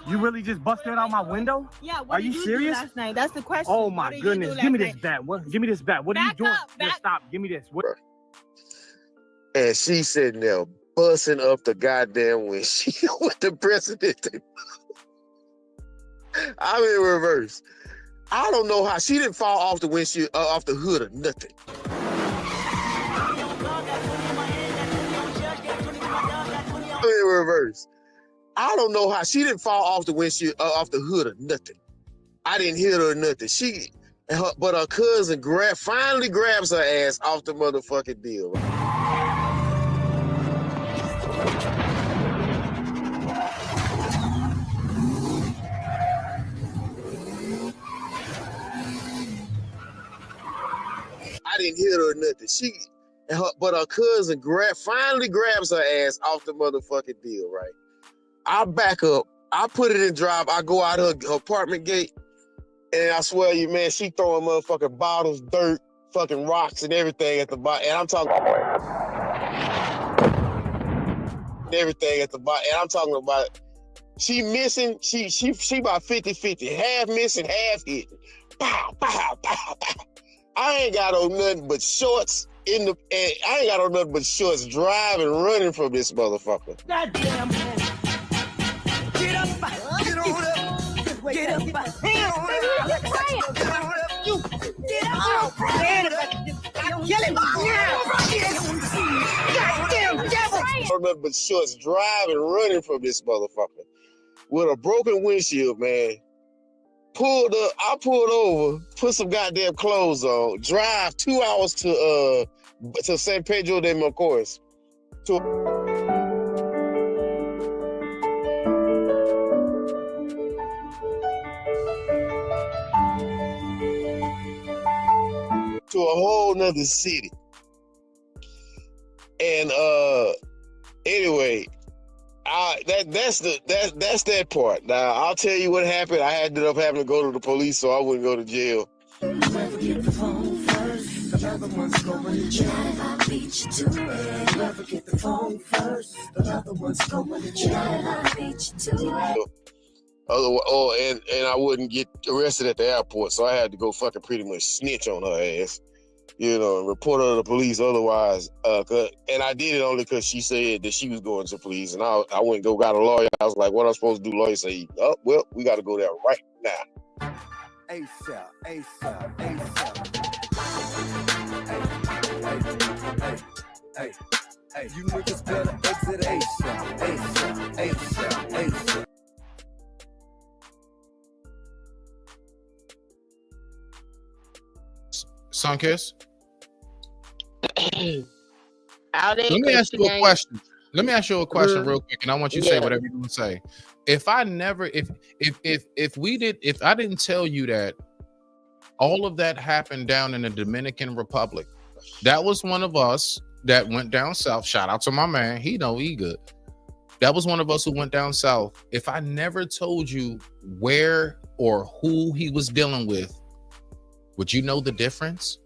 You really just busted out my window? Yeah, are you serious? Last night? That's the question. Oh my goodness. Give me this bat. Give me this bat. What are you doing? Just stop. Give me this. What? And she sitting there busting up the goddamn windshield with the Presidente. I'm in reverse. I don't know how she didn't fall off the windshield, off the hood or nothing. I'm in reverse. I don't know how she didn't fall off the windshield, off the hood or nothing. I didn't hit her or nothing. But her cousin finally grabs her ass off the motherfucking deal. I didn't hit her or nothing. But her cousin finally grabs her ass off the motherfucking deal, right? I back up. I put it in drive. I go out her apartment gate, and I swear you, man, she throwing motherfucking bottles, dirt, fucking rocks, and everything at the bottom. And I'm talking everything at the bottom. And I'm talking about she missing. She about 50-50, half missing, half hitting. Pow, pow, pow, pow. I ain't got no nothing but shorts I ain't got no nothing but shorts driving, running from this motherfucker. Goddamn. Get up, get on up, get up, get up, I'm killing goddamn devil. Nothing but shorts driving, running from this motherfucker with a broken windshield, man. I pulled over, put some goddamn clothes on, drive 2 hours to San Pedro de Macorís. To a whole nother city. And anyway, that's that part. Now I'll tell you what happened. I ended up having to go to the police so I wouldn't go to jail. Whoever get the phone first, another one's going to jail. I beat you to it. Whoever get the phone first, another one's going to jail. I beat you to it. And I wouldn't get arrested at the airport, so I had to go fucking pretty much snitch on her ass, and report her to the police otherwise. And I did it only because she said that she was going to police, and I went and got a lawyer. I was like, what am I supposed to do? Lawyer say, oh, well, we got to go there right now. ASAP, ASAP, ASAP. Hey, you niggas better exit ASAP, ASAP, ASAP, ASAP. Sunkiss? Let me ask you a question. Let me ask you a question real quick, and I want you to say whatever you want to say. If I didn't tell you that all of that happened down in the Dominican Republic, that was one of us that went down south. Shout out to my man. He good. That was one of us who went down south. If I never told you where or who he was dealing with, would you know the difference?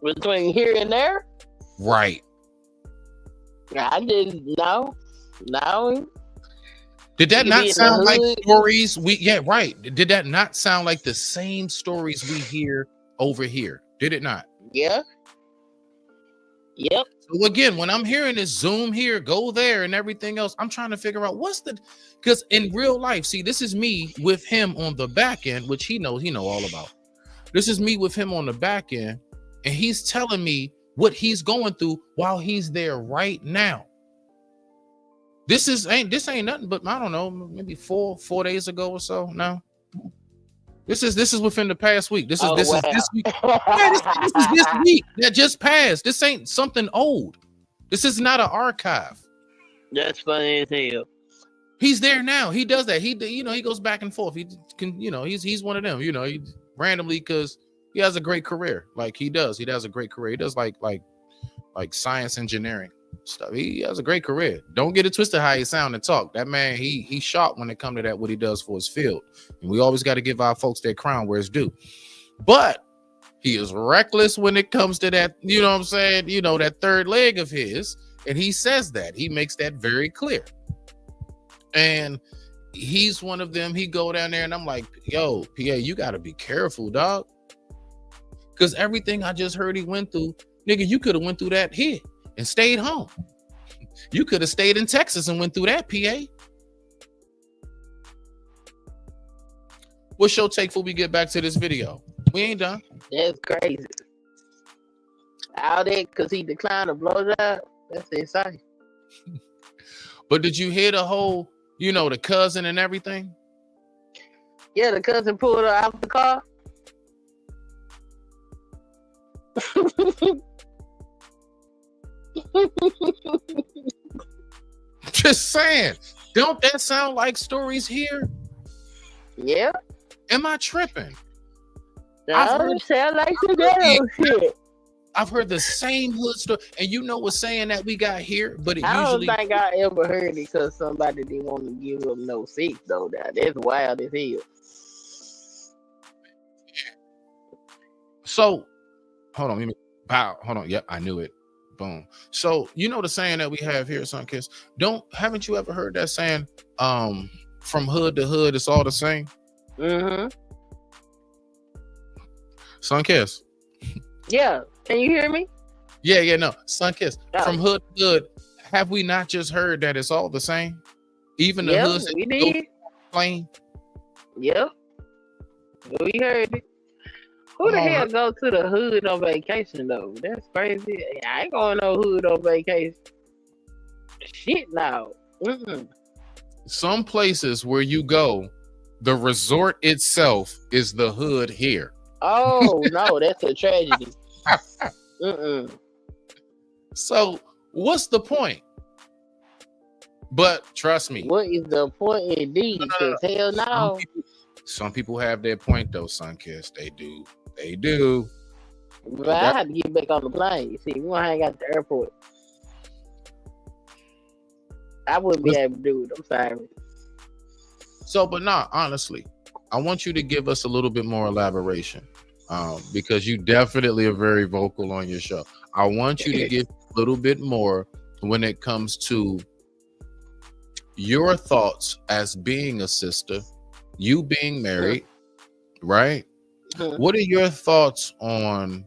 Between here and there? Right. I didn't know. No. Did that not sound like stories right. Did that not sound like the same stories we hear over here? Did it not? Yeah. Yep. So again, when I'm hearing this Zoom here, go there and everything else, I'm trying to figure out because in real life, see, this is me with him on the back end, which he know all about. This is me with him on the back end, and he's telling me what he's going through while he's there right now. This ain't nothing but, I don't know, maybe four days ago or so now. This is within the past week. This is this week. Yeah, this is this week that just passed. This ain't something old. This is not an archive. That's funny as hell. He's there now. He does that. He goes back and forth. He can, he's one of them. He randomly, because he has a great career. Like he does. He does a great career. He does like science engineering stuff. He has a great career. Don't get it twisted how he sound and talk. That man, he sharp when it come to that, what he does for his field. And we always got to give our folks their crown where it's due. But he is reckless when it comes to that, you know what I'm saying? That third leg of his. And he says that. He makes that very clear. And he's one of them. He go down there and I'm like, yo, PA, you got to be careful, dog. Because everything I just heard he went through, nigga, you could have went through that here and stayed home. You could have stayed in Texas and went through that, PA. What's your take before we get back to this video? We ain't done. That's crazy. All that because he declined a blowjob? That's insane. But did you hear the whole, the cousin and everything? Yeah, the cousin pulled her out the car. Just saying. Don't that sound like stories here? Yeah. Am I tripping? No, sound like some ghetto shit. I've heard the same hood story, and what's saying that we got here, but it I usually. don't think I ever heard it because somebody didn't want to give him no seat though. That's wild as hell. So, hold on. Hold on. Yep, I knew it. Boom. So the saying that we have here, Sunkiss. Haven't you ever heard that saying? From hood to hood, it's all the same. Mm-hmm. Sunkiss. Yeah. Can you hear me? Yeah, no. Sunkiss. Oh. From hood to hood, have we not just heard that it's all the same? Even the hoods that we did. Plain. Yep. We heard it. Who the hell go to the hood on vacation though? That's crazy. I ain't going no hood on vacation. Shit now. Mm-mm. Some places where you go, the resort itself is the hood here. Oh no, that's a tragedy. Mm-mm. So what's the point? But trust me. What is the point indeed? Because hell no. Some people have their point though, Sunkiss. They do. But I have to get back on the plane. You see, we want to hang out at the airport. I wouldn't be able to do it. I'm sorry. So, but nah, honestly, I want you to give us a little bit more elaboration. Because you definitely are very vocal on your show. I want you to give a little bit more when it comes to your thoughts as being a sister, you being married, right? What are your thoughts on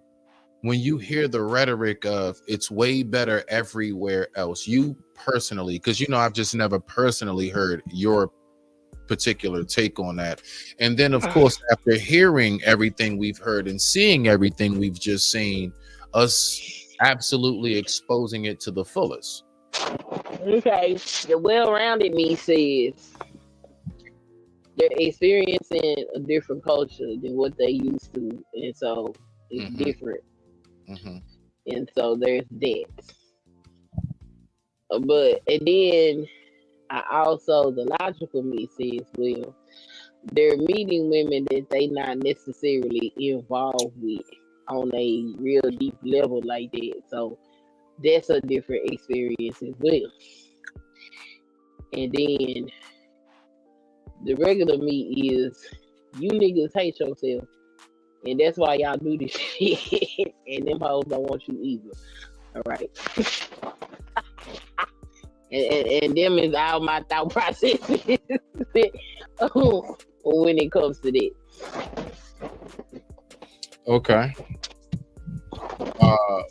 when you hear the rhetoric of it's way better everywhere else? You personally, because you know I've just never personally heard your particular take on that. And then of course, after hearing everything we've heard and seeing everything we've just seen, us absolutely exposing it to the fullest. Okay, the well-rounded me says they're experiencing a different culture than what they used to, and so it's different. And so there's that. But and then I also, the logical me says, well, they're meeting women that they not necessarily involved with on a real deep level like that. So that's a different experience as well. And then the regular me is you niggas hate yourself. And that's why y'all do this shit. And them hoes don't want you either. All right. and them is all my thought process when it comes to that. Okay.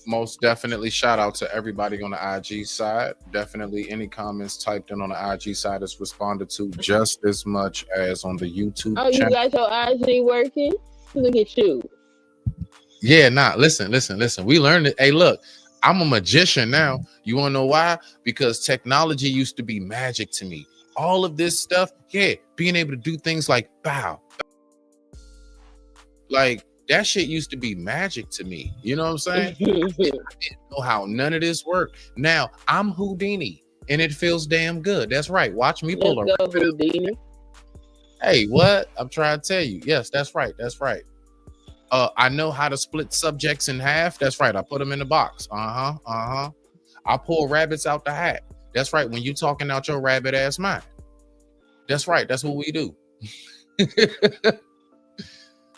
Most definitely shout out to everybody on the IG side. Definitely any comments typed in on the IG side is responded to just as much as on the YouTube channel. You got your IG working? Look at you. Yeah, listen. We learned it. Hey, look, I'm a magician now. You want to know why? Because technology used to be magic to me. All of this stuff, being able to do things like bow. Like, that shit used to be magic to me. You know what I'm saying? I didn't know how none of this worked. Now I'm Houdini and it feels damn good. That's right. Watch me pull a Houdini. Hey, what? I'm trying to tell you. Yes, that's right. I know how to split subjects in half. That's right. I put them in the box. I pull rabbits out the hat. That's right. When you talking out your rabbit ass mind. That's right. That's what we do.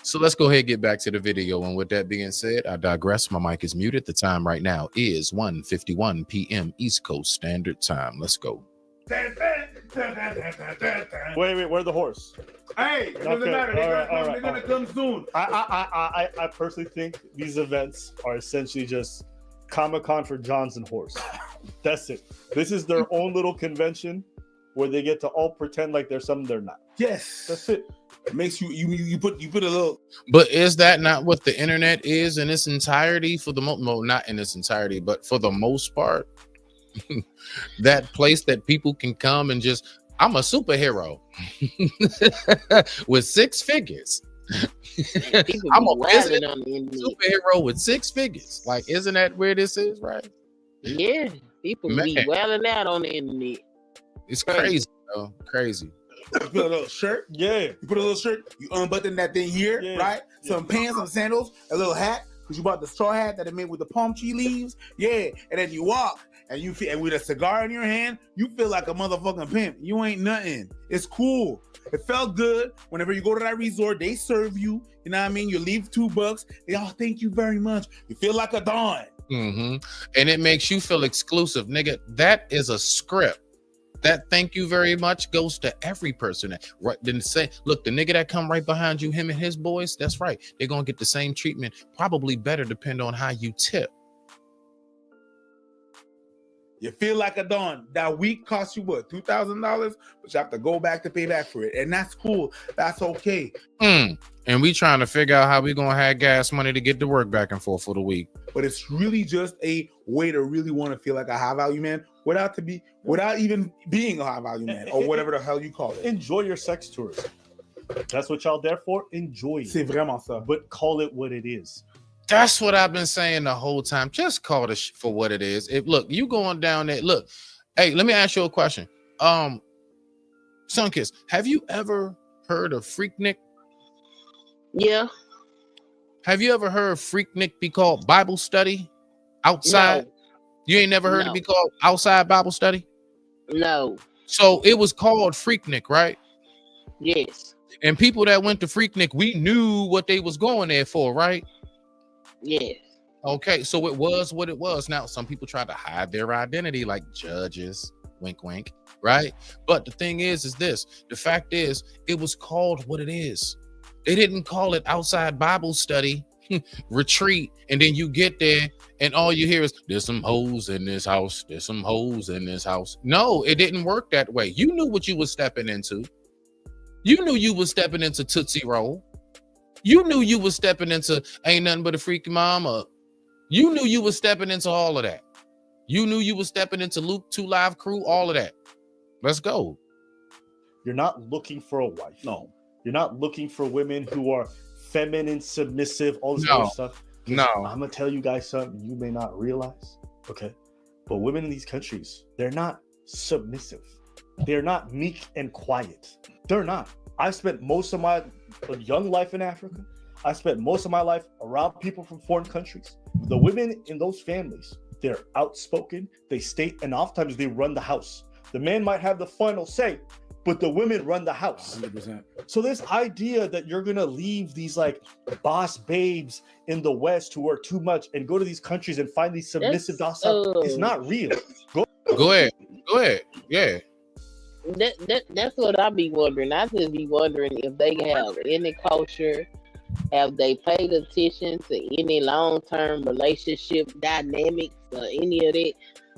So let's go ahead and get back to the video. And with that being said, I digress. My mic is muted. The time right now is 1:51 p.m. East Coast Standard Time. Let's go. Wait, where's the horse? Hey, it doesn't matter. They're gonna come soon. I personally think these events are essentially just Comic-Con for Johnson Horse. That's it. This is their own little convention where they get to all pretend like they're something they're not. Yes, that's it. It makes you put a little. But is that not what the internet is in its entirety? For the not in its entirety, but for the most part, that place that people can come and just, I'm a superhero with 6 figures. I'm a superhero with 6 figures. Like, isn't that where this is, right? Yeah, people be wailing out on the internet. It's crazy, though. Crazy. You put a little shirt, you put a little shirt, you unbutton that thing here, right? Some pants, some sandals, a little hat, because you bought the straw hat that it made with the palm tree leaves, and then you walk, and you feel, and with a cigar in your hand, you feel like a motherfucking pimp. You ain't nothing. It's cool. It felt good. Whenever you go to that resort, they serve you. You know what I mean? You leave $2. They all thank you very much. You feel like a don. And it makes you feel exclusive, nigga. That is a script. That thank you very much goes to every person. Right? Didn't say, look, the nigga that come right behind you, him and his boys, that's right. They're gonna get the same treatment, probably better, depending on how you tip. You feel like a don. That week cost you what, $2,000, but you have to go back to pay back for it, and that's cool. That's okay. And we trying to figure out how we gonna have gas money to get to work back and forth for the week. But it's really just a way to really want to feel like a high value man without even being a high value man or whatever the hell you call it. Enjoy your sex tours. That's what y'all there for. Enjoy it. C'est vraiment ça. But call it what it is. That's what I've been saying the whole time. Just call it for what it is. If look, you going down there. Look, hey, let me ask you a question. Sunkiss, have you ever heard of Freaknik? Yeah. Have you ever heard Freaknik be called Bible study outside? No. You ain't never heard it be called outside Bible study? No. So it was called Freaknik, right? Yes. And people that went to Freaknik, we knew what they was going there for, right? Yes. Okay, so it was what it was. Now, some people try to hide their identity, like judges, Wink, wink. Right? But the thing is this. The fact is, it was called what it is. They didn't call it outside Bible study retreat, and then you get there and all you hear is there's some hoes in this house, there's some hoes in this house. No, it didn't work that way. You knew what you were stepping into. You knew you were stepping into Tootsie Roll. You knew you were stepping into Ain't Nothing But a Freaky Mama. You knew you were stepping into all of that. You knew you were stepping into Luke 2 Live Crew, all of that. Let's go. You're not looking for a wife. No. You're not looking for women who are feminine, submissive, all this other stuff. No. I'm going to tell you guys something you may not realize. Okay. But women in these countries, they're not submissive. They're not meek and quiet. They're not. I've spent most of my young life in Africa. I spent most of my life around people from foreign countries. The women in those families, they're outspoken, they state, and oftentimes they run the house. The man might have the final say, but the women run the house. 100%. So this idea that you're gonna leave these like boss babes in the West who are too much and go to these countries and find these submissive docile, it's not real. Go ahead. Yeah. That's what I be wondering. I just be wondering if they have any culture, have they paid attention to any long-term relationship dynamics or any of that?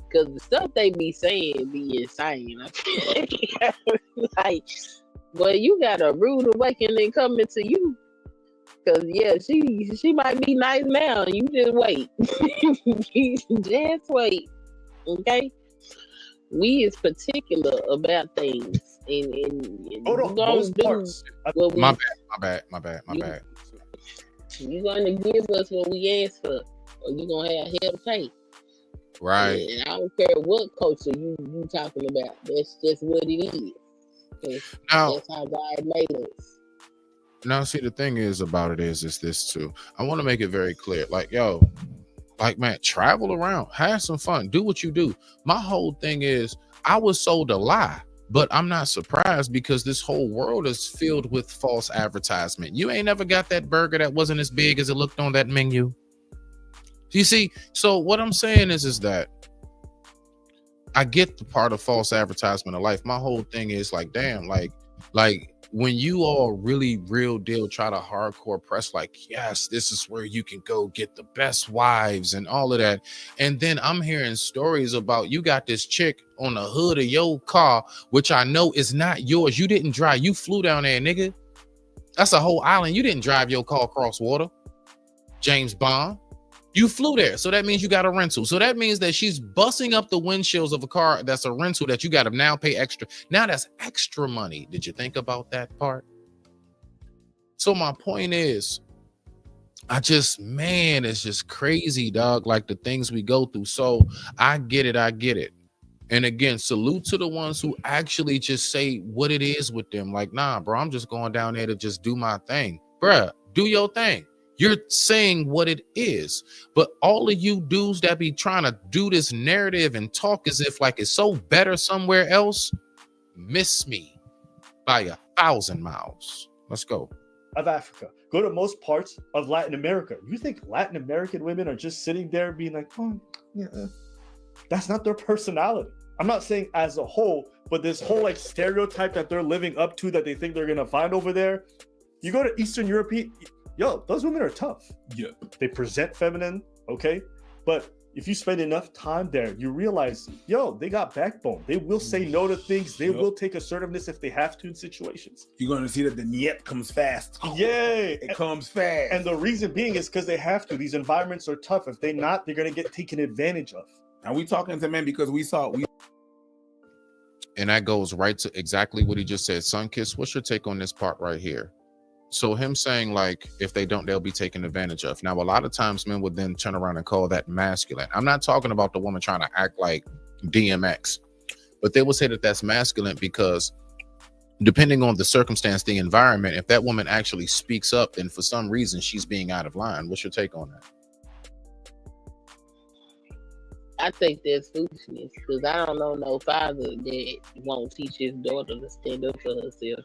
Because the stuff they be saying be insane. Like, well, you got a rude awakening coming to you. Because, yeah, she might be nice now. You just wait. Just wait. Okay? We is particular about things. And hold on, most parts. My bad. You're going to give us what we ask for, or you're going to have hell to pay. Right. And I don't care what culture you talking about. That's just what it is. Now, that's how God made us. Now, see, the thing is about it is this too. I want to make it very clear. Like, yo, like, man, travel around, have some fun, do what you do. My whole thing is I was sold a lie, but I'm not surprised because this whole world is filled with false advertisement. You ain't never got that burger that wasn't as big as it looked on that menu. You see, so what I'm saying is that I get the part of false advertisement of life. My whole thing is like, damn, like when you all really real deal try to hardcore press, like, yes, this is where you can go get the best wives and all of that. And then I'm hearing stories about you got this chick on the hood of your car, which I know is not yours. You didn't drive. You flew down there, nigga. That's a whole island. You didn't drive your car across water. James Bond. You flew there. So that means you got a rental. So that means that she's busting up the windshields of a car that's a rental that you got to now pay extra. Now that's extra money. Did you think about that part? So my point is, it's just crazy, dog, like the things we go through. So I get it. And again, salute to the ones who actually just say what it is with them. Like, nah, bro, I'm just going down there to just do my thing. Bruh, do your thing. You're saying what it is. But all of you dudes that be trying to do this narrative and talk as if like it's so better somewhere else, miss me by 1,000 miles. Let's go. Of Africa. Go to most parts of Latin America. You think Latin American women are just sitting there being like, oh, yeah. That's not their personality. I'm not saying as a whole, but this whole like stereotype that they're living up to that they think they're going to find over there. You go to Eastern Europe, yo, those women are tough. Yeah. They present feminine, okay? But if you spend enough time there, you realize, yo, they got backbone. They will say no to things. They will take assertiveness if they have to in situations. You're going to see that the niet comes fast. Yay! It comes fast. And the reason being is because they have to. These environments are tough. If they're not, they're going to get taken advantage of. And we talking to men because we saw. And that goes right to exactly what he just said. Sunkiss, what's your take on this part right here? So him saying like, if they don't, they'll be taken advantage of. Now, a lot of times men would then turn around and call that masculine. I'm not talking about the woman trying to act like DMX, but they will say that that's masculine because depending on the circumstance, the environment, if that woman actually speaks up, then for some reason she's being out of line. What's your take on that? I think that's foolishness because I don't know no father that won't teach his daughter to stand up for herself.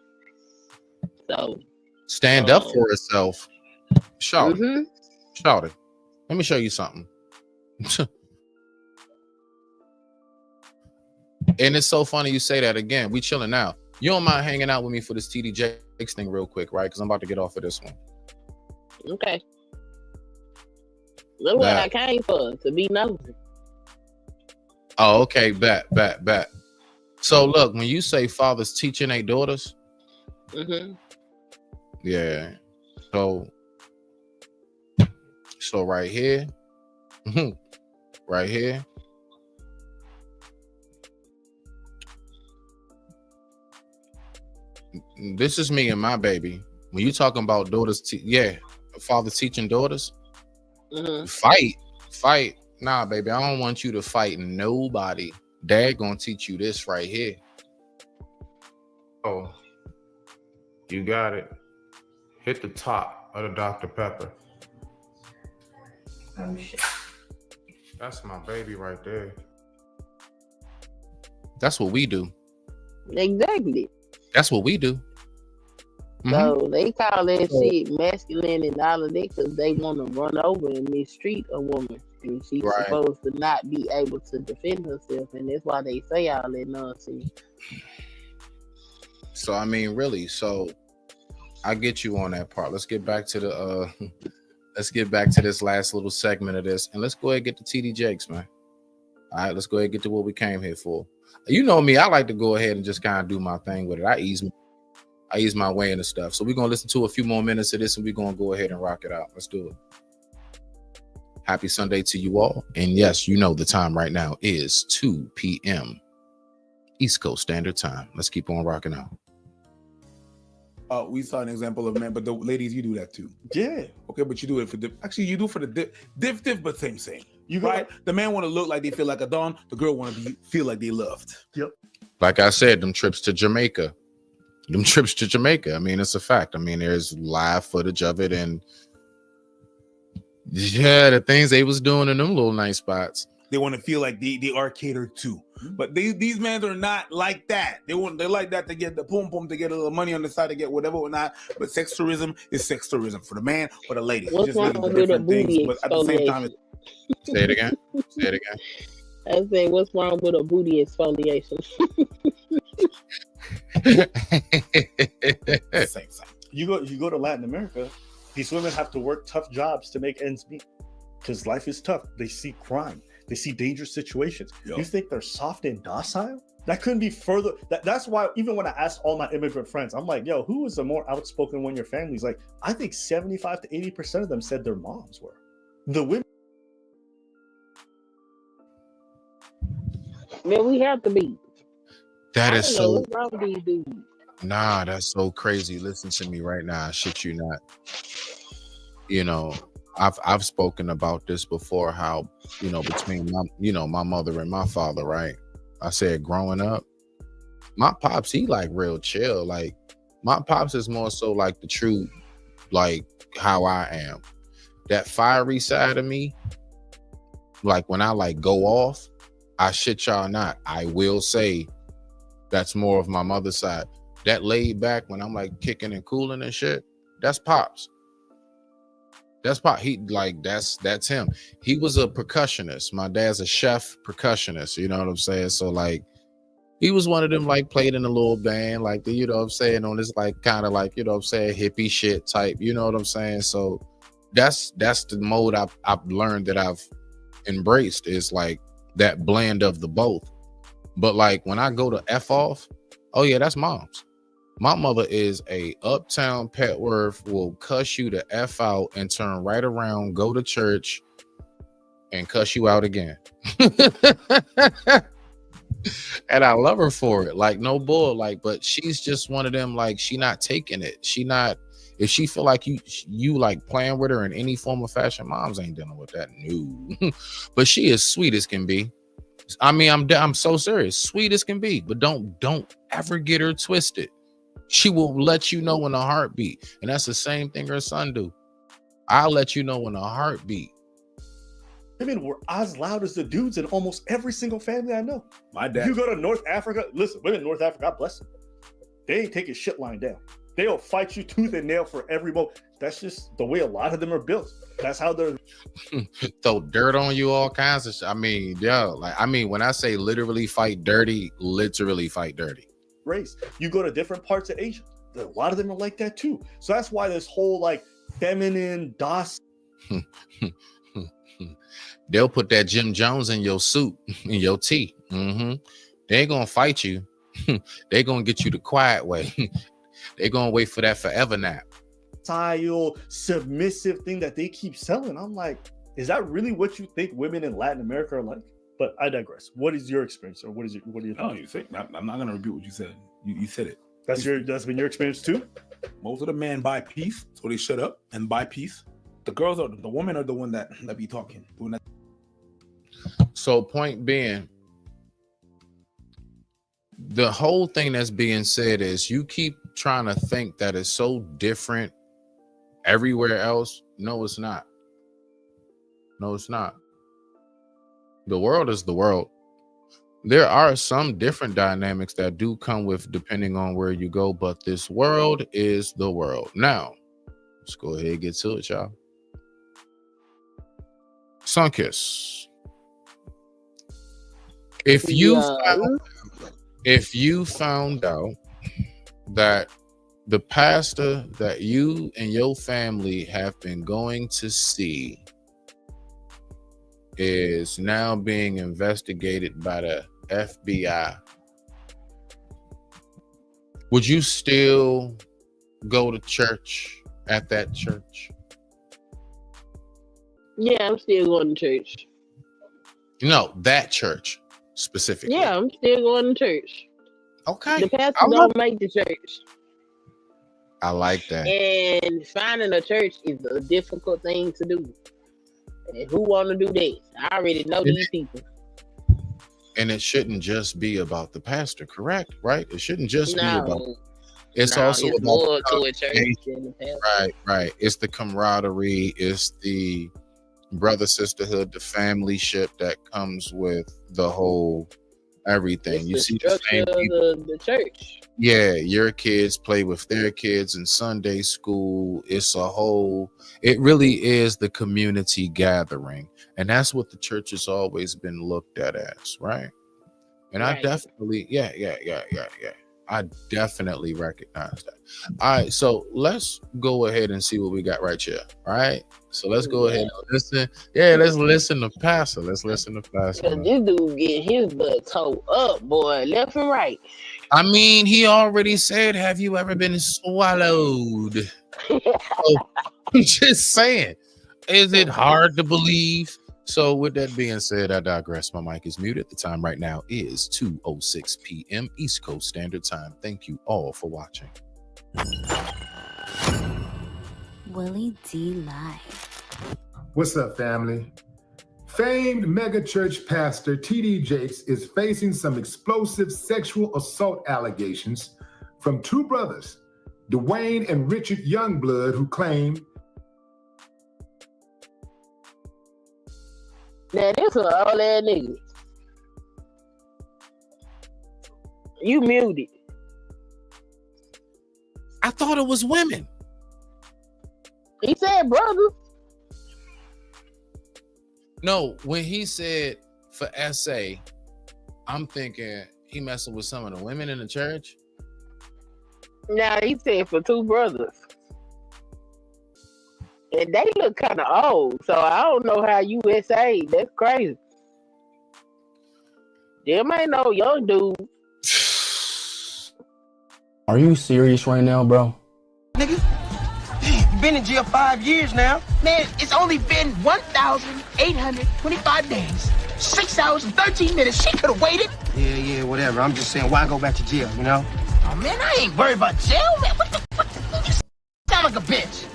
So stand up for herself. Shout it. Shout it. Let me show you something. And it's so funny you say that again. We chilling now. You don't mind hanging out with me for this TD Jakes thing real quick, right? Because I'm about to get off of this one. Okay. Look what I came for, to be nosy. Oh, okay. Bet. So look, when you say fathers teaching their daughters, yeah. So right here, right here. This is me and my baby. When you talking about daughters, fathers teaching daughters, fight. Nah, baby, I don't want you to fight nobody. Dad gonna teach you this right here. Oh, you got it. Hit the top of the Dr. Pepper. Oh shit. That's my baby right there. That's what we do. Exactly. That's what we do. So they call that shit masculine and all of that because they want to run over and mistreat a woman. And she's supposed to not be able to defend herself. And that's why they say all that nonsense. So, I mean, really, so I get you on that part. Let's get back to the let's get back to this last little segment of this. And let's go ahead and get to TD Jakes, man. All right, let's go ahead and get to what we came here for. You know me, I like to go ahead and just kind of do my thing with it. I ease my way into stuff. So we're going to listen to a few more minutes of this and we're going to go ahead and rock it out. Let's do it. Happy Sunday to you all. And yes, you know the time right now is 2 p.m. East Coast Standard Time. Let's keep on rocking out. We saw an example of men, but the ladies, you do that too. Yeah. Okay, but you do it for you do for the diff, but same. You right? The man want to look like they feel like a don. The girl want to feel like they loved. Yep. Like I said, them trips to Jamaica. I mean, it's a fact. I mean, there's live footage of it, and yeah, the things they was doing in them little nice spots. They want to feel like they are catered to. But these men are not like that. They're like that to get the pum to get a little money on the side to get whatever or not. But sex tourism is sex tourism for the man or the lady. What's just wrong with a booty but at the same time, Say it again. I say, what's wrong with a booty exfoliation? Same. You go to Latin America, these women have to work tough jobs to make ends meet because life is tough. They see crime, they see dangerous situations. You think they're soft and docile? That couldn't be further. That's why even when I asked all my immigrant friends, I'm like, yo, who was the more outspoken one in your family's? Like, I think 75 to 80% of them said their moms were. The women. Man, we have to be. That is so. What's wrong with these dudes? Nah, that's so crazy. Listen to me right now. Shit you not. You know, I've spoken about this before, how, you know, between my mother and my father, right? I said growing up, my pops, he like real chill. Like my pops is more so like the true, like how I am. That fiery side of me, like when I like go off, I shit y'all not, I will say that's more of my mother's side. That laid back when I'm like kicking and cooling and shit, that's Pops. That's Pop. He like that's him. He was a percussionist. My dad's a chef percussionist, you know what I'm saying? So like he was one of them, like played in a little band, like the, you know what I'm saying, on this like kind of like, you know what I'm saying, hippie shit type, you know what I'm saying? So that's the mode I've learned that I've embraced, is like that blend of the both. But like when I go to F off, oh yeah, that's mom's. My mother is a uptown Petworth, will cuss you to F out and turn right around, go to church and cuss you out again. And I love her for it. Like no bull, like, but she's just one of them, like she not taking it. She not, if she feel like you like playing with her in any form of fashion, moms ain't dealing with that. No. But she is sweet as can be. I mean, I'm so serious, sweet as can be, but don't ever get her twisted. She will let you know in a heartbeat. And that's the same thing her son do. I'll let you know in a heartbeat. Women were as loud as the dudes in almost every single family I know. My dad. You go to North Africa, listen, women in North Africa, God bless them. They ain't taking shit lying down. They'll fight you tooth and nail for every moment. That's just the way a lot of them are built. That's how they're Throw dirt on you, all kinds of shit. I mean, when I say literally fight dirty, literally fight dirty. raised. You go to different parts of Asia, a lot of them are like that too. So that's why this whole like feminine DOS. They'll put that Jim Jones in your suit, in your tea. They ain't gonna fight you. They gonna get you the quiet way. They gonna wait for that forever nap. Style submissive thing that they keep selling. I'm like, is that really what you think women in Latin America are like? But I digress. What is your experience, or what are you? No, you say I'm not gonna repeat what you said. You said it. That's been your experience too. Most of the men buy peace, so they shut up and buy peace. The girls are the women are the one that be talking, doing that. So point being, the whole thing that's being said is you keep trying to think that it's so different everywhere else. No, it's not. No, it's not. The world is the world. There are some different dynamics that do come with depending on where you go, but this world is the world. Now, let's go ahead and get to it, y'all. Sunkiss. If you found out that the pastor that you and your family have been going to see is now being investigated by the FBI, would you still go to church at that church? Yeah, I'm still going to church. No, that church specifically. Yeah, I'm still going to church. Okay. The pastor don't make the church. I like that. And finding a church is a difficult thing to do. And who want to do that? I already know these people. And it shouldn't just be about the pastor, correct? Right? It shouldn't just be about. It's also it's about more to a church than the pastor. Right. It's the camaraderie. It's the brother sisterhood, the family ship that comes with the whole everything. It's you the see the structure same of people. the church. Yeah, your kids play with their kids in Sunday school. It's a whole, it really is the community gathering. And that's what the church has always been looked at as, right? And I definitely, yeah. I definitely recognize that. All right, so let's go ahead and see what we got right here. All right. So let's go ahead and listen. Yeah, let's listen to Pastor. Let's listen to Pastor. Cause this dude get his butt towed up, boy, left and right. I mean, he already said, have you ever been swallowed? I'm just saying, is it hard to believe? So with that being said, I digress. My mic is muted. The time right now is 2:06 p.m. East Coast Standard Time. Thank you all for watching. Willie D Live. What's up, family? Famed megachurch pastor T.D. Jakes is facing some explosive sexual assault allegations from two brothers, Dwayne and Richard Youngblood, who claim Now this an old ass nigga. You muted. I thought it was women. He said brother. No, when he said for SA, I'm thinking he messing with some of the women in the church. Now he said for two brothers. And they look kind of old, so I don't know how USA. That's crazy. Them ain't no young dude. Are you serious right now, bro? Nigga, been in jail 5 years now. Man, it's only been 1,825 days, 6 hours and 13 minutes. She could have waited. Yeah, whatever. I'm just saying, why go back to jail, you know? Oh, man, I ain't worried about jail, man. What you sound like a bitch.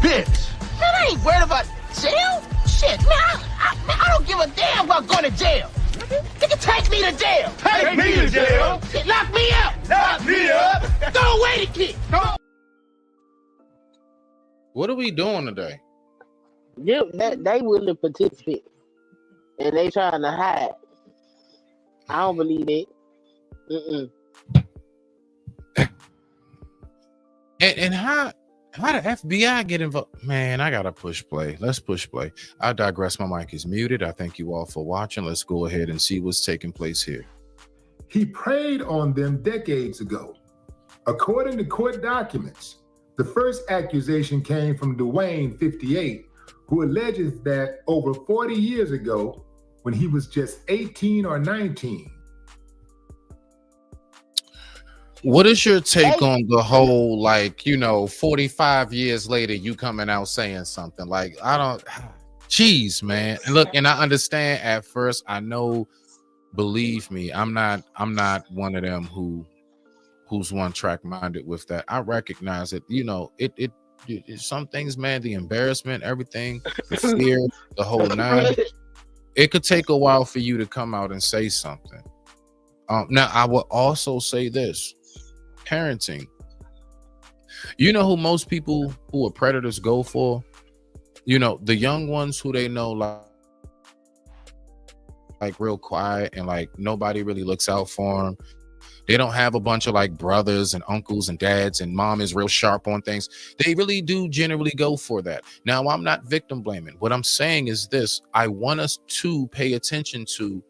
Bitch. Man, I ain't worried about jail. Shit, man, I don't give a damn about going to jail. Nigga, take me to jail. Take me to jail. Shit, lock me up. Lock me up. Throw away the kid. What are we doing today? Yeah, they willing to participate. And they trying to hide. I don't believe it. And how the FBI get involved? Man, I gotta push play. Let's push play. I digress. My mic is muted. I thank you all for watching. Let's go ahead and see what's taking place here. He preyed on them decades ago. According to court documents, the first accusation came from Dwayne, 58, who alleges that over 40 years ago, when he was just 18 or 19. What is your take on the whole, like, 45 years later, you coming out saying something like, geez, man. And look, and I understand at first, I know, believe me, I'm not one of them who's one track minded with that. I recognize it, it some things, man, the embarrassment, everything, the fear, the whole nine. It could take a while for you to come out and say something. Now, I will also say this: parenting. You know who most people who are predators go for? The young ones who they know like real quiet and like nobody really looks out for them. They don't have a bunch of like brothers and uncles and dads, and mom is real sharp on things. They really do generally go for that. Now, I'm not victim blaming. What I'm saying is this: I want us to pay attention to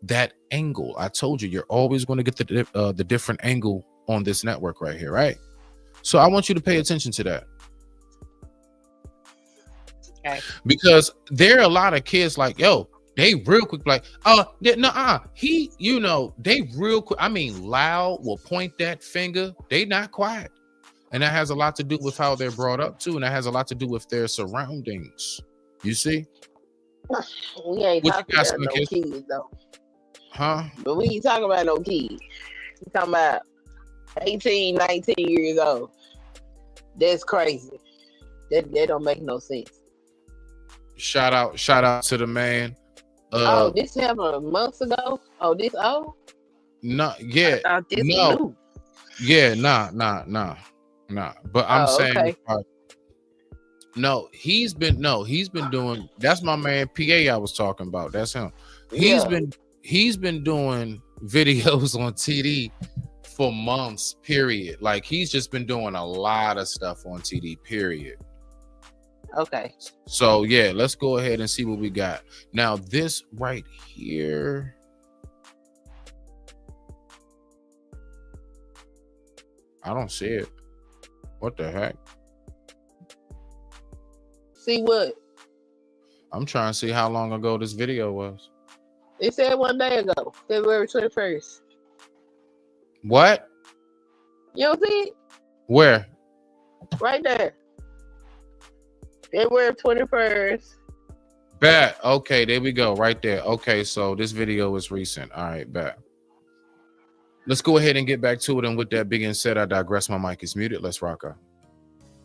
that angle. I told you, you're always going to get the different angle on this network right here, right? So I want you to pay attention to that. Okay. Because there are a lot of kids like, they real quick, like, they real quick. I mean, loud, will point that finger. They not quiet. And that has a lot to do with how they're brought up too. And that has a lot to do with their surroundings. You see? We ain't talking about no kids, though. Huh? But we ain't talking about no kids. We talking about 18, 19 years old. That's crazy. That don't make no sense. Shout out to the man. This happened months ago. This old? No, yeah, no, yeah, nah. But I'm saying, okay. He's been doing. That's my man PA I was talking about. That's him. He's been doing videos on TD for months. Period. Like he's just been doing a lot of stuff on TD. Period. Okay. So yeah, let's go ahead and see what we got. Now this right here. I don't see it. What the heck? See what? I'm trying to see how long ago this video was. It said 1 day ago, February 21st. What? You don't see it? Where? Right there. February 21st. Bet. Okay, there we go. Right there. Okay, so this video is recent. All right, bet. Let's go ahead and get back to it. And with that being said, I digress. My mic is muted. Let's rock out.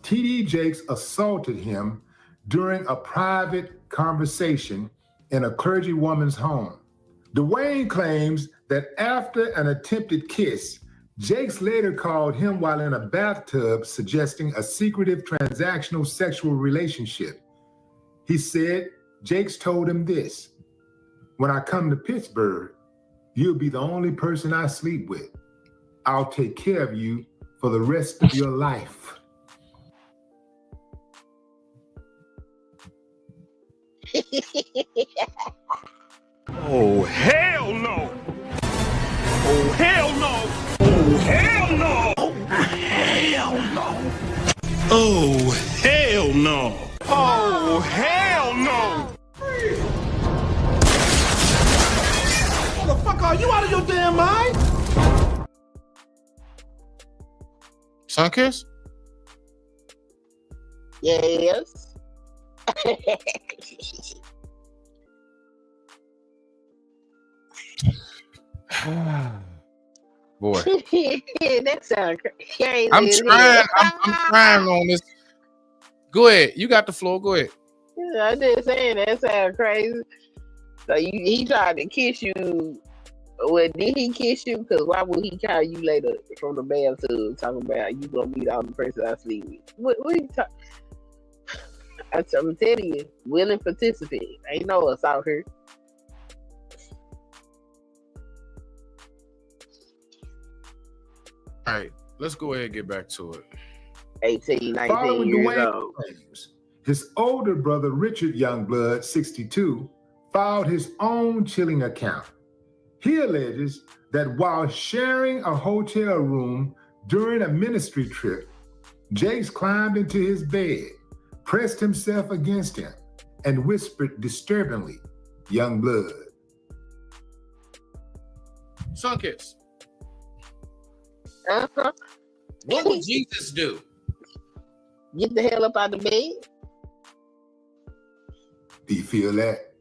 TD Jakes assaulted him during a private conversation in a clergy woman's home. Dwayne claims that after an attempted kiss, Jakes later called him while in a bathtub, suggesting a secretive transactional sexual relationship. He said Jakes told him this: "When I come to Pittsburgh, you'll be the only person I sleep with. I'll take care of you for the rest of your life." Oh, hell no! Oh, hell no! Oh, hell no! Oh, hell no! Oh, hell no! Oh, hell no! What the fuck are you out of your damn mind? Sunkiss? Yes. Boy. That sounds crazy. I'm trying on this. Go ahead. You got the floor. Go ahead. I'm just saying that sounds crazy. So he tried to kiss you. Well, did he kiss you? Because why would he call you later from the bathtub talking about you gonna be the only person I sleep with? What you talking? I'm telling you, willing participant. Ain't no us out here. All right, let's go ahead and get back to it. 18, 19 Following years Dwayne old. claims, his older brother, Richard Youngblood, 62, filed his own chilling account. He alleges that while sharing a hotel room during a ministry trip, Jakes climbed into his bed, pressed himself against him, and whispered disturbingly, "Youngblood." Sunkiss, Uh-huh. what would Jesus do? Get the hell up out of bed. Do you feel that?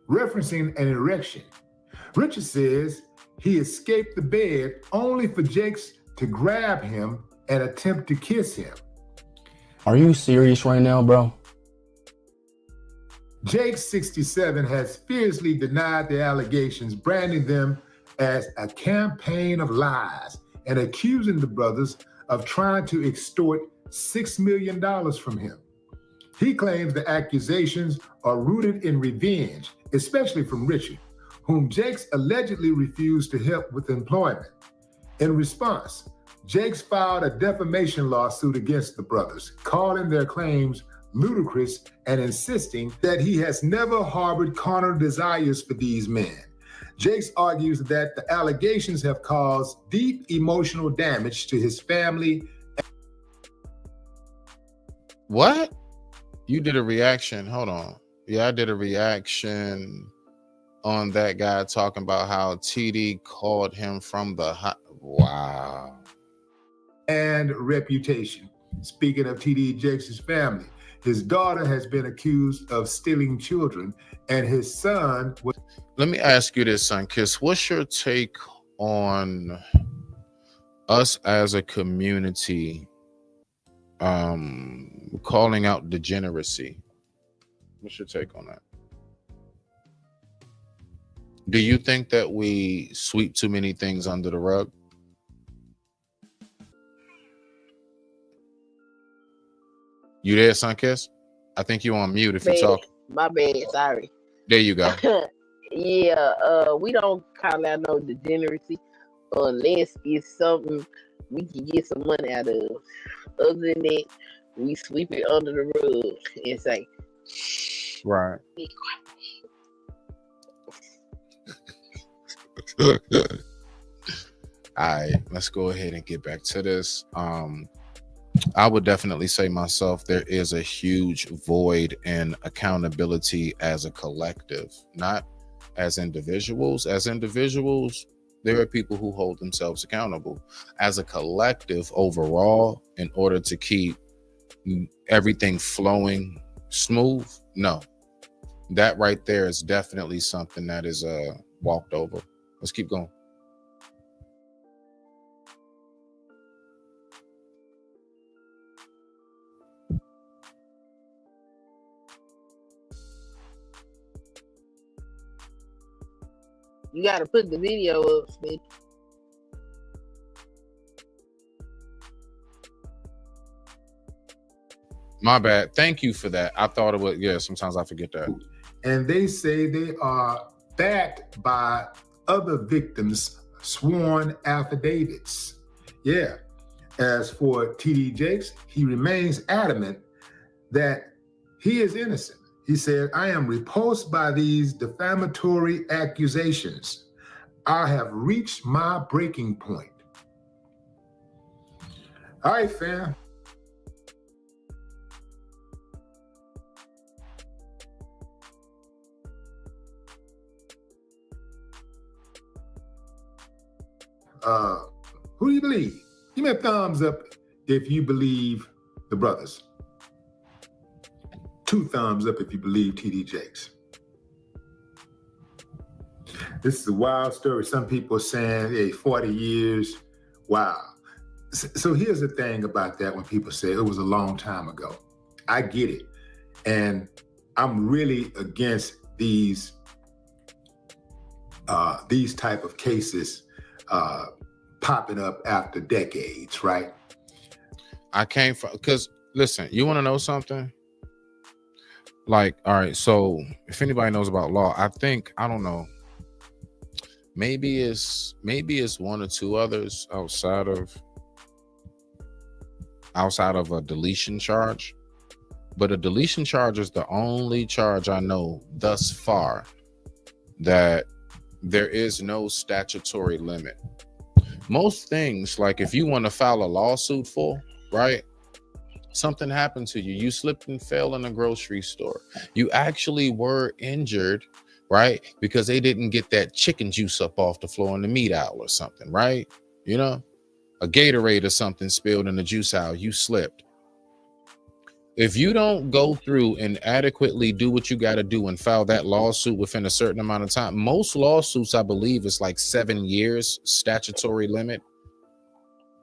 Referencing an erection, Richard says he escaped the bed only for Jakes to grab him and attempt to kiss him. Are you serious right now, bro? Jakes, 67, has fiercely denied the allegations, branding them as a campaign of lies and accusing the brothers of trying to extort $6 million from him. He claims the accusations are rooted in revenge, especially from Richard, whom Jakes allegedly refused to help with employment. In response, Jakes filed a defamation lawsuit against the brothers, calling their claims ludicrous and insisting that he has never harbored carnal desires for these men. Jakes argues that the allegations have caused deep emotional damage to his family. What? You did a reaction. Hold on. Yeah, I did a reaction on that guy talking about how TD called him from the hot. Wow. And reputation. Speaking of TD Jakes' family, his daughter has been accused of stealing children, and his son was. Let me ask you this, Sunkiss. What's your take on us as a community calling out degeneracy? What's your take on that? Do you think that we sweep too many things under the rug? You there, Sunkiss? I think you on mute if you talk. My bad, sorry. There you go. Yeah, we don't call out no degeneracy unless it's something we can get some money out of. Other than that, we sweep it under the rug and say, right. All right, let's go ahead and get back to this. I would definitely say myself, there is a huge void in accountability as a collective, not as individuals. As individuals, there are people who hold themselves accountable. As a collective overall, in order to keep everything flowing smooth, no. That right there is definitely something that is walked over. Let's keep going. you gotta put the video up, Smith. My bad. Thank you for that. I thought it was, yeah, sometimes I forget that. And they say they are backed by other victims' sworn affidavits. Yeah. As for TD Jakes, he remains adamant that he is innocent. He said, "I am repulsed by these defamatory accusations. I have reached my breaking point." All right, fam. Who do you believe? Give me a thumbs up if you believe the brothers. 2 thumbs up if you believe TD Jakes. This is a wild story. Some people are saying, hey, 40 years. Wow. So here's the thing about that when people say it was a long time ago. I get it. And I'm really against these type of cases popping up after decades, right? I came from, because listen, you want to know something? Like, all right, so if anybody knows about law, I think, I don't know, maybe it's 1 or 2 others outside of outside of a deletion charge. But a deletion charge is the only charge I know thus far that there is no statutory limit. Most things, like if you want to file a lawsuit for, right? Something happened to you. You slipped and fell in a grocery store. You actually were injured, right? Because they didn't get that chicken juice up off the floor in the meat aisle or something, right? You know, a Gatorade or something spilled in the juice aisle. You slipped. If you don't go through and adequately do what you got to do and file that lawsuit within a certain amount of time, most lawsuits, I believe, is like 7 years statutory limit.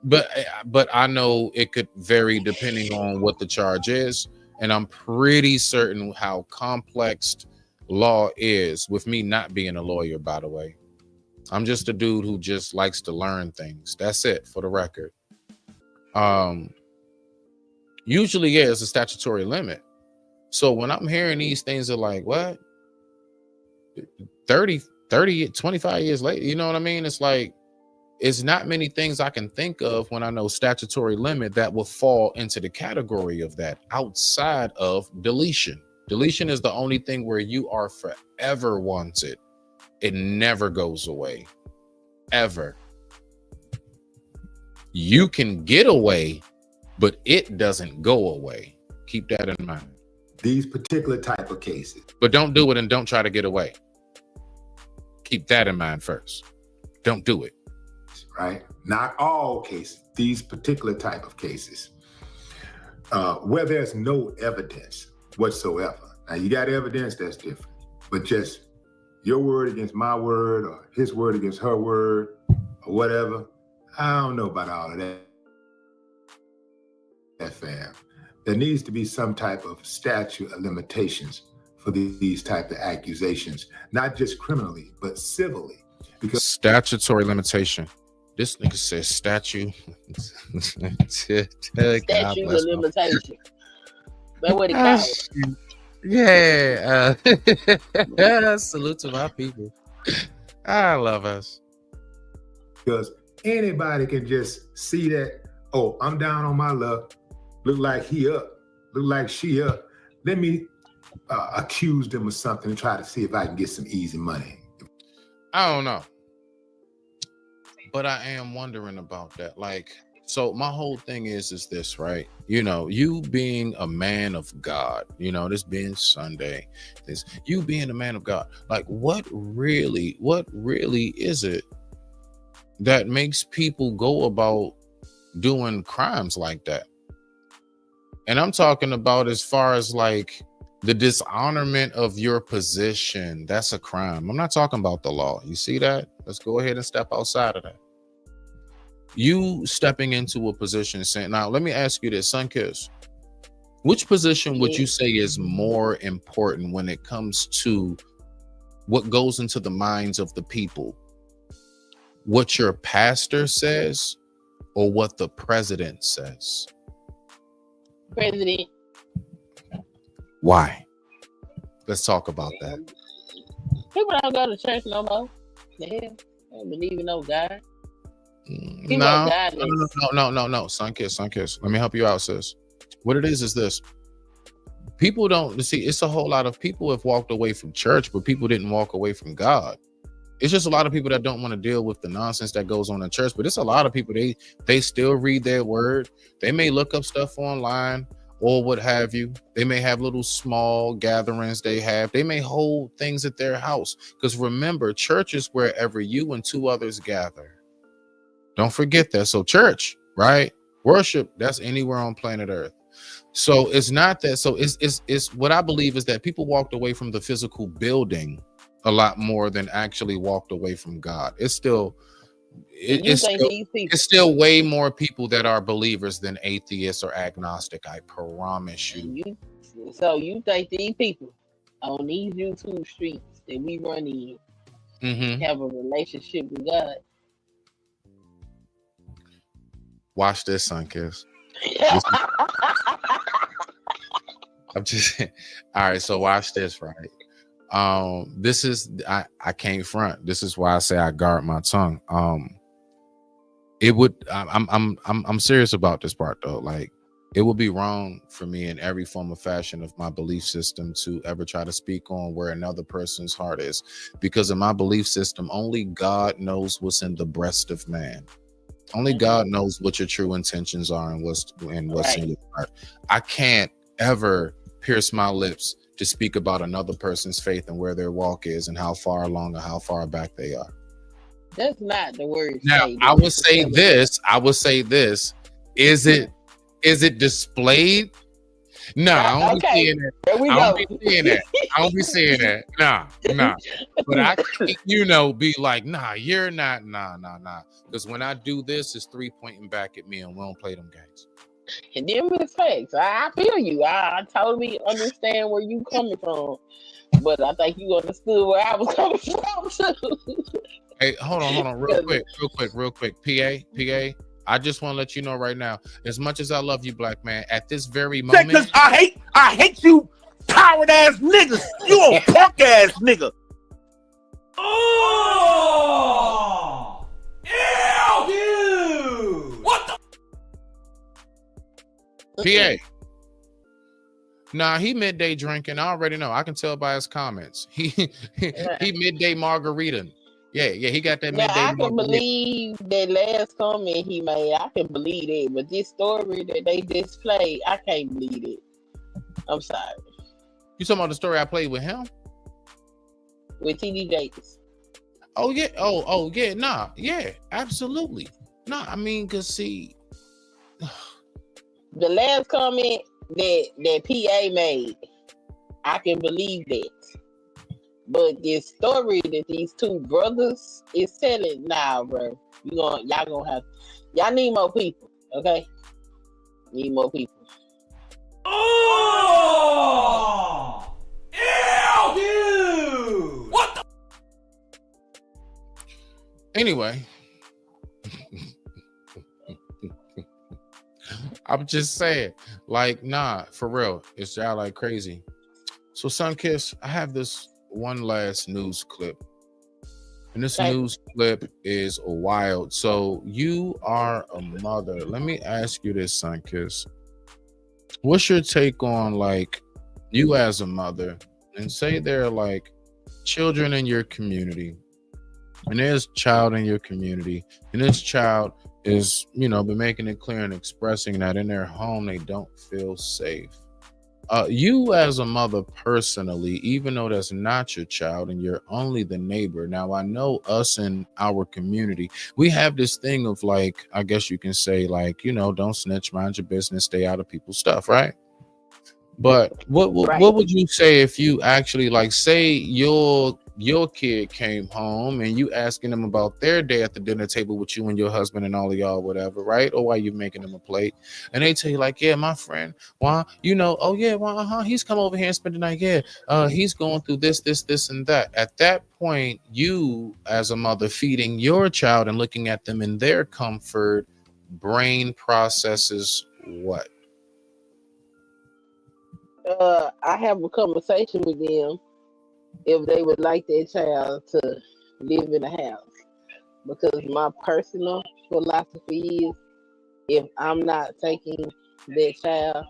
But I know it could vary depending on what the charge is. And I'm pretty certain how complex law is, with me not being a lawyer, by the way. I'm just a dude who just likes to learn things. That's it, for the record. Usually, yeah, it's a statutory limit. So when I'm hearing these things are like, what? 30, 25 years later, you know what I mean? It's like, it's not many things I can think of when I know statutory limit that will fall into the category of that outside of deletion. Deletion is the only thing where you are forever wanted. It never goes away, ever. You can get away, but it doesn't go away. Keep that in mind. These particular type of cases. But don't do it and don't try to get away. Keep that in mind first. Don't do it. Right? Not all cases, these particular type of cases, where there's no evidence whatsoever. Now, you got evidence, that's different. But just your word against my word, or his word against her word, or whatever, I don't know about all of that. Fam. There needs to be some type of statute of limitations for these type of accusations, not just criminally, but civilly. Because statutory limitation. This nigga says statute. Statute of limitation. That's what it counts. Yeah. Salute to my people. I love us. Because anybody can just see that, oh, I'm down on my luck. Look like he up. Look like she up. Let me accuse them of something and try to see if I can get some easy money. I don't know. But I am wondering about that. Like, so my whole thing is this, right? You know, you being a man of God, you know, this being Sunday, this you being a man of God, like what really is it that makes people go about doing crimes like that? And I'm talking about as far as like the dishonorment of your position. That's a crime. I'm not talking about the law. You see that? Let's go ahead and step outside of that. You stepping into a position saying, now let me ask you this, Sunkiss. Which position would you say is more important when it comes to what goes into the minds of the people? What your pastor says or what the president says? President. Why? Let's talk about that. People don't go to church no more. The hell? They don't believe in no God. No, Sunkiss. Let me help you out, sis. What it is this. People don't see, it's a whole lot of people have walked away from church, but people didn't walk away from God. It's just a lot of people that don't want to deal with the nonsense that goes on in church, but it's a lot of people, they still read their word. They may look up stuff online or what have you. They may have little small gatherings they may hold things at their house. Because remember, church is wherever you and two others gather. Don't forget that. So church, right? Worship, that's anywhere on planet Earth. So it's not that. So it's what I believe is that people walked away from the physical building a lot more than actually walked away from God. It's still way more people that are believers than atheists or agnostic. I promise you. So you think these people on these YouTube streets that we run in have a relationship with God? Watch this, Sunkiss. I'm just all right. So watch this, right? This is I can't front. This is why I say I guard my tongue. It would I'm serious about this part though. Like it would be wrong for me in every form of fashion of my belief system to ever try to speak on where another person's heart is, because in my belief system, only God knows what's in the breast of man. Only God knows what your true intentions are and what's in your heart. I can't ever pierce my lips to speak about another person's faith and where their walk is and how far along or how far back they are. That's not the word. Now, I would say this. Is it displayed? No, I don't be seeing that. There we I go. don't be seeing that. I don't be seeing that. Nah. But I can, be like, nah, you're not, nah. Because when I do this, it's 3 pointing back at me, and we don't play them games. And them is facts. I feel you. I totally understand where you coming from, but I think you understood where I was coming from too. Hey, hold on, real quick. PA. I just want to let you know right now, as much as I love you, black man, at this very moment, Because I hate you, coward ass niggas. You a punk ass nigga. Oh! Ew, dude! What the? PA. Nah, he midday drinking. I already know. I can tell by his comments. He midday margarita. Yeah, he got that Now, midday I can margarita. believe that last comment he made. I can believe it, but this story that they just played, I can't believe it. I'm sorry. You talking about the story I played with him? With TD Jakes. Oh yeah. Oh yeah. Nah. Yeah. Absolutely. Nah. I mean, cause see, The last comment that PA made, I can believe that. But this story that these two brothers is telling, nah, bro. Y'all need more people, okay? Need more people. Oh! Ew, dude! What the? anyway. I'm just saying, like, nah, for real, it's y'all like crazy. So, Sunkiss, I have this one last news clip. And this news clip is wild. So, you are a mother. Let me ask you this, Sunkiss. What's your take on, like, you as a mother, and say there are, like, children in your community, and there's a child in your community, and this child is, been making it clear and expressing that in their home they don't feel safe. You as a mother personally, even though that's not your child and you're only the neighbor. Now, I know us in our community, we have this thing of, like, I guess you can say, like, don't snitch, mind your business, stay out of people's stuff, right? But what would you say if you actually, like, say your kid came home and you asking them about their day at the dinner table with you and your husband and all of y'all, whatever, right? Or why you making them a plate, and they tell you, like, yeah, my friend, why, oh yeah, well, he's come over here and spent the night. Yeah, he's going through this, and that. At that point, you as a mother feeding your child and looking at them in their comfort, brain processes what? I have a conversation with them if they would like their child to live in a house, because my personal philosophy is, if I'm not taking that child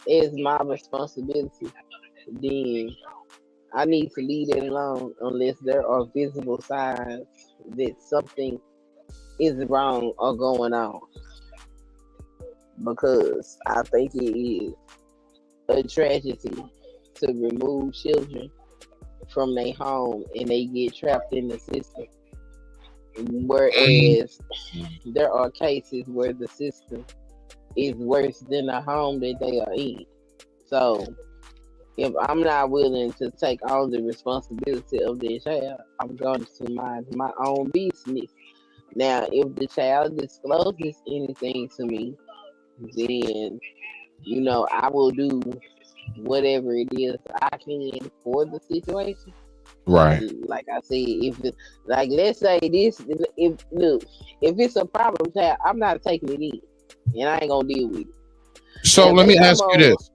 as my responsibility, then I need to leave it alone unless there are visible signs that something is wrong or going on, because I think it is a tragedy to remove children from their home and they get trapped in the system. Whereas there are cases where the system is worse than the home that they are in. So if I'm not willing to take on the responsibility of their child, I'm going to mind my own business. Now, if the child discloses anything to me, then I will do whatever it is I can for the situation. Right. Like I said, if it, like, let's say this, if it's a problem child, I'm not taking it in, and I ain't gonna deal with it. So now, let me ask you this.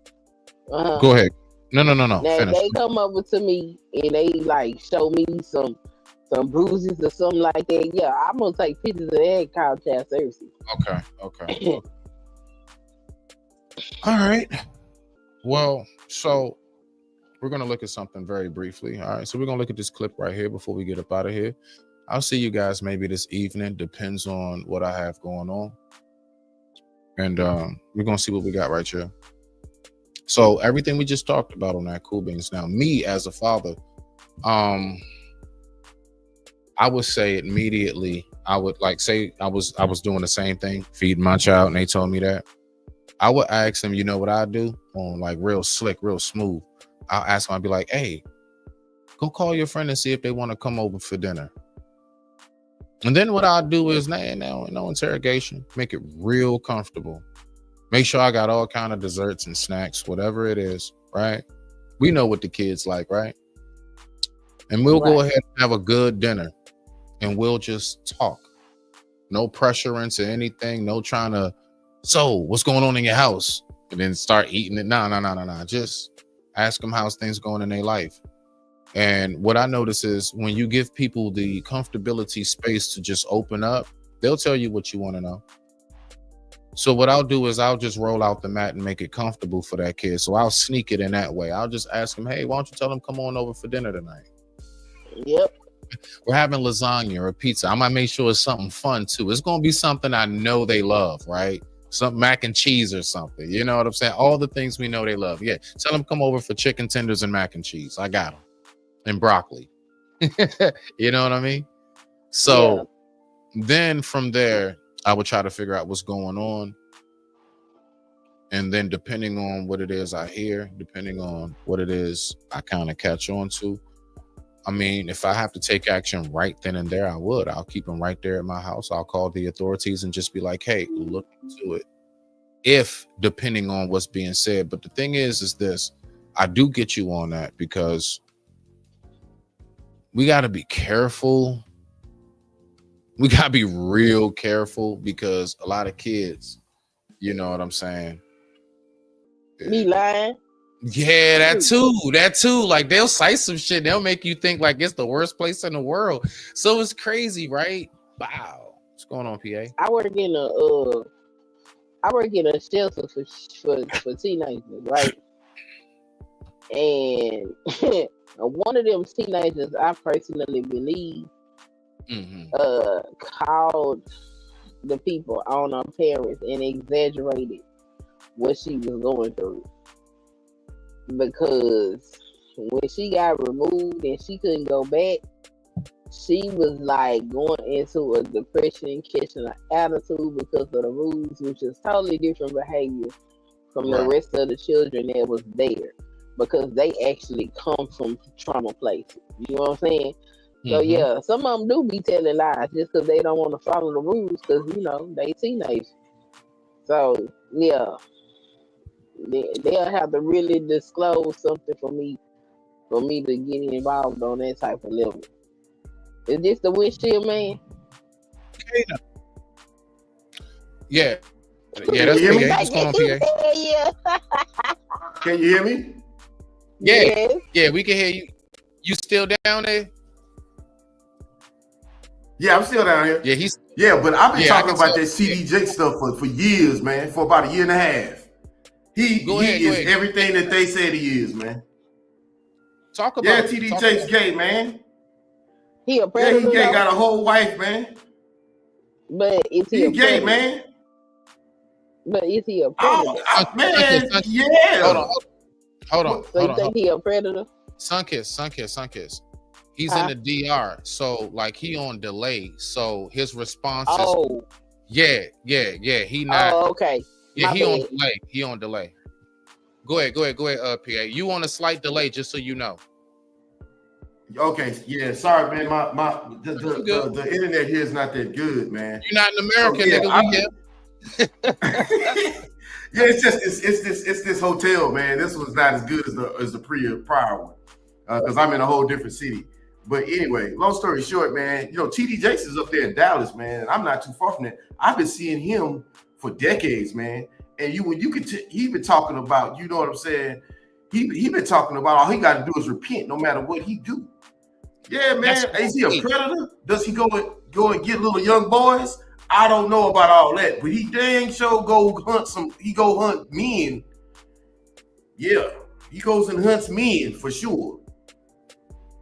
Go ahead. No. Now, Finish. if they come over to me and they, like, show me some bruises or something like that, yeah, I'm gonna take pictures of that and call child services. Okay. All right. Well, so we're gonna look at something very briefly. All right. So we're gonna look at this clip right here before we get up out of here. I'll see you guys maybe this evening. Depends on what I have going on. And we're gonna see what we got right here. So everything we just talked about on that Cool Beans. Now, me as a father, I would say immediately, I would like say I was doing the same thing, feeding my child, and they told me that. I would ask them, you know what I do on like real slick, real smooth. I'll ask them, I'd be like, hey, go call your friend and see if they want to come over for dinner. And then what I'll do is no interrogation, make it real comfortable. Make sure I got all kind of desserts and snacks, whatever it is, right? We know what the kids like, right? And we'll go ahead and have a good dinner and we'll just talk. No pressure into anything, no trying to, so what's going on in your house? And then start eating it. No. Just ask them how's things going in their life. And what I notice is when you give people the comfortability space to just open up, they'll tell you what you want to know. So what I'll do is I'll just roll out the mat and make it comfortable for that kid. So I'll sneak it in that way. I'll just ask him, hey, why don't you tell them come on over for dinner tonight? Yep. We're having lasagna or pizza. I might make sure it's something fun too. It's going to be something I know they love, right? Some mac and cheese or something. You know what I'm saying? All the things we know they love. Yeah. Tell them come over for chicken tenders and mac and cheese. I got them. And broccoli. You know what I mean? So then from there, I would try to figure out what's going on. And then depending on what it is I hear, depending on what it is I kind of catch on to, I mean, if I have to take action right then and there, I would. I'll keep them right there at my house. I'll call the authorities and just be like, hey, look into it. If depending on what's being said. But the thing is this, I do get you on that because we got to be careful. We got to be real careful because a lot of kids, you know what I'm saying? Me lying. Yeah, that too. Like they'll cite some shit. They'll make you think like it's the worst place in the world. So it's crazy, right? Wow. What's going on, PA? I work in a shelter for teenagers, right? And one of them teenagers I personally believe called the people on her parents and exaggerated what she was going through. Because when she got removed and she couldn't go back, she was like going into a depression, catching an attitude because of the rules, which is totally different behavior from the rest of the children that was there, because they actually come from trauma places. You know what I'm saying? So yeah, some of them do be telling lies just because they don't want to follow the rules because, you know, they teenagers. So yeah, they'll have to really disclose something for me to get involved on that type of level. Is this the windshield man? Yeah, that's PA. What's going on, PA? Yeah. Can you hear me? Yeah, we can hear you. You still down there? Yeah, I'm still down here. Yeah, but I've been talking about that TD stuff for years, man. For about a year and a half. He is everything that they said he is, man. Talk about TD Jakes gay, man. He a predator. Yeah, he gay, got a whole wife, man. But is he gay, man? But is he a predator? Man, yeah. Hold on. So you think he a predator? Sunkiss. He's in the DR, so like he on delay. So his response is yeah. He not. Oh, okay. Yeah, he on delay. Go ahead, PA. You on a slight delay, just so you know. Okay, yeah. Sorry, man. The internet here is not that good, man. You're not an American, nigga. Yeah, it's this hotel, man. This was not as good as the prior one, because I'm in a whole different city. But anyway, long story short, man, you know, TD Jakes is up there in Dallas, man. And I'm not too far from that. I've been seeing him for decades, man. And he been talking about, you know what I'm saying? He been talking about all he got to do is repent, no matter what he do. Yeah, man. Is he a predator? Does he go and get little young boys? I don't know about all that, but he dang sure go hunt some. He go hunt men. Yeah, he goes and hunts men for sure.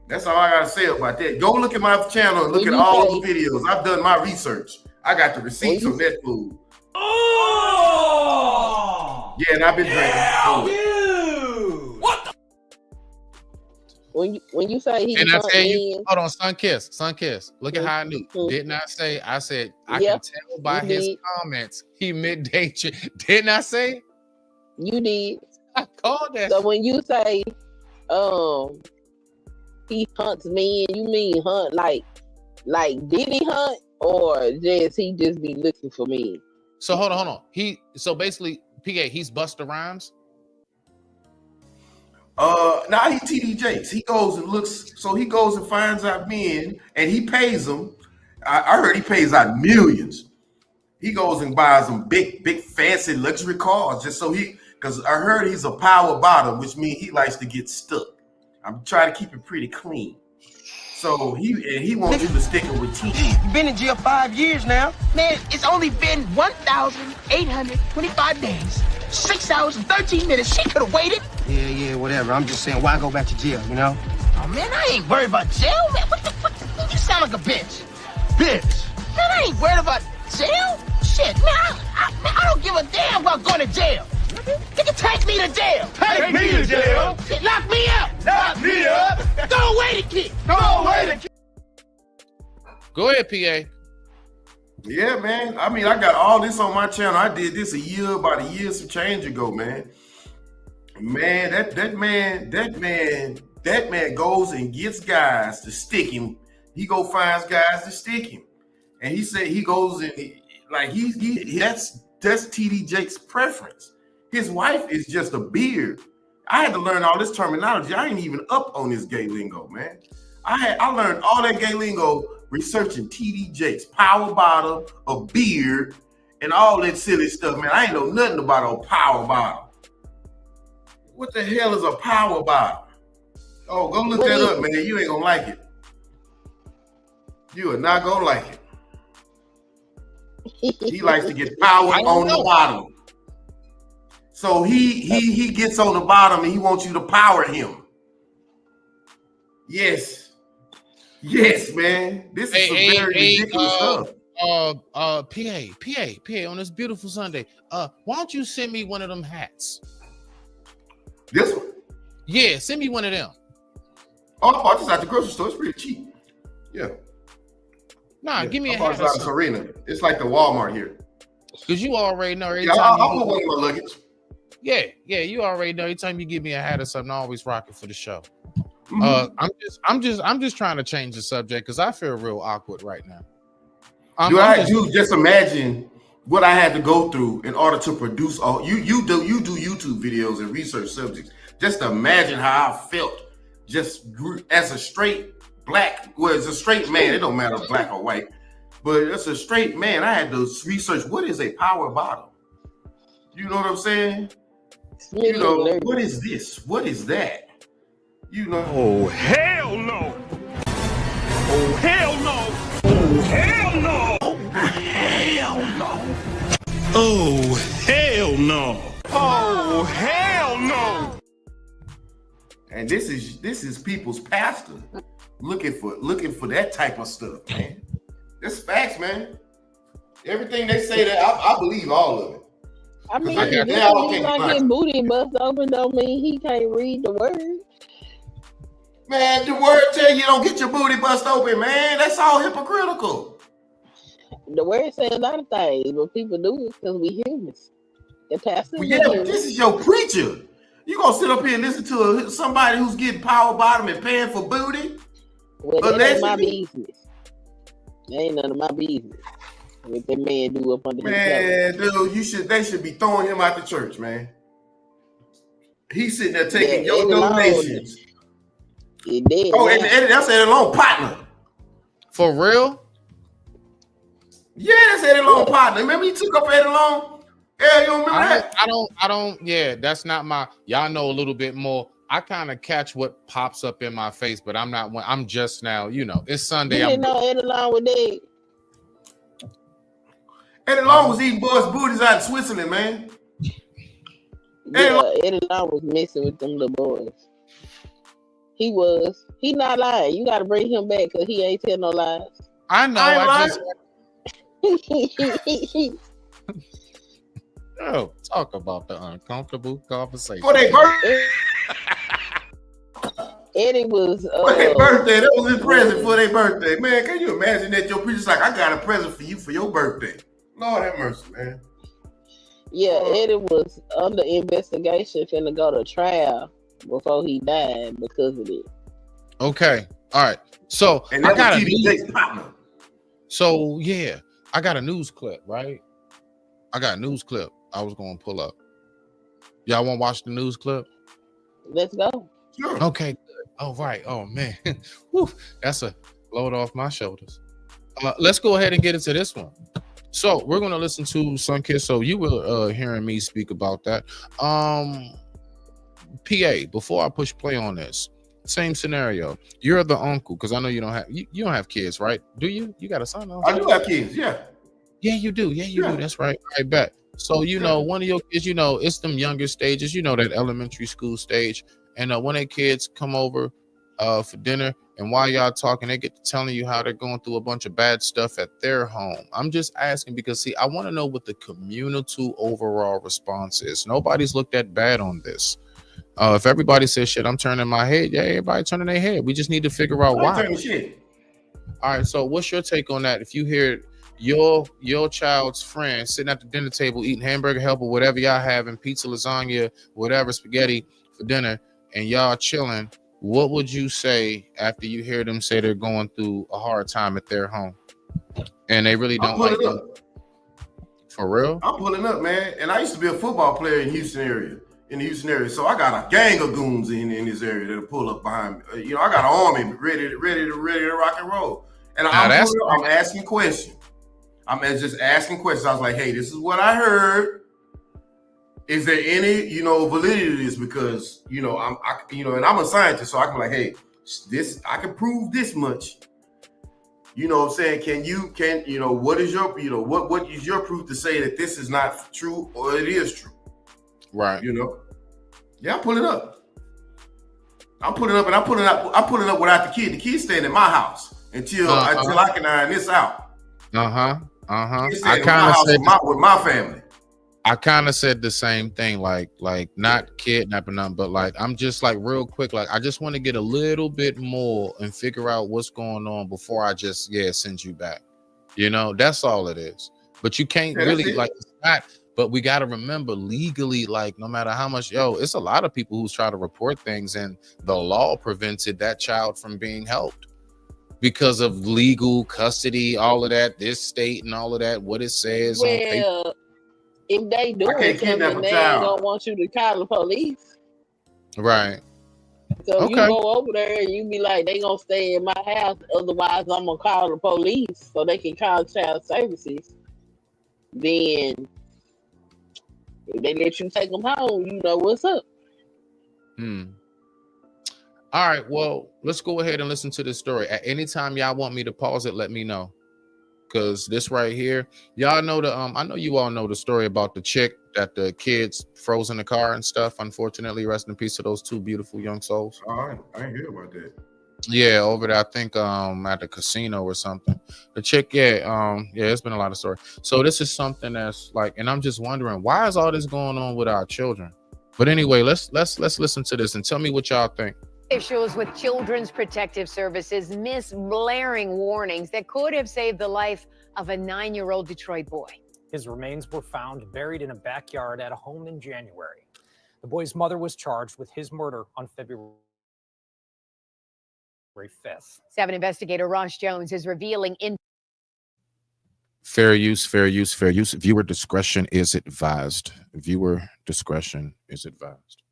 That's all I gotta say about that. Go look at my channel and look at all the videos. I've done my research. I got the receipts on that food. Oh! Yeah, and I've been drinking. What the? When you say he And I hunt tell you, men, hold on, Sun Kiss. Look at how I knew. Didn't I say? I said I can tell by his comments he midday. Didn't I say? You did. I called that. So when you say, he hunts men, you mean hunt like did he hunt or just he just be looking for men? So hold on. So basically, PA, he's Busta Rhymes. Now he TD Jakes. He goes and looks. So he goes and finds out men, and he pays them. I heard he pays out millions. He goes and buys them big, fancy luxury cars just so because I heard he's a power bottom, which means he likes to get stuck. I'm trying to keep it pretty clean. So he wants you to stick it with teeth. You've been in jail 5 years now. Man, it's only been 1,825 days. 6 hours and 13 minutes. She could have waited. Yeah, whatever. I'm just saying, why go back to jail, you know? Oh, man, I ain't worried about jail, man. What you sound like a bitch. Bitch? Man, I ain't worried about jail. Shit, man, I don't give a damn about going to jail. You can take me to jail. Take me to jail. Lock me up. Lock me up. Go away the kid. Go away the kid. Go ahead, PA. Yeah, man. I mean, I got all this on my channel. I did this about a year some change ago, man. Man, that man goes and gets guys to stick him. He go finds guys to stick him, and he said he goes and that's TD Jake's preference. His wife is just a beard. I had to learn all this terminology. I ain't even up on this gay lingo, man. I learned all that gay lingo researching TD Jakes, power bottom, a beard, and all that silly stuff, man. I ain't know nothing about a power bottom. What the hell is a power bottom? Oh, go look that up, man. You ain't gonna like it. You are not gonna like it. He likes to get power on the bottom. So he gets on the bottom and he wants you to power him. Yes, man. This is some very ridiculous stuff. PA on this beautiful Sunday. Why don't you send me one of them hats? This one? Yeah, send me one of them. Oh, I bought this at the grocery store. It's pretty cheap. Yeah. Nah, give me a hat. It's Serena. It's like the Walmart here. Because you already know. I'll put one in my luggage. Yeah, you already know. Anytime you give me a hat or something, I always rock it for the show. I'm just trying to change the subject because I feel real awkward right now. Just imagine what I had to go through in order to produce all you do YouTube videos and research subjects. Just imagine how I felt just as a straight black, as a straight man. It don't matter black or white, but as a straight man, I had to research what is a power bottom. You know what I'm saying? You know, what is this? What is that? You know. Oh, hell no. Oh, hell no. Oh, hell no. Oh, hell no. Oh, hell no. Oh, hell no. And this is people's pastor looking for that type of stuff, man. That's facts, man. Everything they say that I believe all of it. I mean, if he's not getting booty bust open, don't mean he can't read the word. Man, the word tell you don't get your booty bust open, man. That's all hypocritical. The word says a lot of things, but people do it because we humans. The pastor. Well, yeah, but this is your preacher. You gonna sit up here and listen to somebody who's getting power bottom and paying for booty? Well, that ain't my business. That ain't none of my business. What that man do up under his dude, they should be throwing him out the church, man. He's sitting there taking your donations. It did. Oh, and that's Eddie Long partner. For real? Yeah, that's Eddie Long partner. Remember he took up Eddie Long? Yeah, you don't remember that? I don't. Yeah, that's not my. Y'all know a little bit more. I kind of catch what pops up in my face, but I'm just now. You know, it's Sunday. You didn't know Eddie Long was dead. Eddie Long was eating boys' booties out in Switzerland, man. Yeah, Eddie Long was messing with them little boys. He was. He not lying. You got to bring him back because he ain't tell no lies. I know. Oh, talk about the uncomfortable conversation. For their birthday. Eddie was. For their birthday. That was his present for their birthday. Man, can you imagine that your preacher's like, I got a present for you for your birthday? Lord have mercy, man. Yeah, Eddie was under investigation finna go to trial before he died because of it. Okay. All right. So And I that got was a TD partner. So yeah, I got a news clip, right? I got a news clip I was gonna pull up. Y'all want to watch the news clip? Let's go. Sure. Okay, good. Oh, right. Oh man. Whew. That's a load off my shoulders. Let's go ahead and get into this one. So we're gonna listen to Sunkiss. So you were hearing me speak about that. PA, before I push play on this, same scenario. You're the uncle, because I know you don't have kids, right? Do you? You got a son? I do have kids, yeah. Yeah, you do. Yeah, you do. That's right. I bet. So one of your kids, it's them younger stages, that elementary school stage. And when their kids come over for dinner, and while y'all talking, they get to telling you how they're going through a bunch of bad stuff at their home. I'm just asking because, see, I want to know what the communal overall response is. Nobody's looked at bad on this. If everybody says shit, I'm turning my head. Yeah, everybody turning their head. We just need to figure out why. All right. So what's your take on that? If you hear your child's friend sitting at the dinner table eating hamburger helper, whatever y'all having, pizza, lasagna, whatever, spaghetti for dinner, and y'all chilling, what would you say after you hear them say they're going through a hard time at their home and they really don't like them? For real? I'm pulling up, man. And I used to be a football player in the Houston area. So I got a gang of goons in this area that'll pull up behind me. I got an army ready to rock and roll. And I'm asking questions. I'm just asking questions. I was like, hey, this is what I heard. Is there any, validity to this? Because, and I'm a scientist, so I can be like, hey, I can prove this much. You know what I'm saying? What is your proof to say that this is not true or it is true? Right. Yeah, I'm pulling up. I'm pulling up without the kid. The kid's staying in my house until I can iron this out. He's staying in my house with my family. I kind of said the same thing, like not kidnapping them, but like I'm just like real quick, like I just want to get a little bit more and figure out what's going on before I just send you back. That's all it is. But you can't really it's not. But we got to remember legally, like no matter how much, it's a lot of people who's try to report things, and the law prevented that child from being helped because of legal custody, all of that, this state and all of that, what it says on paper. If they do something, they ain't gonna want you to call the police. Right. So you go over there and you be like, they gonna stay in my house, otherwise I'm gonna call the police so they can call child services. Then if they let you take them home, you know what's up. All right, well, let's go ahead and listen to this story. At any time y'all want me to pause it, let me know. Because this right here, y'all know I know you all know the story about the chick that the kids froze in the car and stuff. Unfortunately, rest in peace to those two beautiful young souls. Oh, I didn't hear about that. Yeah, over there, I think at the casino or something. The chick, it's been a lot of stories. So this is something that's like, and I'm just wondering, why is all this going on with our children? But anyway, let's listen to this and tell me what y'all think. Officials with Children's Protective Services miss blaring warnings that could have saved the life of a 9-year-old Detroit boy. His remains were found buried in a backyard at a home in January. The boy's mother was charged with his murder on February 5th. 7 investigator Ross Jones is revealing Fair use. Viewer discretion is advised. Viewer discretion is advised.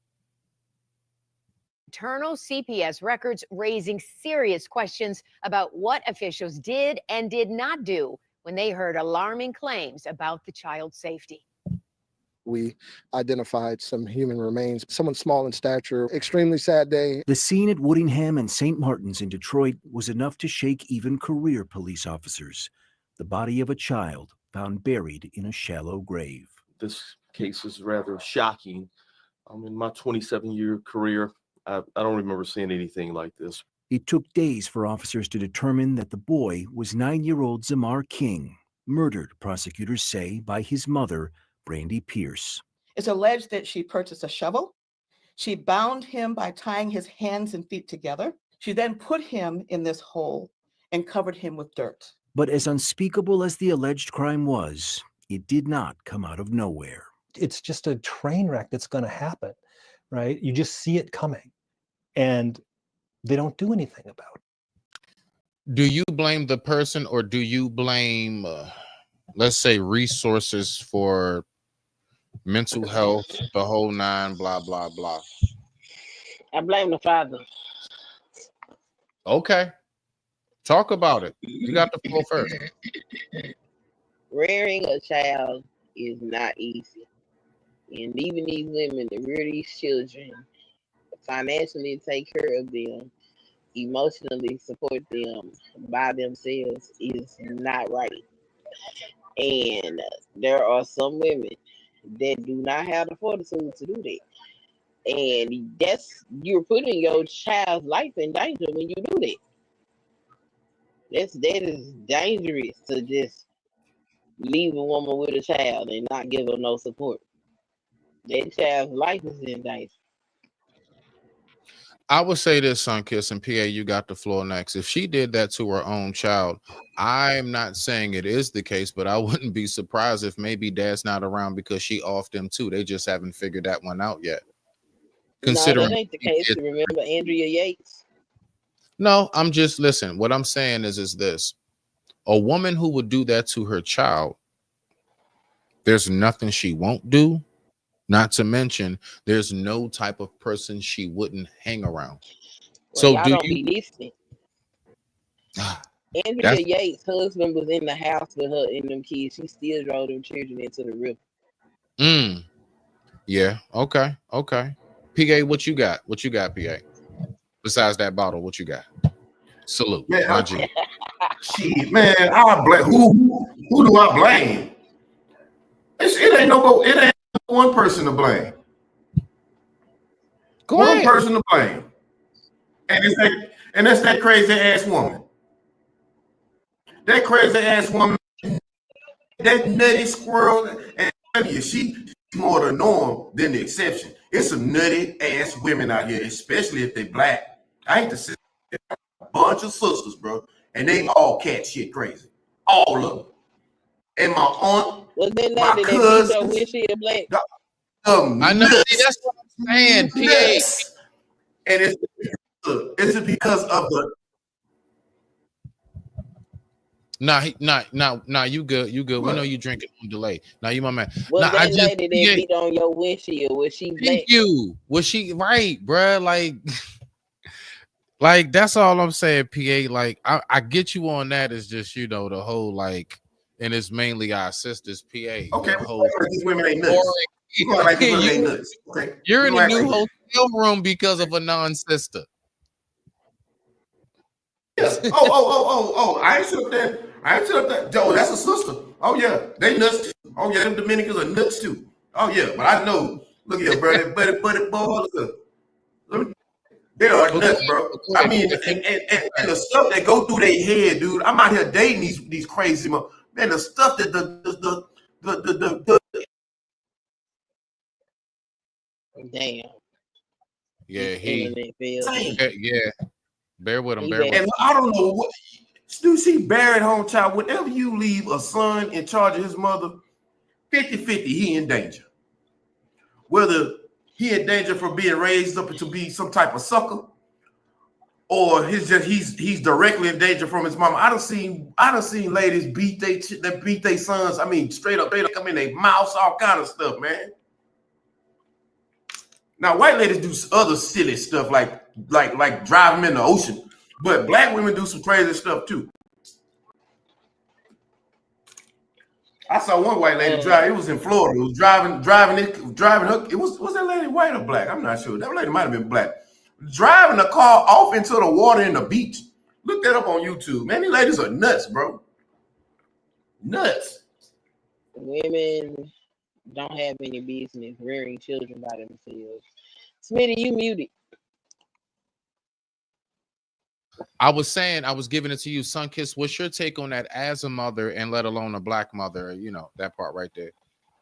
internal CPS records, raising serious questions about what officials did and did not do when they heard alarming claims about the child's safety. We identified some human remains, someone small in stature. Extremely sad day. The scene at Woodingham and St. Martin's in Detroit was enough to shake even career police officers. The body of a child found buried in a shallow grave. This case is rather shocking. In my 27-year career, I don't remember seeing anything like this. It took days for officers to determine that the boy was 9-year-old Zamar King, murdered, prosecutors say, by his mother, Brandy Pierce. It's alleged that she purchased a shovel. She bound him by tying his hands and feet together. She then put him in this hole and covered him with dirt. But as unspeakable as the alleged crime was, it did not come out of nowhere. It's just a train wreck that's going to happen, right? You just see it coming, and they don't do anything about it. Do you blame the person, or do you blame, let's say, resources for mental health, the whole nine, blah, blah, blah? I blame the father. Okay. Talk about it. You got the floor first. Rearing a child is not easy. And even these women that rear these children, financially take care of them, emotionally support them by themselves is not right. And there are some women that do not have the fortitude to do that. And you're putting your child's life in danger when you do that. That is dangerous to just leave a woman with a child and not give her no support. That child's life is in danger. I would say this, Sunkiss, and PA, you got the floor next. If she did that to her own child, I'm not saying it is the case, but I wouldn't be surprised if maybe dad's not around because she off them too. They just haven't figured that one out yet. Considering no, that ain't the case. Remember Andrea Yates? No, I'm just, listen, what I'm saying is this. A woman who would do that to her child, there's nothing she won't do. Not to mention, there's no type of person she wouldn't hang around. Well, so do you be listening? Andrea Yates' husband was in the house with her and them kids. She still drove them children into the river. Yeah. Okay. PA, what you got? What you got, PA? Besides that bottle, what you got? Salute. Man, shit, man, I blame who do I blame? It ain't one person to blame. One person to blame. And that's that crazy ass woman. That crazy ass woman, that nutty squirrel, and she's more the norm than the exception. It's some nutty ass women out here, especially if they black. I ain't the sister. A bunch of sisters, bro, and they all cat shit crazy. All of them. And my aunt, my cousin, I know. That's what I'm saying. Yes. And it's because of the. Nah, you good. You good. What? We know you drinking on delay. Now you my man. Was that lady that beat on your windshield? Was she black? Thank you. Was she right, bruh? Like that's all I'm saying, PA. Like I get you on that. It's just, you know, the whole like, and it's mainly our sisters, PA. Okay, these women ain't nuts. You're in a new hotel room because of a non-sister. Yes. Oh. I ain't sit up there. Joe, that's a sister. Oh yeah, they nuts. Oh yeah, them Dominicans are nuts too. Oh yeah, but I know. Look here, bro. Buddy, boy. Look. They are nuts, bro. I mean, and the stuff that go through their head, dude. I'm out here dating these crazy man. The stuff that the damn. Yeah, yeah. Bear with him. And I don't know what you see. Barry home child. Whenever you leave a son in charge of his mother, 50-50, he in danger. Whether he in danger for being raised up to be some type of sucker, or he's directly in danger from his mama. I done seen ladies beat they sons. I mean, straight up, come in their mouths, all kind of stuff, man. Now, white ladies do other silly stuff like drive them in the ocean, but black women do some crazy stuff too. I saw one white lady drive. It was in Florida. It was driving her. It was that lady white or black? I'm not sure. That lady might have been black. Driving the car off into the water in the beach. Look that up on YouTube, man. These ladies are nuts, bro. Nuts. Women don't have any business rearing children by themselves. Smitty, you muted. I was saying, I was giving it to you, Sunkiss. What's your take on that as a mother, and let alone a black mother? You know, that part right there.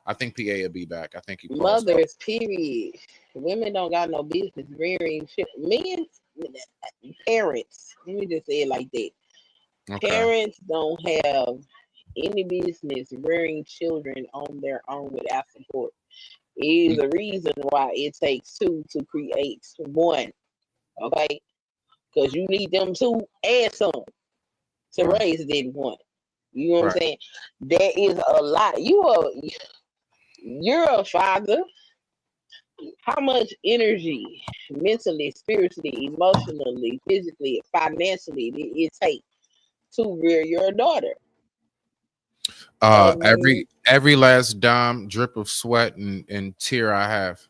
I think PA will be back. I think he paused out. Mothers, period. Women don't got no business rearing men. Parents. Let me just say it like that. Okay. Parents don't have any business rearing children on their own without support. It is a reason why it takes two to create one. Okay, because you need them two and some to raise that one. You know what I'm saying? That is a lot. You're a father. How much energy, mentally, spiritually, emotionally, physically, financially, did it take to rear your daughter? Every last dime, drip of sweat and tear I have.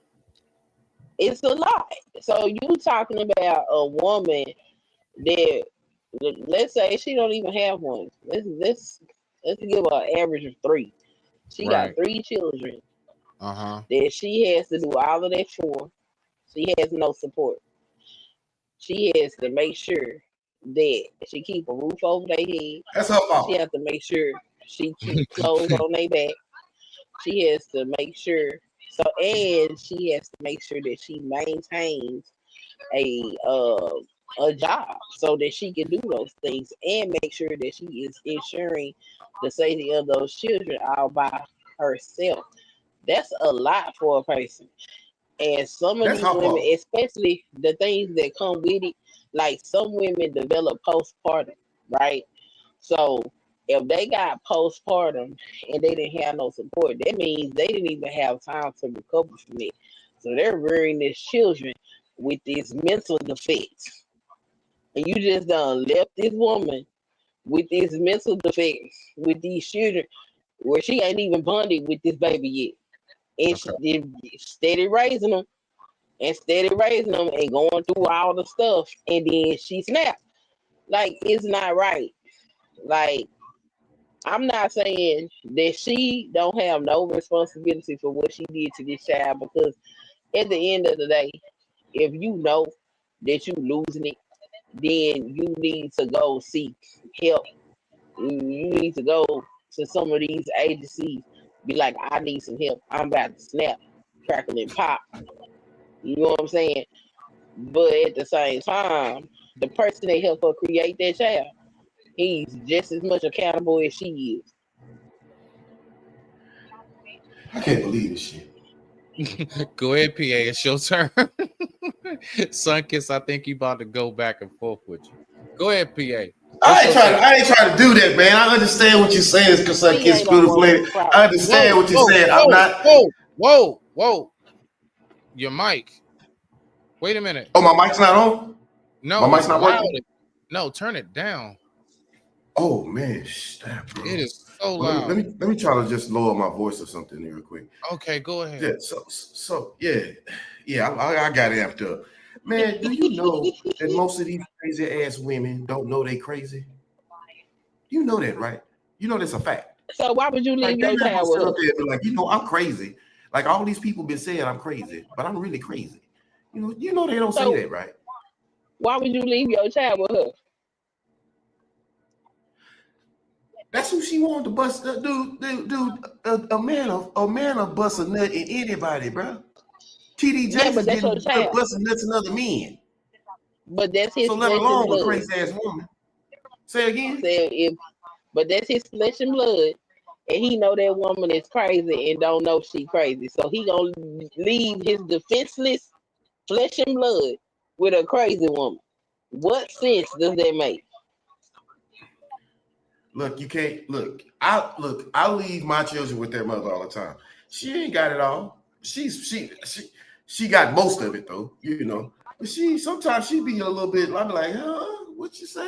It's a lot. So you talking about a woman that, let's say she don't even have one. Let's give her an average of 3. She got 3 children that she has to do all of that for. She has no support. She has to make sure that she keep a roof over their head. That's her fault. She has to make sure she keep clothes on their back. She has to make sure. And she has to make sure that she maintains a job so that she can do those things, and make sure that she is ensuring the safety of those children all by herself. That's a lot for a person. And some of these women, especially the things that come with it, like some women develop postpartum, right? So if they got postpartum and they didn't have no support, that means they didn't even have time to recover from it. So they're rearing these children with these mental defects. And you just done left this woman with these mental defects, with these children, where she ain't even bonded with this baby yet. And she did steady raising them and going through all the stuff. And then she snapped. Like, it's not right. Like, I'm not saying that she don't have no responsibility for what she did to this child, because at the end of the day, if you know that you losing it, then you need to go seek help. You need to go to some of these agencies. Be like, I need some help. I'm about to snap, crackle, and pop. You know what I'm saying? But at the same time, the person that helped her create that child, he's just as much accountable as she is. I can't believe this shit. Go ahead, PA. It's your turn. Sunkiss, I think you about to go back and forth with you. Go ahead, PA. I ain't trying to do that, man. I understand what you're saying, because Sunkiss beautiful lady. I understand what you're saying. I'm not. Whoa. Your mic. Wait a minute. Oh, my mic's not on? No, my mic's not working. No, turn it down. Oh man, snap, bro. It is so loud. Let me try to just lower my voice or something real quick. Okay, go ahead. Yeah. I got amped up. Man, do you know that most of these crazy ass women don't know they crazy? You know that, right? You know that's a fact. So why would you leave your child with her? Like, I'm crazy. Like, all these people been saying I'm crazy, but I'm really crazy. You know they don't say that, right? Why would you leave your child with her? That's who she wanted to bust. A man of bust a nut in anybody, bro. TD Jakes is getting busting nuts in other men. But that's his. So let alone a crazy ass woman. Say again. But that's his flesh and blood, and he know that woman is crazy and don't know she crazy. So he gonna leave his defenseless flesh and blood with a crazy woman. What sense does that make? Look, you can't I leave my children with their mother all the time. She ain't got it all. She got most of it though, But sometimes she be a little bit. I'm like, what you say?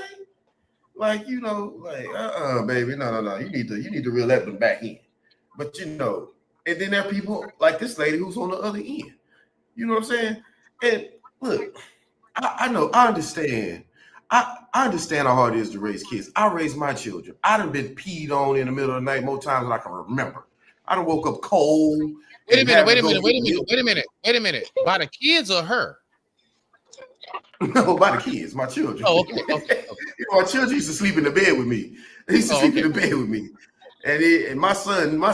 Like, baby, no. You need to reel that one back in. But and then there are people like this lady who's on the other end. You know what I'm saying? And look, I know, I understand. I understand how hard it is to raise kids. I raised my children. I done been peed on in the middle of the night more times than I can remember. I done woke up cold. Wait a and minute, had to wait a go minute, get wait a minute, wait a minute, wait a minute. By the kids or her? No, by the kids, my children. Oh, okay, okay. You know, my children used to sleep in the bed with me. They used to sleep in the bed with me. And my son, I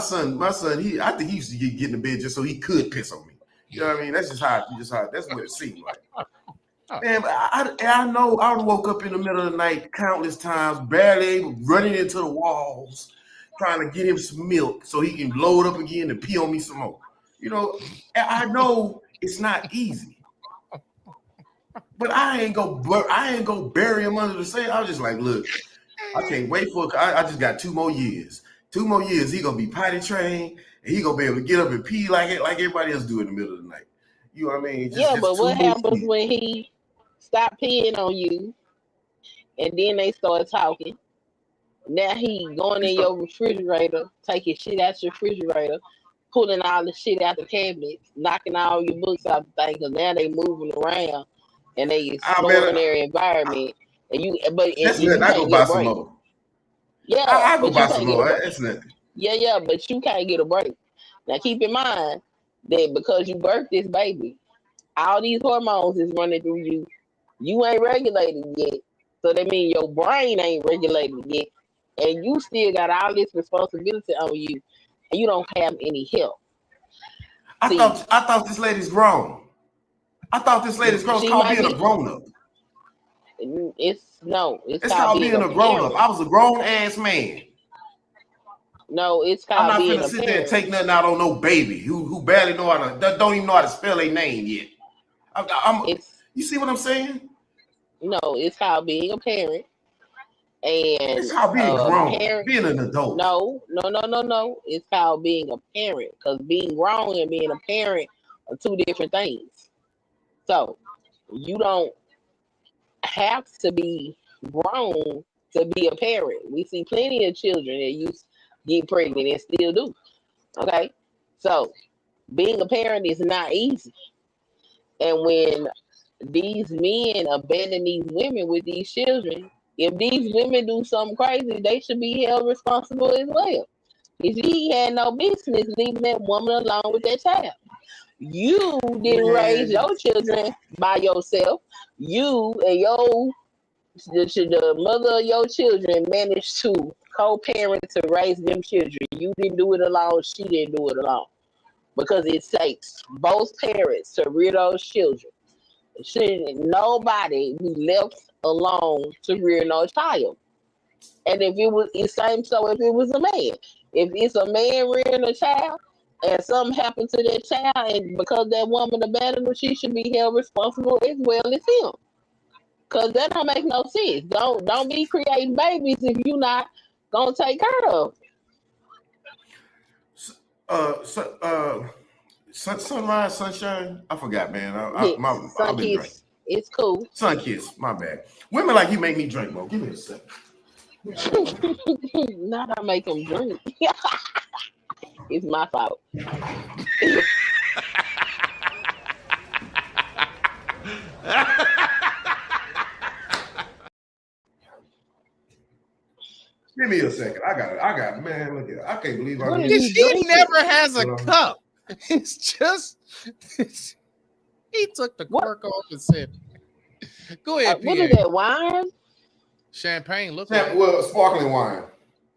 think he used to get in the bed just so he could piss on me. You know what I mean? That's that's what it seemed like. Man, but I know I woke up in the middle of the night countless times, barely able, running into the walls, trying to get him some milk so he can load up again and pee on me some more. You know, I know it's not easy. But I ain't go bury him under the sand. I was just like, look, I can't wait I just got 2 more years. 2 more years, he gonna be potty trained and he gonna be able to get up and pee like everybody else do in the middle of the night. You know what I mean? But what happens when he stop peeing on you and then they start talking? Now he going in your refrigerator, taking shit out your refrigerator, pulling all the shit out the cabinet, knocking all your books out the thing, because now they moving around and they exploring their environment. And you I go buy some more. Yeah, I go buy some more. That's nothing. Yeah, but you can't get a break. Now keep in mind that because you birthed this baby, all these hormones is running through you. You ain't regulated yet. So that means your brain ain't regulated yet. And you still got all this responsibility on you. And you don't have any help. I thought this lady's grown. I thought this lady's grown. It's called being a grown-up. It's called being a grown-up. I was a grown-ass man. No, it's called I'm not being finna a sit parent. there and take nothing out on no baby who barely know how to, don't even know how to spell their name yet. You see what I'm saying? No, it's called being a parent. And it's called being grown, parent, being an adult. No. It's called being a parent, because being grown and being a parent are 2 different things. So you don't have to be grown to be a parent. We see plenty of children that used to get pregnant and still do. Okay, so being a parent is not easy. And when these men abandon these women with these children, if these women do something crazy, they should be held responsible as well. If he had no business leaving that woman alone with that child. You didn't raise your children by yourself. You and the mother of your children managed to co-parent to raise them children. You didn't do it alone. She didn't do it alone. Because it takes both parents to rear those children. Nobody be left alone to rear no child. And if it was the same, so if it was a man, if it's a man rearing a child and something happened to that child, and because that woman abandoned her, she should be held responsible as well as him. Because that don't make no sense. Don't be creating babies if you're not gonna take care of them. Sunrise, sunshine. I forgot, man. I've been drinking. It's cool. Sun kiss, my bad. Women like you make me drink more. Give me a second. Not I make them drink. It's my fault. Give me a second. I got man. Look at it. I can't believe He never has a cup. It's just he took the cork off and said, "Go ahead, what is that, wine? Champagne. Look well, sparkling wine.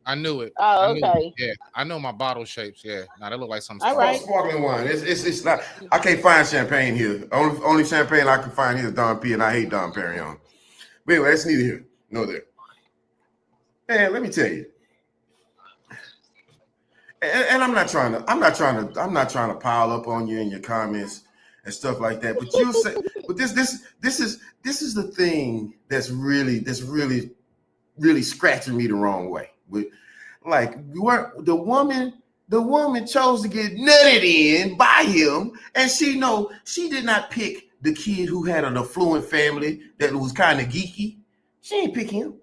I knew it. Oh, okay. Yeah, I know my bottle shapes. Yeah, now that look like some sparkling wine. It's not. I can't find champagne here. Only champagne I can find here is Dom P, and I hate Dom Perignon. But anyway, that's neither here nor there. Man, let me tell you. And I'm not trying to pile up on you in your comments and stuff like that. But you say, but this is the thing that's really scratching me the wrong way. With like the woman chose to get nutted in by him, and she did not pick the kid who had an affluent family that was kind of geeky. She ain't pick him.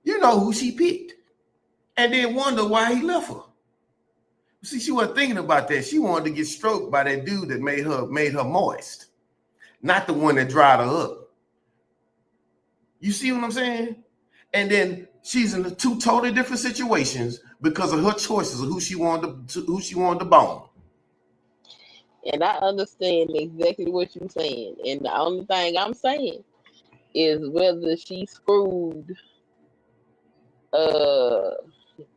You know who she picked, and then wonder why he left her. See, she wasn't thinking about that. She wanted to get stroked by that dude that made her moist, not the one that dried her up. You see what I'm saying? And then she's in 2 totally different situations because of her choices of who she wanted to bone. And I understand exactly what you're saying. And the only thing I'm saying is whether she screwed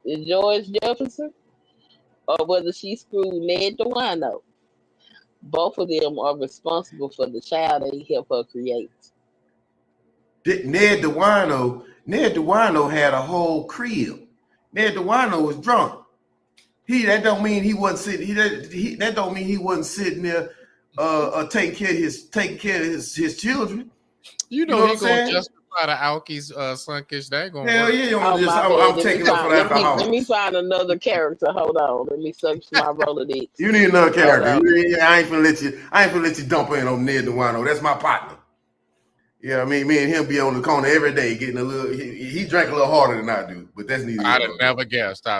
George Jefferson or whether she screwed Ned DeWino. Both of them are responsible for the child they helped her create. Ned DeWino had a whole crib. Ned DeWino was drunk. That don't mean he wasn't sitting. That don't mean he wasn't sitting there taking care of his children. You know what he I'm gonna saying? justify the Alkies Sunkish. That gonna Hell work. yeah, I'm taking up for the alcohol. Let me find another character. Hold on. Let me search my Rolodex. You need another character. I ain't finna let you dump in on Ned DeWino. That's my partner. Yeah, I mean, me and him be on the corner every day getting a little. He drank a little harder than I do, but that's neither. I'd have never guessed. PA.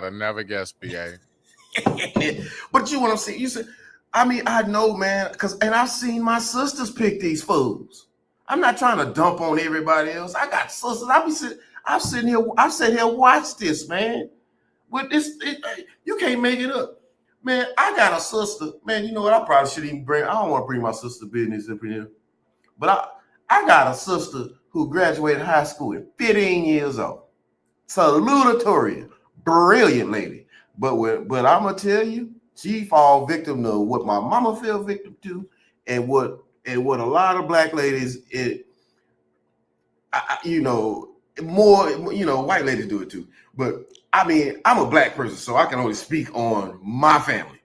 But you know what I'm saying? You said, I mean, I know, man, and I've seen my sisters pick these fools. I'm not trying to dump on everybody else. I got sisters. I'm sitting here, watch this, man. With this, you can't make it up, man. I got a sister, man. You know what? I probably shouldn't even bring. I don't want to bring my sister business up in here, but I got a sister who graduated high school at 15 years old. Salutatorian, brilliant lady. But I'm gonna tell you, she fall victim to what my mama fell victim to, and what a lot of black ladies, more, white ladies do it too. But I mean, I'm a black person, so I can only speak on my family.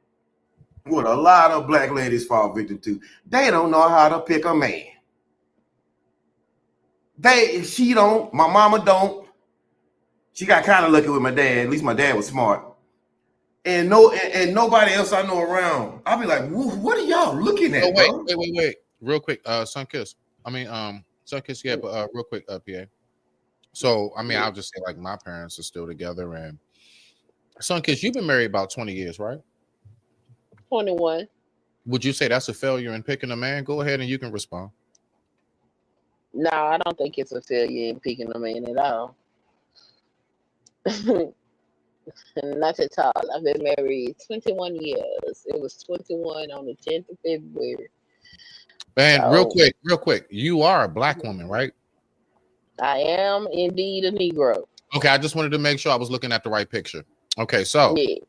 What a lot of black ladies fall victim to, they don't know how to pick a man. She don't, my mama don't. She got kind of lucky with my dad. At least my dad was smart. And nobody else I know around. I'll be like, what are y'all looking at? Wait. Real quick, Sunkiss. Sunkiss, yeah, but real quick, PA. So, I mean, I'll just say like my parents are still together, and Sunkiss, you've been married about 20 years, right? 21. Would you say that's a failure in picking a man? Go ahead and you can respond. No, I don't think it's a failure in picking a man at all. Not at all. I've been married 21 years. It was 21 on the 10th of February. Man, real quick. You are a black woman, right? I am indeed a Negro. Okay, I just wanted to make sure I was looking at the right picture. Okay, so yes.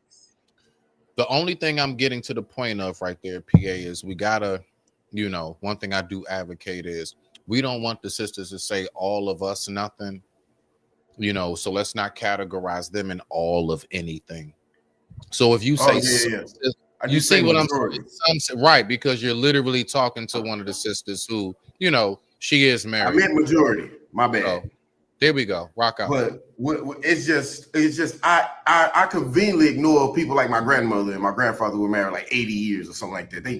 The only thing I'm getting to the point of right there, PA, is we gotta, one thing I do advocate is we don't want the sisters to say all of us nothing, so let's not categorize them in all of anything. So if you say, you see what I'm saying? Right, because you're literally talking to one of the sisters who, she is married. I meant majority. My bad. So, there we go. Rock out. But it's just I conveniently ignore people like my grandmother and my grandfather who were married like 80 years or something like that. They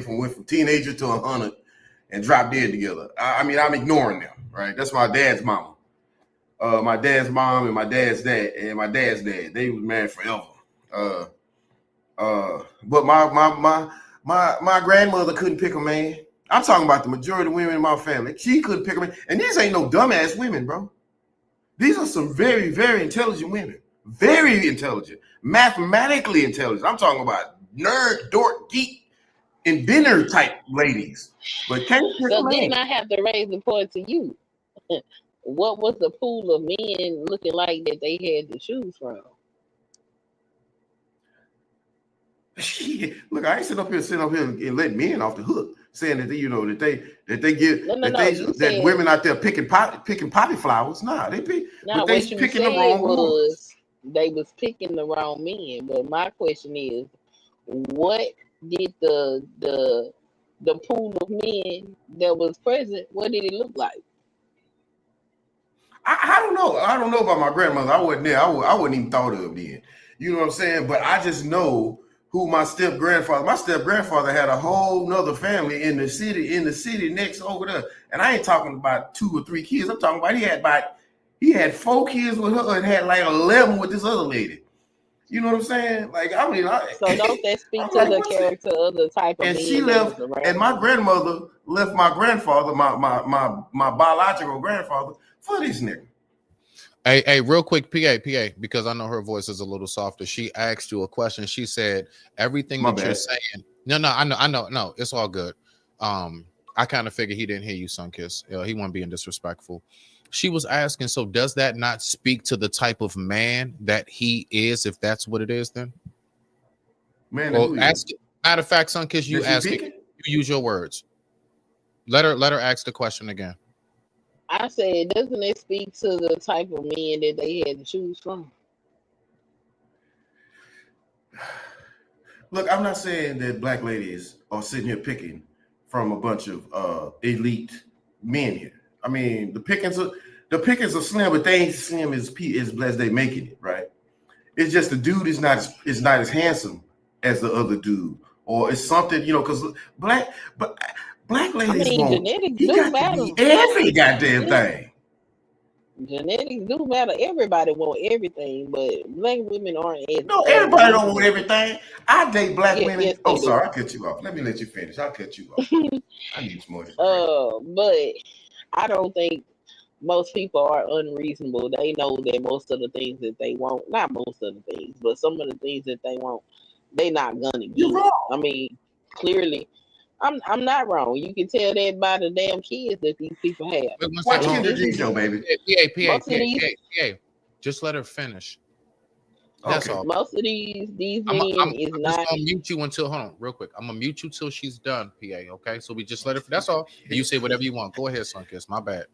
went from teenager to 100 and dropped dead together. I'm ignoring them, right? That's my dad's mama. My dad's mom and my dad's dad and my dad's dad. They was married forever. But my grandmother couldn't pick a man. I'm talking about the majority of women in my family. She couldn't pick a man. And these ain't no dumbass women, bro. These are some very, very intelligent women. Very intelligent. Mathematically intelligent. I'm talking about nerd, dork, geek, inventor type ladies. But can't pick a man. Then I have to raise the point to you. What was the pool of men looking like that they had to choose from? Look, I ain't sitting up here and letting men off the hook, saying that that women out there picking poppy flowers. Nah, they picking the wrong ones. They was picking the wrong men. But my question is, what did the pool of men that was present? What did it look like? I don't know. I don't know about my grandmother. I wasn't there. I wouldn't even thought of then. You know what I'm saying? But I just know who my step grandfather had a whole nother family in the city next over there. And I ain't talking about 2 or 3 kids. I'm talking about he had 4 kids with her and had like 11 with this other lady. You know what I'm saying? Like, so don't that speak to the character of the type of and man she left, and my grandmother left my grandfather, my biological grandfather, for this nigga. Hey, real quick, PA, because I know her voice is a little softer. She asked you a question. She said, everything My that you're bad. saying. No, I know. No, it's all good. I kind of figured he didn't hear you, Sunkiss. He wasn't being disrespectful. She was asking, so does that not speak to the type of man that he is, if that's what it is, then? Man, Well, who ask it. Matter of fact, Sunkiss, you That she ask it. picking? You use your words. Let her ask the question again. I said, doesn't it speak to the type of men that they had to choose from? Look, I'm not saying that black ladies are sitting here picking from a bunch of elite men here. I mean, the pickings are slim, but they ain't slim as they making it, right? It's just the dude is not as handsome as the other dude, or it's something, because black ladies want genetics he do got matter. to be every goddamn thing. Genetics do matter. Everybody want everything, but black women aren't as No, everybody don't want everything. I date black women. Yes, Oh, they do. sorry, I cut you off. Let me let you finish. I'll cut you off. I need some more. But I don't think most people are unreasonable. They know that most of the things that they want, not most of the things, but some of the things that they want, they not gonna get. I mean, clearly, I'm not wrong. You can tell that by the damn kids that these people have. Watch Kendra G show, baby. PA. Just let her finish. That's all. Most of these men I'm is just not. gonna mute you until hold on, real quick. I'm gonna mute you till she's done, PA. Okay, so we just let her. That's all. And you say whatever you want. Go ahead, Sunkiss. My bad.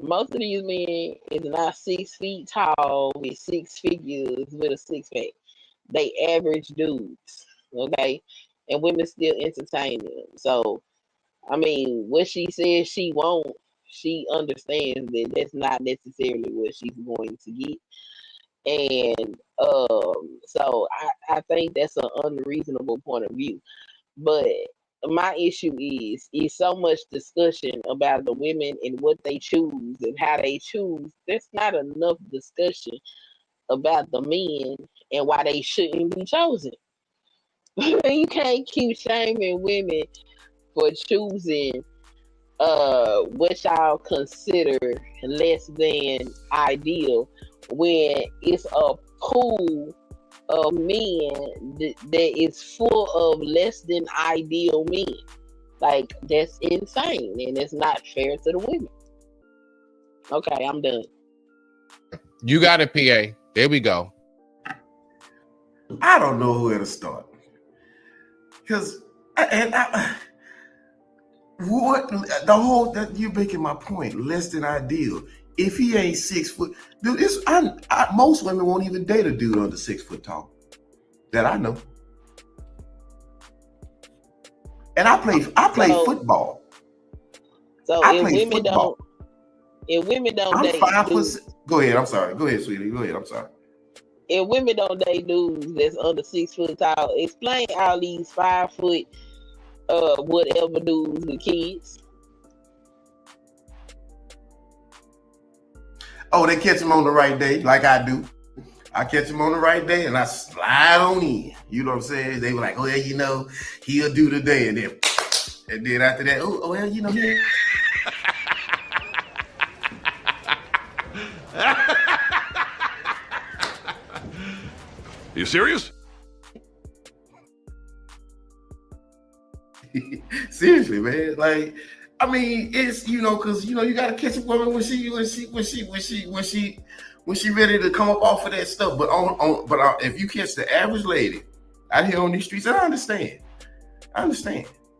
Most of these men is not 6 feet tall with 6 figures with a 6-pack. They average dudes, okay? And women still entertain them. So, I mean, what she says she won't, she understands that that's not necessarily what she's going to get. And so I think that's an unreasonable point of view. But my issue is so much discussion about the women and what they choose and how they choose. There's not enough discussion about the men and why they shouldn't be chosen. You can't keep shaming women for choosing what y'all consider less than ideal when it's a pool of men that is full of less than ideal men. Like, that's insane, and it's not fair to the women. Okay, I'm done. You got it, PA. There we go. I don't know where to start because what the whole that you're making my point less than ideal. If he ain't 6 foot, dude, most women won't even date a dude under 6 foot tall. That I know. And I play football. So I if play women football. don't I'm date 5 dudes, foot. Go ahead. I'm sorry. Go ahead, sweetie. Go ahead. I'm sorry. if women don't date dudes that's under 6 foot tall, explain all these 5 foot whatever dudes with kids. Oh, they catch him on the right day, like I do. I catch him on the right day and I slide on in. You know what I'm saying? They were like, oh yeah, he'll do today. And then after that, oh well, he You serious? seriously, man. Like, I mean, it's because you gotta catch a woman when she ready to come up off of that stuff. But if you catch the average lady out here on these streets, and I understand.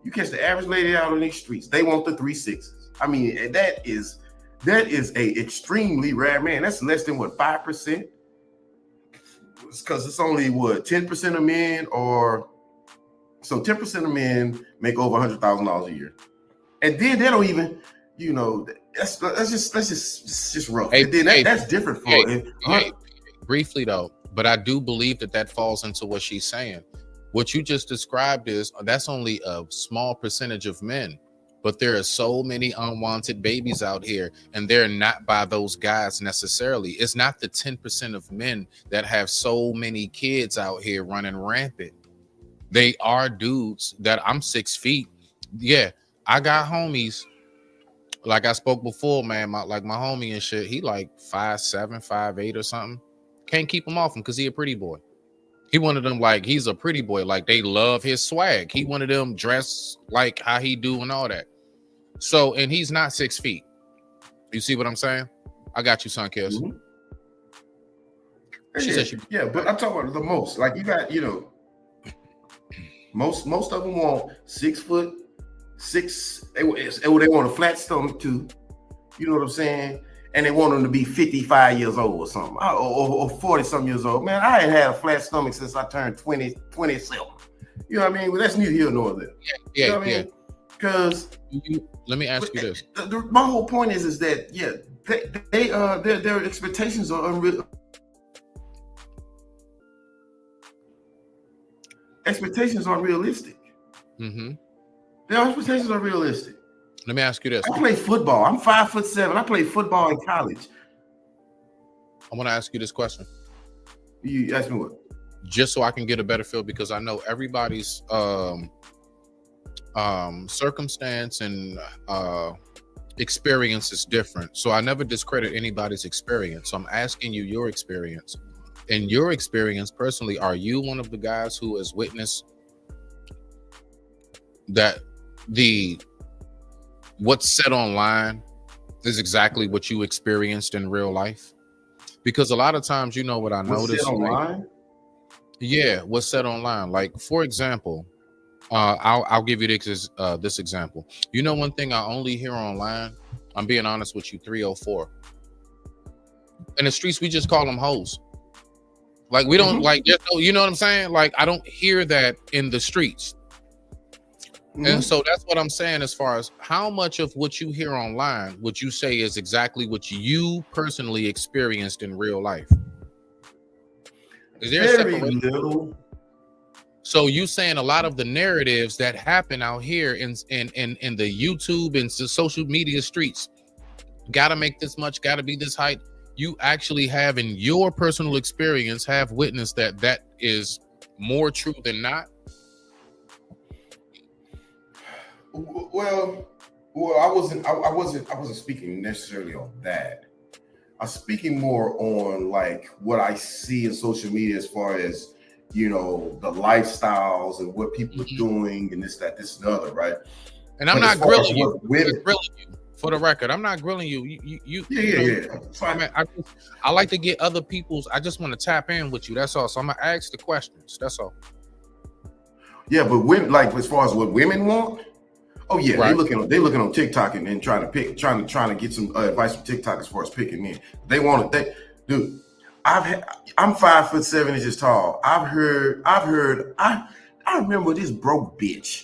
You catch the average lady out on these streets, they want the 3/6. I mean, that is a extremely rare man. That's less than 5%. Because it's only 10% of men, or so 10% of men make over $100,000 a year, and then they don't even, that's just rough. And then that's different for briefly though, but I do believe that falls into what she's saying. What you just described that's only a small percentage of men. But there are so many unwanted babies out here, and they're not by those guys necessarily. It's not the 10% of men that have so many kids out here running rampant. They are dudes that I'm 6 feet. Yeah, I got homies like I spoke before, man, my homie and shit, he like 5'7", 5'8" or something. Can't keep him off him because he a pretty boy. He one of them, like, he's a pretty boy. Like, they love his swag. He one of them dress like how he do and all that. So, and he's not 6 feet. You see what I'm saying? I got you, son, Kiss. Mm-hmm. She Yeah, said she. yeah, but I'm talking about the most. Like, you got, you know, most of them want 6 foot, 6. They want a flat stomach too. You know what I'm saying? And they want them to be 55 years old or something, or 40 some years old. Man, I ain't had a flat stomach since I turned 27. You know what I mean? Well, that's neither here nor there. Yeah, you know what I mean? Because let me ask you this. My whole point is that their expectations are unreal. Expectations aren't realistic. Mm-hmm. Their expectations are realistic. Let me ask you this. I play football. I'm 5'7". I played football in college. I want to ask you this question. You ask me what? Just so I can get a better feel, because I know everybody's circumstance and experience is different. So I never discredit anybody's experience. So I'm asking you your experience. In your experience personally, are you one of the guys who has witnessed that what's said online is exactly what you experienced in real life? Because a lot of times, you know what I noticed? Said online? Yeah, what's said online. Like, for example, I'll give you this example. You know, one thing I only hear online, I'm being honest with you, 304. In the streets, we just call them hoes. Like, we don't like, you know what I'm saying? Like, I don't hear that in the streets. And so that's what I'm saying, as far as how much of what you hear online would you say is exactly what you personally experienced in real life? Is there very little? So you saying a lot of the narratives that happen out here in the YouTube and social media streets, gotta make this much, gotta be this height, you actually have in your personal experience have witnessed that is more true than not? Well, I wasn't speaking necessarily on that. I'm speaking more on like what I see in social media as far as, you know, the lifestyles and what people are doing and this, that, this, and the other, right? And I'm not grilling you. For the record, I'm not grilling you. Yeah. I like to get other people's. I just want to tap in with you. That's all. So I'm gonna ask the questions. That's all. Yeah, but women, like, as far as what women want, oh yeah, right. They looking on TikTok and trying to get some advice from TikTok as far as picking men. They want it. Dude, I'm 5'7" inches tall. I remember this broke bitch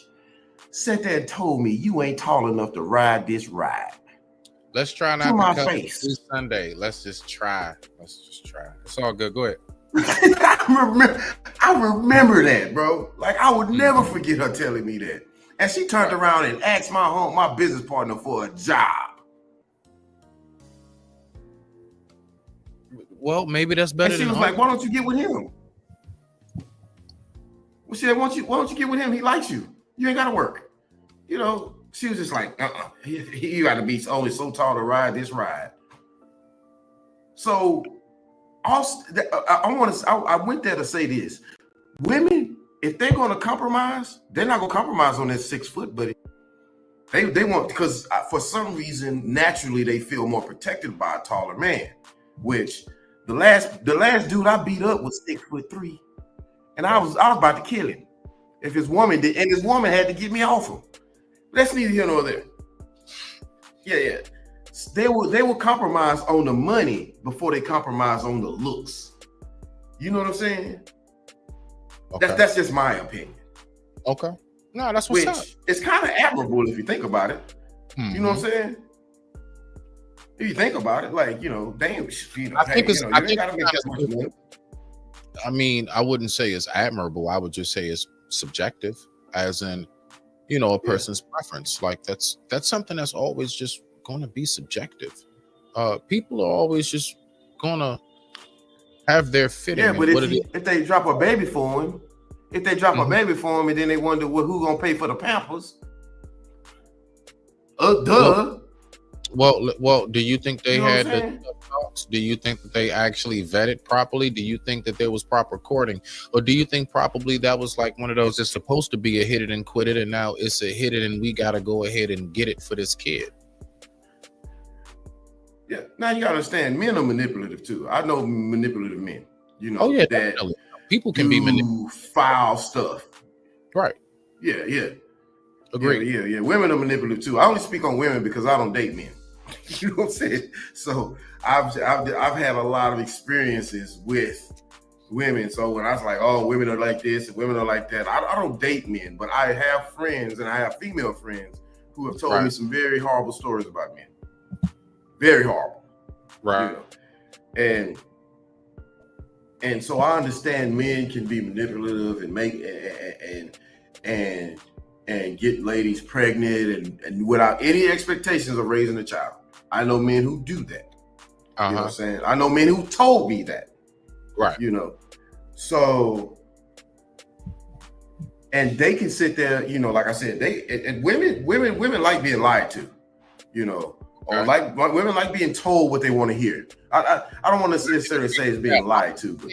sat there and told me, you ain't tall enough to ride this ride. Let's try not to cut this Sunday. Let's just try. It's all good. Go ahead. I remember that, bro. Like, I would never forget her telling me that. And she turned around and asked my business partner for a job. Well, maybe that's better. And she was like, why don't you get with him? Well, she said, why don't you get with him? He likes you. You ain't got to work. You know, she was just like, you got to be only so tall to ride this ride. So also, I went there to say this. Women, if they're going to compromise, they're not going to compromise on that 6 foot, buddy. They want, because for some reason, naturally, they feel more protected by a taller man, which the last dude I beat up was 6'3", and I was about to kill him. If his woman did, and his woman had to get me off him. That's neither here nor there. Yeah. They will compromise on the money before they compromise on the looks. You know what I'm saying? Okay. That's just my opinion. Okay. No, that's what's up. It's kind of admirable if you think about it. You know what I'm saying? If you think about it, like, you know, damn, you know, I mean, I wouldn't say it's admirable. I would just say it's subjective, as in, you know, a person's preference. Like, that's something that's always just going to be subjective. People are always just gonna have their fitting. Yeah, but if they drop a baby for him, and then they wonder who gonna pay for the Pampers. Well, do you think they You know what had I'm the saying? talks? Do you think that they actually vetted properly? Do you think that there was proper courting, or do you think probably that was like one of those? It's supposed to be a hit it and quit it, and now it's a hit it and we got to go ahead and get it for this kid. Yeah. Now you gotta understand, men are manipulative too. I know manipulative men. You know Oh yeah, that definitely. People can be do manipulative. foul stuff. Right. Yeah. Agreed. Yeah. Women are manipulative too. I only speak on women because I don't date men. You know what I'm saying? So I've had a lot of experiences with women. So when I was like, oh, women are like this and women are like that, I don't date men, but I have friends and I have female friends who have told me some very horrible stories about men. Very horrible. Right. You know? And so I understand men can be manipulative and make and get ladies pregnant and without any expectations of raising a child. I know men who do that. You know what I'm saying? I know men who told me that. Right. You know. So and they can sit there, you know, like I said, women like being lied to, you know, or like women like being told what they want to hear. I don't want to necessarily say it's being lied to. But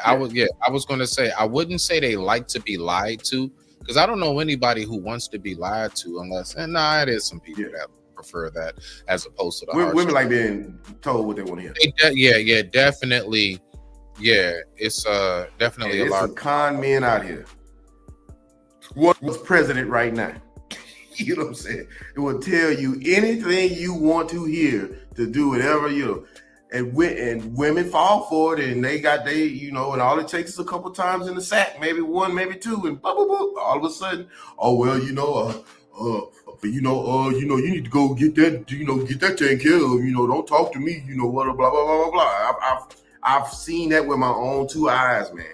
I was going to say, I wouldn't say they like to be lied to, because I don't know anybody who wants to be lied to unless, and it is some people that prefer that as opposed to the women like being told what they want to hear. Definitely. Yeah, it's definitely and a lot of con men out here. What's president right now? You know what I'm saying? It will tell you anything you want to hear to do whatever, you know. And women fall for it, and you know, and all it takes is a couple times in the sack, maybe one, maybe two, and blah, blah, blah, all of a sudden, oh well, you know, you need to go get that, you know, get that taken care of, you know, don't talk to me, you know, blah, blah, blah, blah, blah. I've seen that with my own two eyes, man.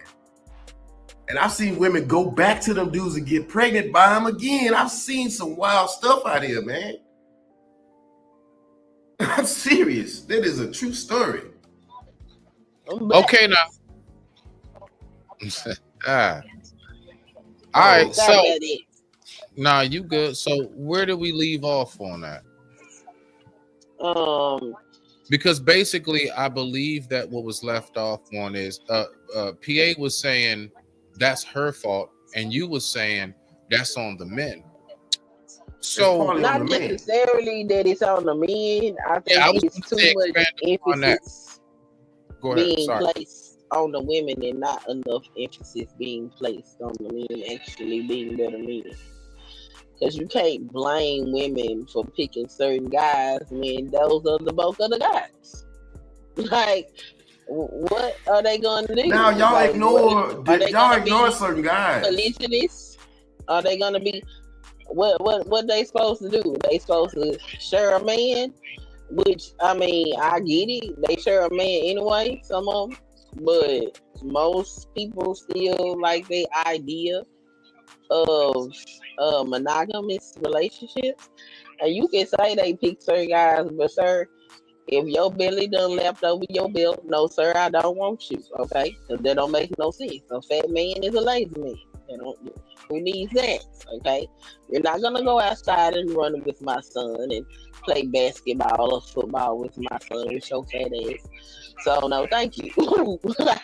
And I've seen women go back to them dudes and get pregnant by them again. I've seen some wild stuff out here, man. I'm serious. That is a true story. Okay, now. All right, so nah, you good. So where did we leave off on that? Because basically, I believe that what was left off on is PA was saying that's her fault, and you was saying that's on the men. So not necessarily that it's on the men. I think it's too much emphasis being placed on the women and not enough emphasis being placed on the men actually being better men. Because you can't blame women for picking certain guys when those are the bulk of the guys. Like, what are they going to do? Now y'all ignore certain guys. Polygynists? Are they going to be? What they supposed to do? They supposed to share a man, which I mean I get it. They share a man anyway, some of them, but most people still like the idea of monogamous relationships. And you can say they pick certain guys, but sir, if your belly done left over your belt, no sir, I don't want you. Okay, because that don't make no sense. A fat man is a lazy man. Who needs that? Okay, you're not gonna go outside and run with my son and play basketball or football with my son with your fat ass. So no, thank you. Like,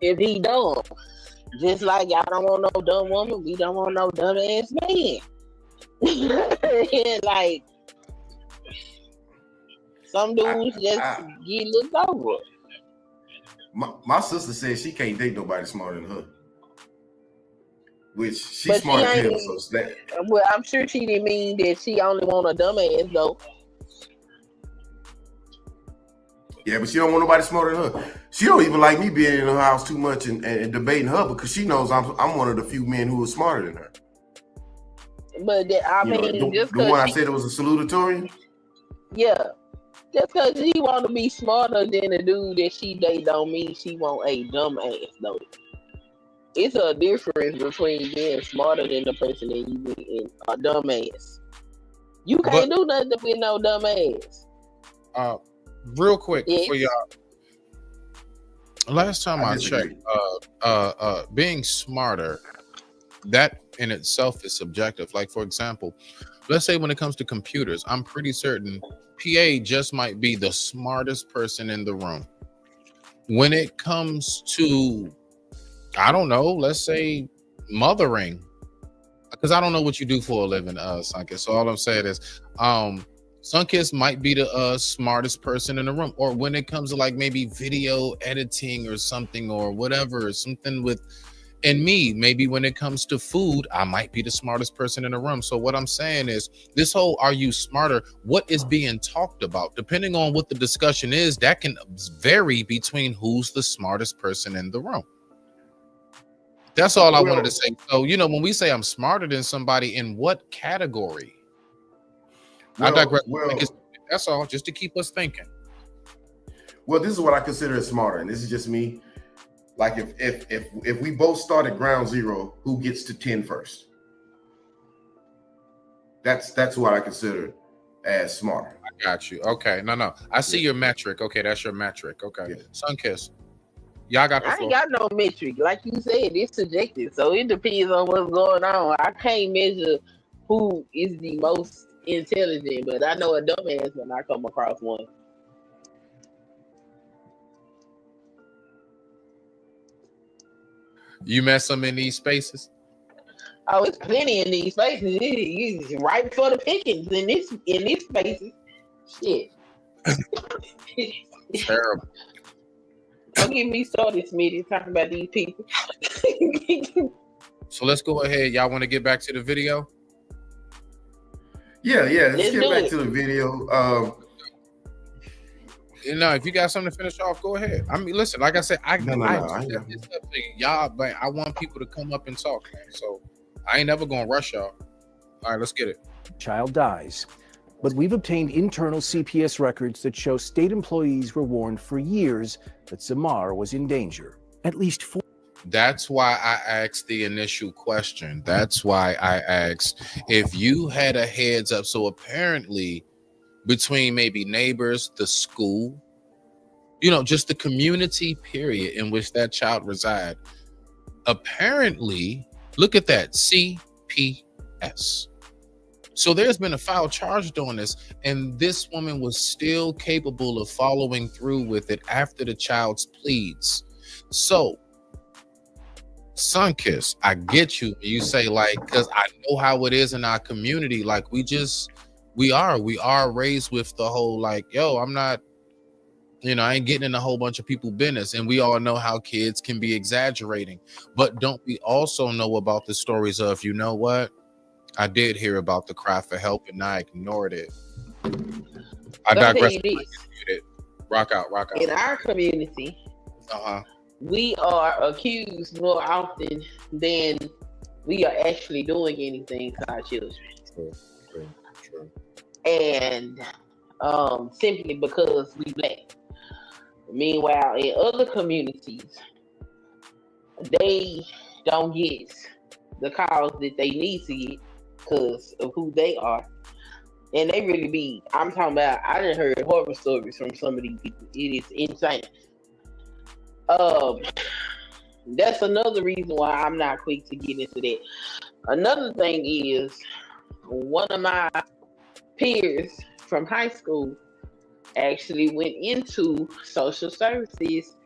if he dumb, just like y'all don't want no dumb woman, we don't want no dumb ass man. Like some dudes just get looked over. My sister says she can't date nobody smarter than her. Which she's smart as hell, so that. Well, I'm sure she didn't mean that she only want a dumbass though. Yeah, but she don't want nobody smarter than her. She don't even like me being in her house too much and debating her because she knows I'm one of the few men who are smarter than her. But I mean, just the one I said it was a salutatorian. Yeah, just because she want to be smarter than the dude that she date don't mean she want a dumb ass though. It's a difference between being smarter than the person and you being a dumb ass. You can't do nothing with no dumb ass. Real quick for y'all. Last time I checked, being smarter, that in itself is subjective. Like, for example, let's say when it comes to computers, I'm pretty certain PA just might be the smartest person in the room. When it comes to, I don't know, let's say mothering, because I don't know what you do for a living, Sunkiss. So all I'm saying is, Sunkiss might be the smartest person in the room. Or when it comes to like maybe video editing or something or whatever, something with, and me, maybe when it comes to food, I might be the smartest person in the room. So what I'm saying is, this whole "are you smarter?" what is being talked about, depending on what the discussion is, that can vary between who's the smartest person in the room. That's all I wanted to say. So, you know, when we say I'm smarter than somebody, in what category? I digress. That's all, just to keep us thinking. Well, this is what I consider as smarter, and this is just me. Like if we both start at ground zero, who gets to 10 first? That's what I consider as smarter. I got you. Okay, no, I see your metric. Okay, that's your metric. Okay, Sunkiss, y'all got the I floor. ain't got no metric. Like you said, it's subjective, so it depends on what's going on. I can't measure who is the most intelligent, but I know a dumbass when I come across one. You met some in these spaces? Oh, it's plenty in these spaces. It's right for the pickings in these spaces. Shit. Terrible. Don't get me started, Smitty, talking about these people. So let's go ahead. Y'all want to get back to the video? Yeah. Let's get back to the video. You know, if you got something to finish off, go ahead. I mean, listen, like I said, I No. it's up to y'all, but I want people to come up and talk, man. So I ain't never gonna rush y'all. All right, let's get it. Child dies. But we've obtained internal CPS records that show state employees were warned for years that Zamar was in danger. At least 4. That's why I asked the initial question. That's why I asked if you had a heads up. So apparently, between maybe neighbors, the school, you know, just the community period in which that child reside. Apparently, look at that, CPS. So there's been a foul charged on this, and this woman was still capable of following through with it after the child's pleads. So, Sunkiss, I get you. You say, like, because I know how it is in our community. Like, we are raised with the whole, like, yo, I'm not, you know, I ain't getting in a whole bunch of people business. And we all know how kids can be exaggerating. But don't we also know about the stories of, you know what? I did hear about the cry for help and I ignored it. I digress. Rock out. In our community, we are accused more often than we are actually doing anything to our children. True. And simply because we black. Meanwhile, in other communities, they don't get the calls that they need to get because of who they are. And they really be, I'm talking about, I done heard horror stories from some of these people. It is insane. That's another reason why I'm not quick to get into that. Another thing is, one of my peers from high school actually went into social services,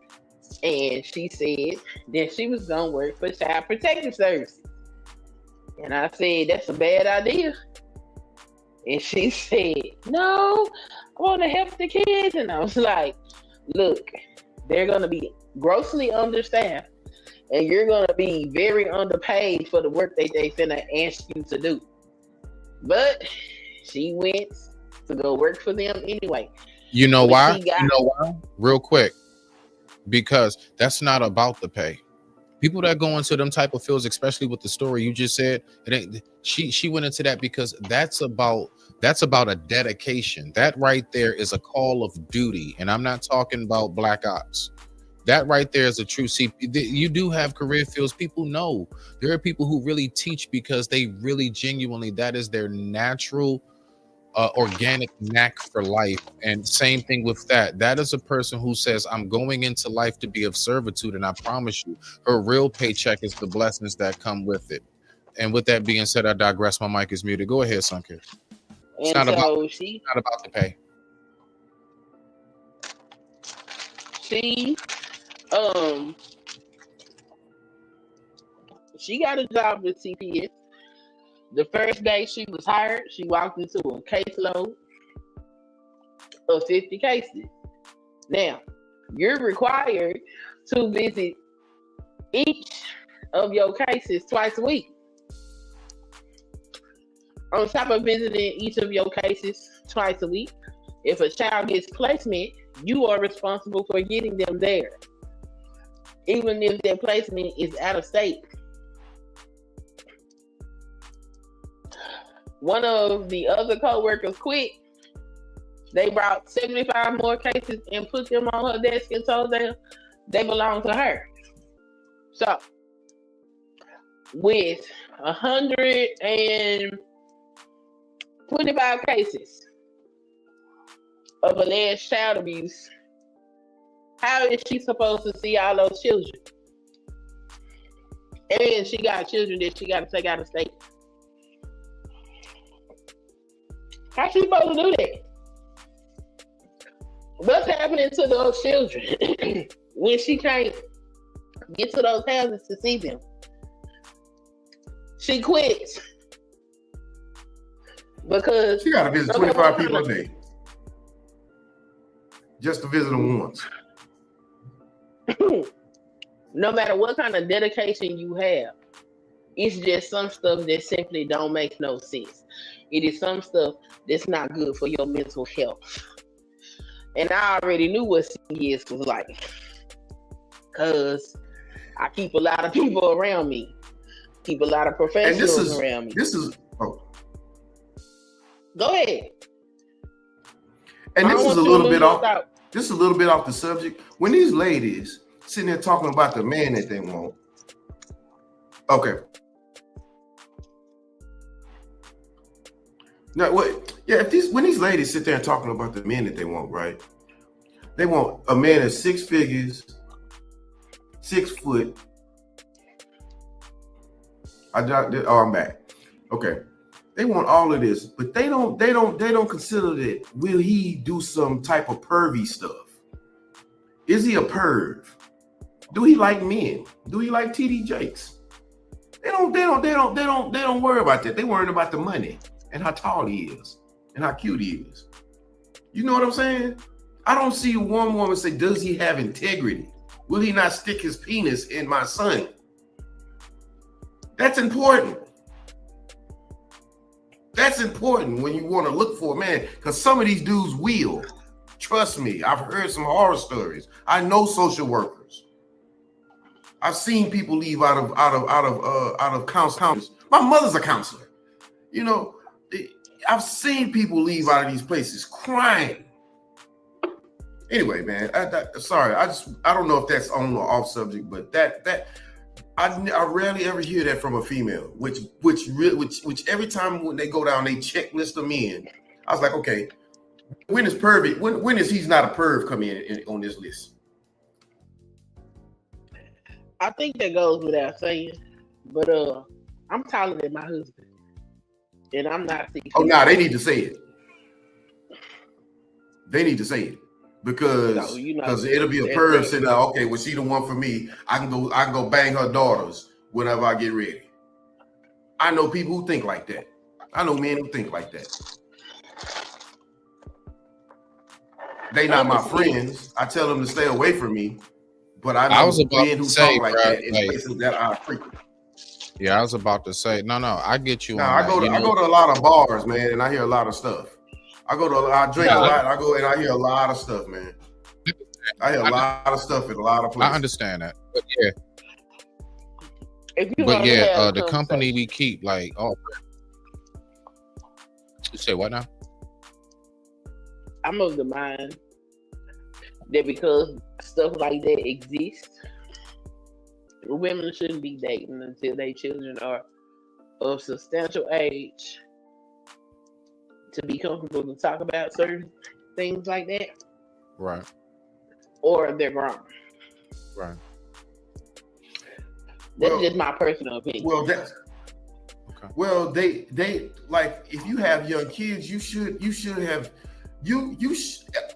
and she said that she was going to work for Child Protective Services. And I said, that's a bad idea. And she said, no, I want to help the kids. And I was like, look, they're going to be grossly understaffed, and you're going to be very underpaid for the work that they finna ask you to do. But she went to go work for them anyway. You know why? Real quick. Because that's not about the pay. People that go into them type of fields, especially with the story you just said, she went into that because that's about a dedication. That right there is a call of duty. And I'm not talking about black ops. That right there is a true you do have career fields. People know there are people who really teach because they really genuinely, that is their natural organic knack for life. And same thing with that is a person who says, I'm going into life to be of servitude, and I promise you her real paycheck is the blessings that come with it. And with that being said, I digress. My mic is muted. Go ahead, Sunkist. It's And not so about she not about the pay. she got a job with CPS. The first day she was hired, she walked into a caseload of 50 cases. Now, you're required to visit each of your cases twice a week. On top of visiting each of your cases twice a week, if a child gets placement, you are responsible for getting them there, even if their placement is out of state. One of the other co-workers quit. They brought 75 more cases and put them on her desk and told them they belong to her. So, with 125 cases of alleged child abuse, how is she supposed to see all those children? And she got children that she got to take out of state. How's she supposed to do that? What's happening to those children when she can't get to those houses to see them? She quits because she got to visit 25 people a day just to visit them once. No matter what kind of dedication you have, it's just some stuff that simply don't make no sense. It is some stuff that's not good for your mental health. And I already knew what CPS was like, because I keep a lot of people around me, keep a lot of professionals around me. Go ahead. And this is a little bit off. This is a little bit off the subject. When these ladies sitting there talking about the man that they want, okay. Now, what? Yeah, when these ladies sit there and talking about the men that they want, right? They want a man of 6 figures, 6 foot. I'm back. Okay, they want all of this, but they don't consider that. Will he do some type of pervy stuff? Is he a perv? Do he like men? Do he like TD Jakes? They don't worry about that. They worrying about the money and how tall he is and how cute he is. You know what I'm saying? I don't see one woman say, does he have integrity? Will he not stick his penis in my son? That's important. That's important when you want to look for a man, because some of these dudes will. Trust me, I've heard some horror stories. I know social workers. I've seen people leave out of counselors. My mother's a counselor. You know, I've seen people leave out of these places crying. Anyway, man, sorry, I don't know if that's on or off subject, but I rarely ever hear that from a female. Which every time when they go down, they checklist of men. I was like, okay, when is pervy? When is he's not a perv come in on this list? I think that goes without saying, but I'm taller than my husband, and I'm not 6 feet. Oh, no, they need to say it. They need to say it because it'll be a perv sitting there. Okay, well, she the one for me. I can go bang her daughters whenever I get ready. I know people who think like that. I know men who think like that. They not my friends. I tell them to stay away from me. But I know men who talk like that in places that are frequent. Yeah, I was about to say, no, I get you. I go to a lot of bars, man, and I hear a lot of stuff. I drink a lot. I go and I hear a lot of stuff, man. I hear a lot of stuff in a lot of places. I understand that, but yeah. The company we keep, like, you say what now? I'm of the mind that because stuff like that exists, women shouldn't be dating until their children are of substantial age to be comfortable to talk about certain things like that. Right. Or they're grown. Right. That's just my personal opinion. Well, Okay. Well, they like if you have young kids, you should have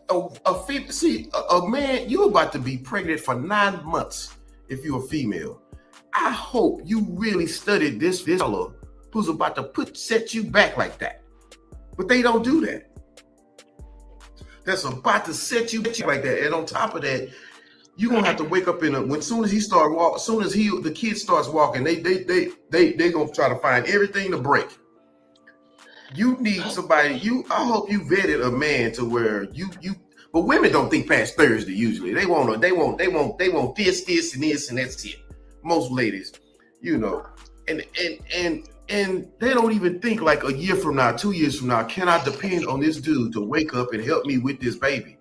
a man. You're about to be pregnant for 9 months if you're a female. I hope you really studied this fellow who's about to set you back like that. But they don't do that. That's about to set you back like that. And on top of that, you're gonna have to wake up soon as the kid starts walking, they gonna try to find everything to break. You need somebody. I hope you vetted a man to where but women don't think past Thursday usually. They want this and this and that's it. Most ladies, and they don't even think like a year from now, 2 years from now, can I depend on this dude to wake up and help me with this baby?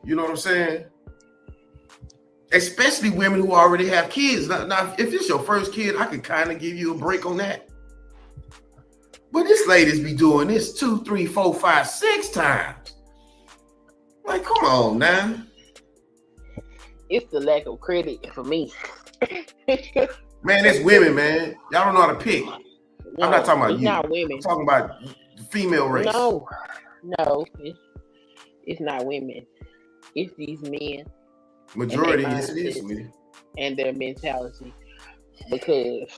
You know what I'm saying? Especially women who already have kids. Now, if it's your first kid, I could kind of give you a break on that. But this ladies be doing this 2, 3, 4, 5, 6 times. Like, come on now. It's the lack of credit for me. Man, it's women, man. Y'all don't know how to pick. No, I'm not talking about it's you. not women. I'm talking about the female race. No, it's not women. It's these men. Majority, yes, it is, sweetie. And their mentality. Because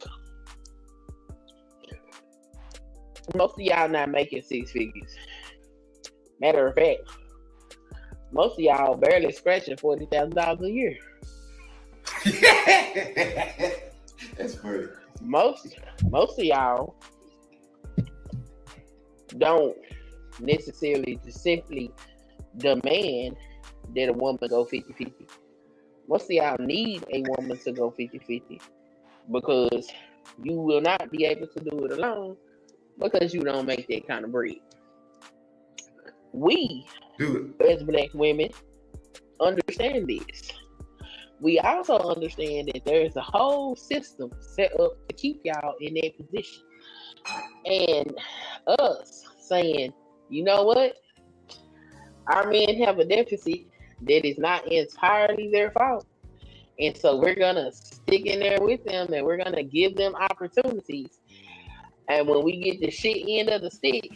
most of y'all not making 6 figures. Matter of fact, most of y'all barely scratching $40,000 a year. That's funny. Most of y'all don't necessarily just simply demand that a woman go 50-50. Most of y'all need a woman to go 50-50 because you will not be able to do it alone because you don't make that kind of bread. We, as Black women, understand this. We also understand that there's a whole system set up to keep y'all in that position. And us saying, you know what? Our men have a deficit that is not entirely their fault. And so we're going to stick in there with them and we're going to give them opportunities. And when we get the shit end of the stick,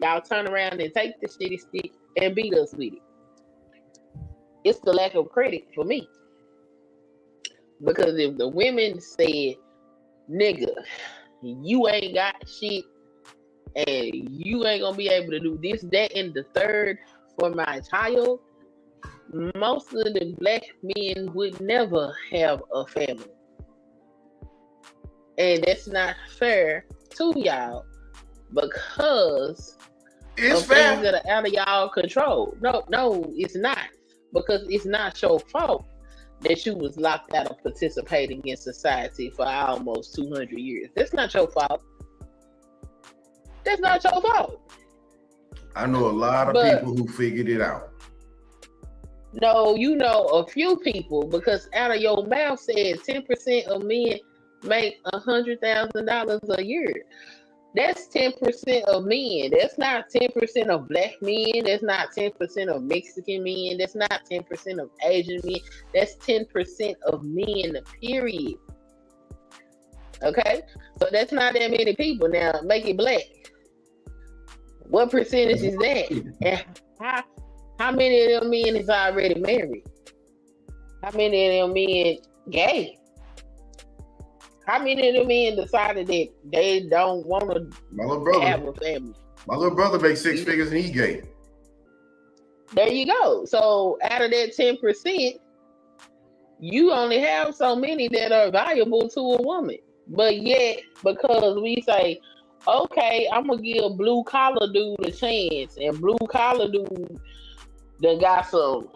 y'all turn around and take the shitty stick and beat us with it. It's the lack of credit for me. Because if the women said, nigga, you ain't got shit and you ain't gonna be able to do this, that, and the third for my child, most of the Black men would never have a family. And that's not fair to y'all because it's of fair. things that are out of y'all control. No, it's not. Because it's not your fault that you was locked out of participating in society for almost 200 years. That's not your fault. That's not your fault. I know a lot of people who figured it out. No, you know a few people because out of your mouth said 10% of men make $100,000 a year. That's 10% of men. That's not 10% of Black men. That's not 10% of Mexican men. That's not 10% of Asian men. That's 10% of men, period. Okay? So that's not that many people. Now, make it Black. What percentage is that? And how many of them men is already married? How many of them men gay? How many of them men decided that they don't want to have a family? My little brother makes 6 figures and he gay. There you go. So out of that 10%, you only have so many that are valuable to a woman. But yet, because we say, okay, I'm going to give blue collar dude a chance, and blue collar dude done got some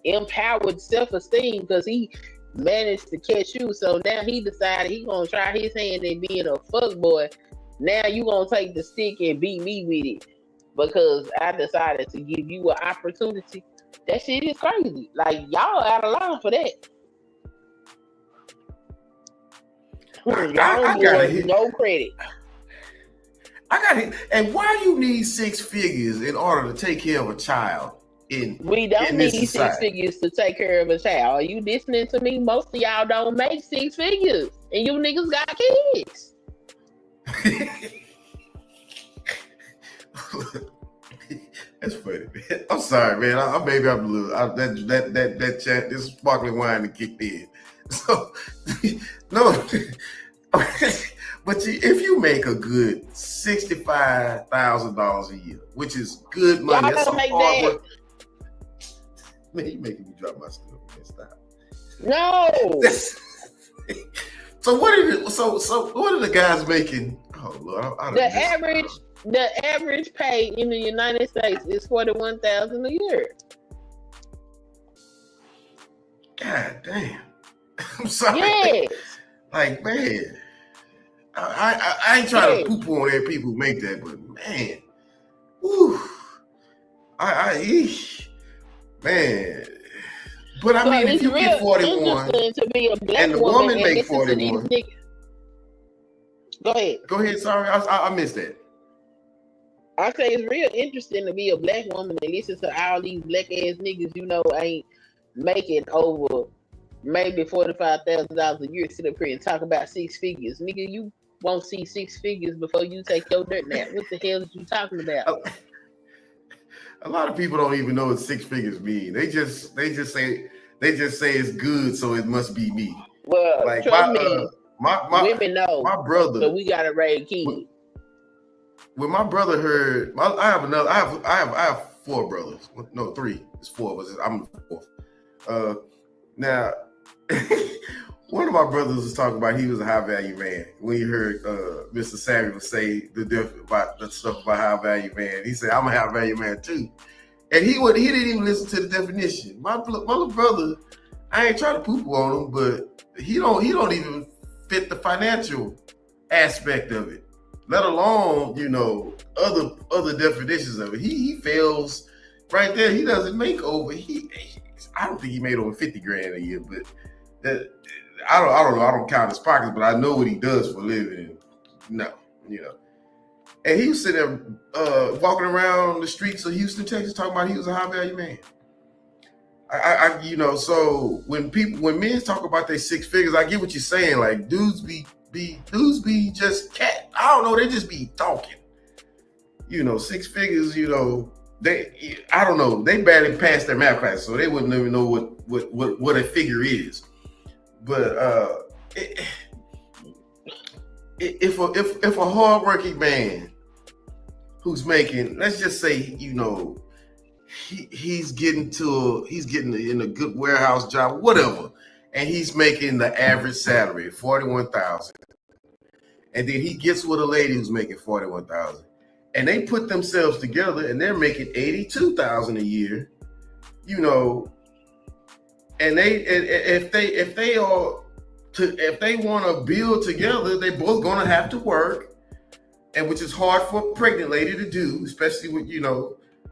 empowered self-esteem because he managed to catch you, so now he decided he gonna try his hand at being a fuck boy. Now you gonna take the stick and beat me with it because I decided to give you an opportunity. That shit is crazy. Like y'all out of line for that. I gotta hit no credit. I gotta hit. And why you need 6 figures in order to take care of a child We don't in need this 6 society. figures to take care of a child. Are you listening to me? Most of y'all don't make 6 figures, and you niggas got kids. That's funny, man. I'm sorry, man. Maybe I'm a little that chat, this sparkling wine that kicked in. So no, but if you make a good $65,000 a year, which is good money, Y'all that's don't some make hard that. work. Man, you making me drop my stuff. Man, stop. No. So what are the guys making? Oh Lord, The average pay in the United States is $41,000 a year. God damn. I'm sorry. Yes. Like, man, I ain't trying to poo-poo on every people who make that, but man, whew, man. But I mean, if you get 41 to be a black and the woman make 41. Go ahead. Go ahead. Sorry, I missed that. I say it's real interesting to be a black woman and listen to all these black ass niggas you know ain't making over maybe $45,000 a year. Sit up here and talk about 6 figures, nigga. You won't see 6 figures before you take your dirt nap. What the hell is you talking about? A lot of people don't even know what 6 figures mean. They just say it's good, so it must be me. Well, like trust me, women know. My brother. So we gotta raise kids. When my brother heard, I have 4 brothers. No, 3. It's 4 of us. I'm the 4th. Now, one of my brothers was talking about he was a high value man. When he heard Mr. Samuel say the stuff about high value man, he said, "I'm a high value man too." And he didn't even listen to the definition. My little brother, I ain't trying to poo-poo on him, but he don't even fit the financial aspect of it, let alone, other definitions of it. He fails right there. He doesn't make over, I don't think he made over 50 grand a year, but I don't know. I don't count his pockets, but I know what he does for a living. No, And he was sitting there walking around the streets of Houston, Texas, talking about he was a high value man. So when men talk about their 6 figures, I get what you're saying. Like dudes be just cat. I don't know. They just be talking. 6 figures. I don't know. They barely passed their math class, so they wouldn't even know what a figure is. But if a hardworking man who's making, let's just say, he's getting in a good warehouse job, whatever, and he's making the average salary of $41,000, and then he gets with a lady who's making $41,000, and they put themselves together and they're making $82,000 a year, and if they want to build together, they both gonna have to work, and which is hard for a pregnant lady to do, especially with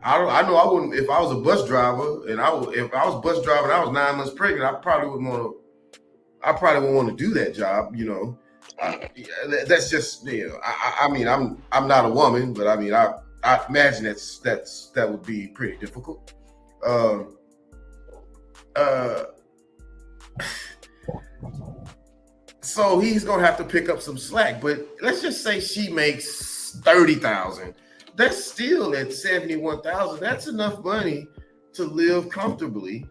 I know I wouldn't if I was a bus driver and if I was bus driving, I was 9 months pregnant. I probably wouldn't want to do that job. That's just I mean I'm not a woman, but I mean I imagine that would be pretty difficult. So he's gonna have to pick up some slack. But let's just say she makes $30,000. That's still at $71,000. That's enough money to live comfortably,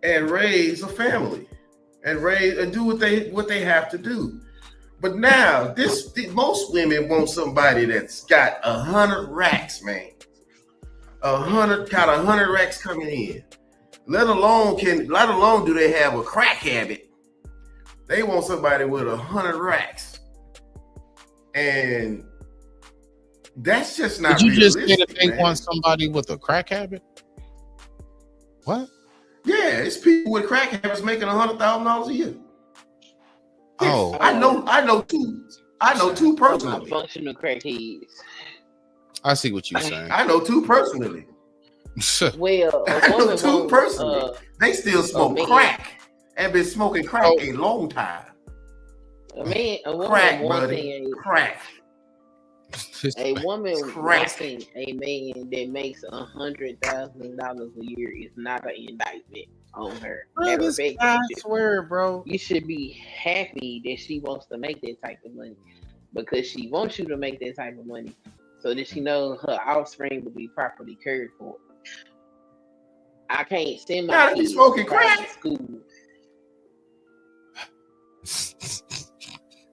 and raise a family, and do what they have to do. But now most women want somebody that's got 100 racks, man. 100 racks coming in. Let alone do they have a crack habit. They want somebody with 100 racks, and that's just not. Did you just say that they man. want somebody with a crack habit? What? Yeah, it's people with crack habits making $100,000 a year. Yes, Oh, I know two. I know 2 personally. Functional crackheads. I see what you're saying. I know 2 personally. Well, I know 2 personally. They still smoke crack and been smoking crack a long time. A woman, Crack, one buddy. thing ain't Crack. A woman crack. wanting a man that makes $100,000 a year is not an indictment on her. Bro, Matter of this fact, guy, I swear, bro. you should be happy that she wants to make that type of money because she wants you to make that type of money so that she knows her offspring will be properly cared for. I can't send my Gotta be kids smoking to private crack. school.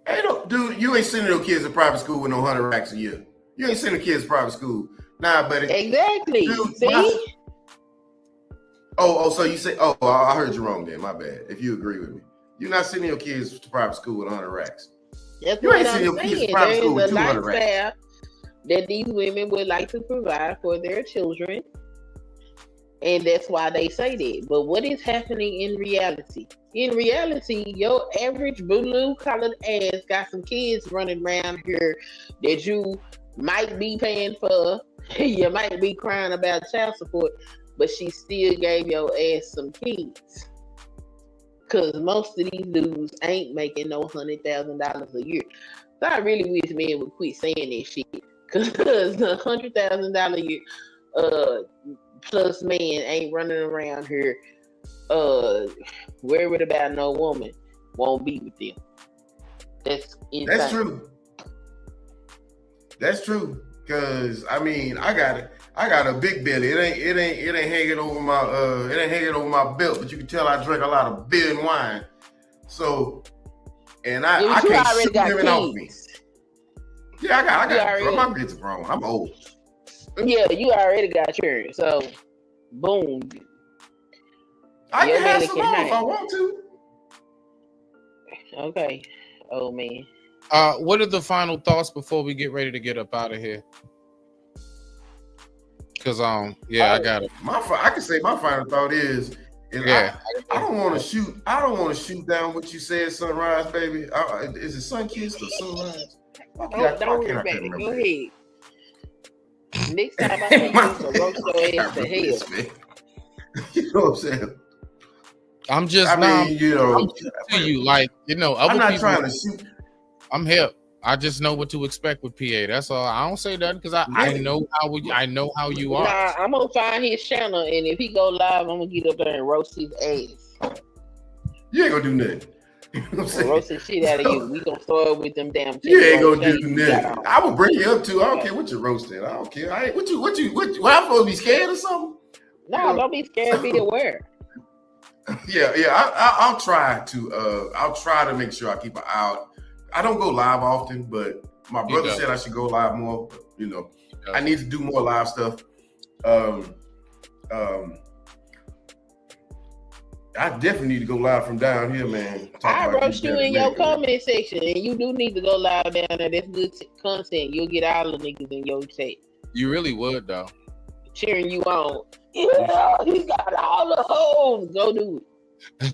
Hey, no, dude, you ain't sending your kids to private school with no 100 racks a year. You ain't sending kids to private school. Nah, buddy. Exactly. Dude, See? so you say, I heard you wrong then. My bad. If you agree with me. You're not sending your kids to private school with 100 racks. That's You what ain't I'm sending your kids saying. to private There school with is a 200 racks. lifestyle that these women would like to provide for their children. And that's why they say that. But what is happening in reality? In reality, your average blue-collared ass got some kids running around here that you might be paying for. You might be crying about child support, but she still gave your ass some kids. Because most of these dudes ain't making no $100,000 a year. So I really wish men would quit saying that shit. Because the $100,000 a year plus man ain't running around here worried about no woman won't be with them. That's insane. That's true. That's true. Cause I mean, I got a big belly. It ain't hanging over my belt, but you can tell I drink a lot of beer and wine. So, and I can't shoot women off me. Yeah, I got my kids are grown. I'm old. Yeah, you already got yours. So, boom. I Your can have belly some can more if hang. I want to. Okay, old man. What are the final thoughts before we get ready to get up out of here? Because I got it. I can say my final thought is I don't want to shoot. I don't want to shoot down what you said, sunrise, baby. Is it sun kissed or sunrise? Don't worry about it. Go ahead. Next time I see you, roast your ass to hell. You know what I'm saying? I'm just I mean, you know, I'm to you like, you know, other I'm not people, trying to shoot. I'm hip. I just know what to expect with PA. That's all. I don't say that because I know how you are. Nah, I'm gonna find his channel, and if he go live, I'm gonna get up there and roast his ass. You ain't gonna do nothing. You know what I'm saying? Roast the shit out of you. We gonna start with them damn. You ain't gonna do nothing. I will bring you up too. I don't care what you're roasting. I don't care. I ain't, what I'm supposed to be scared or something? No, don't be scared. Be aware. Yeah. I'll try to make sure I keep an eye out. I don't go live often, but my brother said I should go live more. But, you know, I need to do more live stuff. I definitely need to go live from down here, man. I roast you in your comment section, and you do need to go live down there. That's good content. You'll get all the niggas in your chat. You really would, though. Cheering you on. Yeah, he got all the hoes. Go do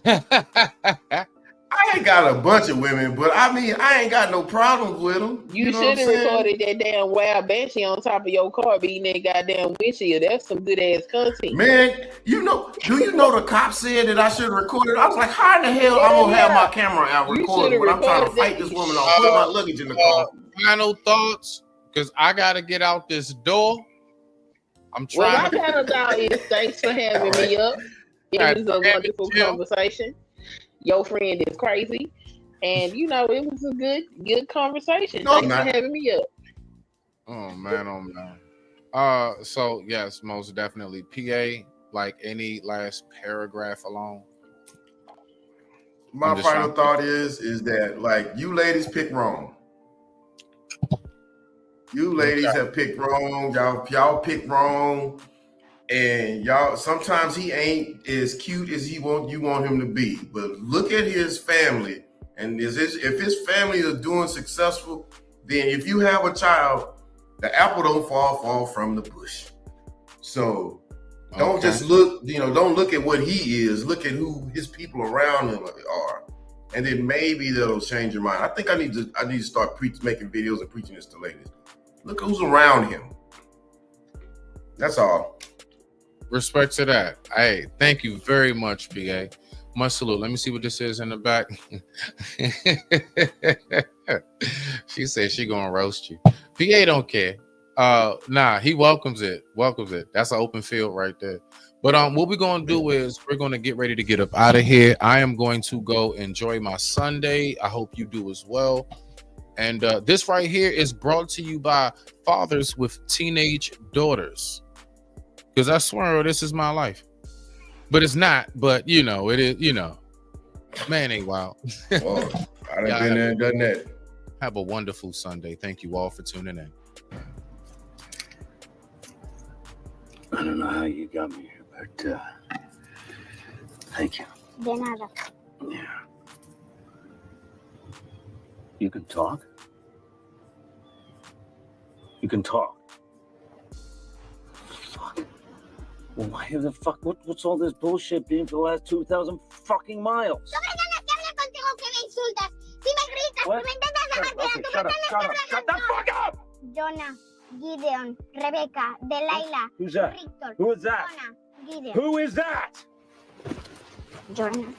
it. I ain't got a bunch of women, but I mean, I ain't got no problems with them. You should have recorded that damn wild banshee on top of your car beating that goddamn windshield. That's some good ass content. Man, do you know the cop said that I should record it? I was like, how in the hell I'm gonna have my camera out recording when I'm trying to fight this woman off, put my luggage in the car? Final thoughts, because I gotta get out this door. I'm trying. Well, my final thought is thanks for having me up. It was a wonderful conversation. Your friend is crazy, and you know it was a good conversation. No, thanks for having me up. Oh man. So yes, most definitely. PA, like any last paragraph alone. My final thought is that like you ladies pick wrong. You ladies have picked wrong. Y'all pick wrong. And y'all, sometimes he ain't as cute as you want him to be. But look at his family. And if his family is doing successful, then if you have a child, the apple don't fall from the bush. So don't just look, don't look at what he is. Look at who his people around him are. And then maybe that'll change your mind. I think I need to start making videos and preaching this to ladies. Look who's around him. That's all. Respect to that. Hey, thank you very much, PA. Much salute. Let me see what this is in the back. She said she gonna roast you. PA don't care. Nah, he welcomes it. Welcomes it. That's an open field right there. But what we're gonna do is we're gonna get ready to get up out of here. I am going to go enjoy my Sunday. I hope you do as well. And this right here is brought to you by fathers with teenage daughters. Because I swear this is my life. But it's not, but you know, it is, you know. Man ain't wild. Well, I done been there and done that. Have a wonderful Sunday. Thank you all for tuning in. I don't know how you got me here, but thank you. De nada. Yeah. You can talk? You can talk. Fuck. Well, why the fuck? What's all this bullshit being for the last 2,000 fucking miles? What? Okay, shut up. Shut the fuck up! Jonah, Gideon, Rebecca, Delilah. Who's that? Victor. Who is that? Jonah, Gideon. Who is that? Jonah.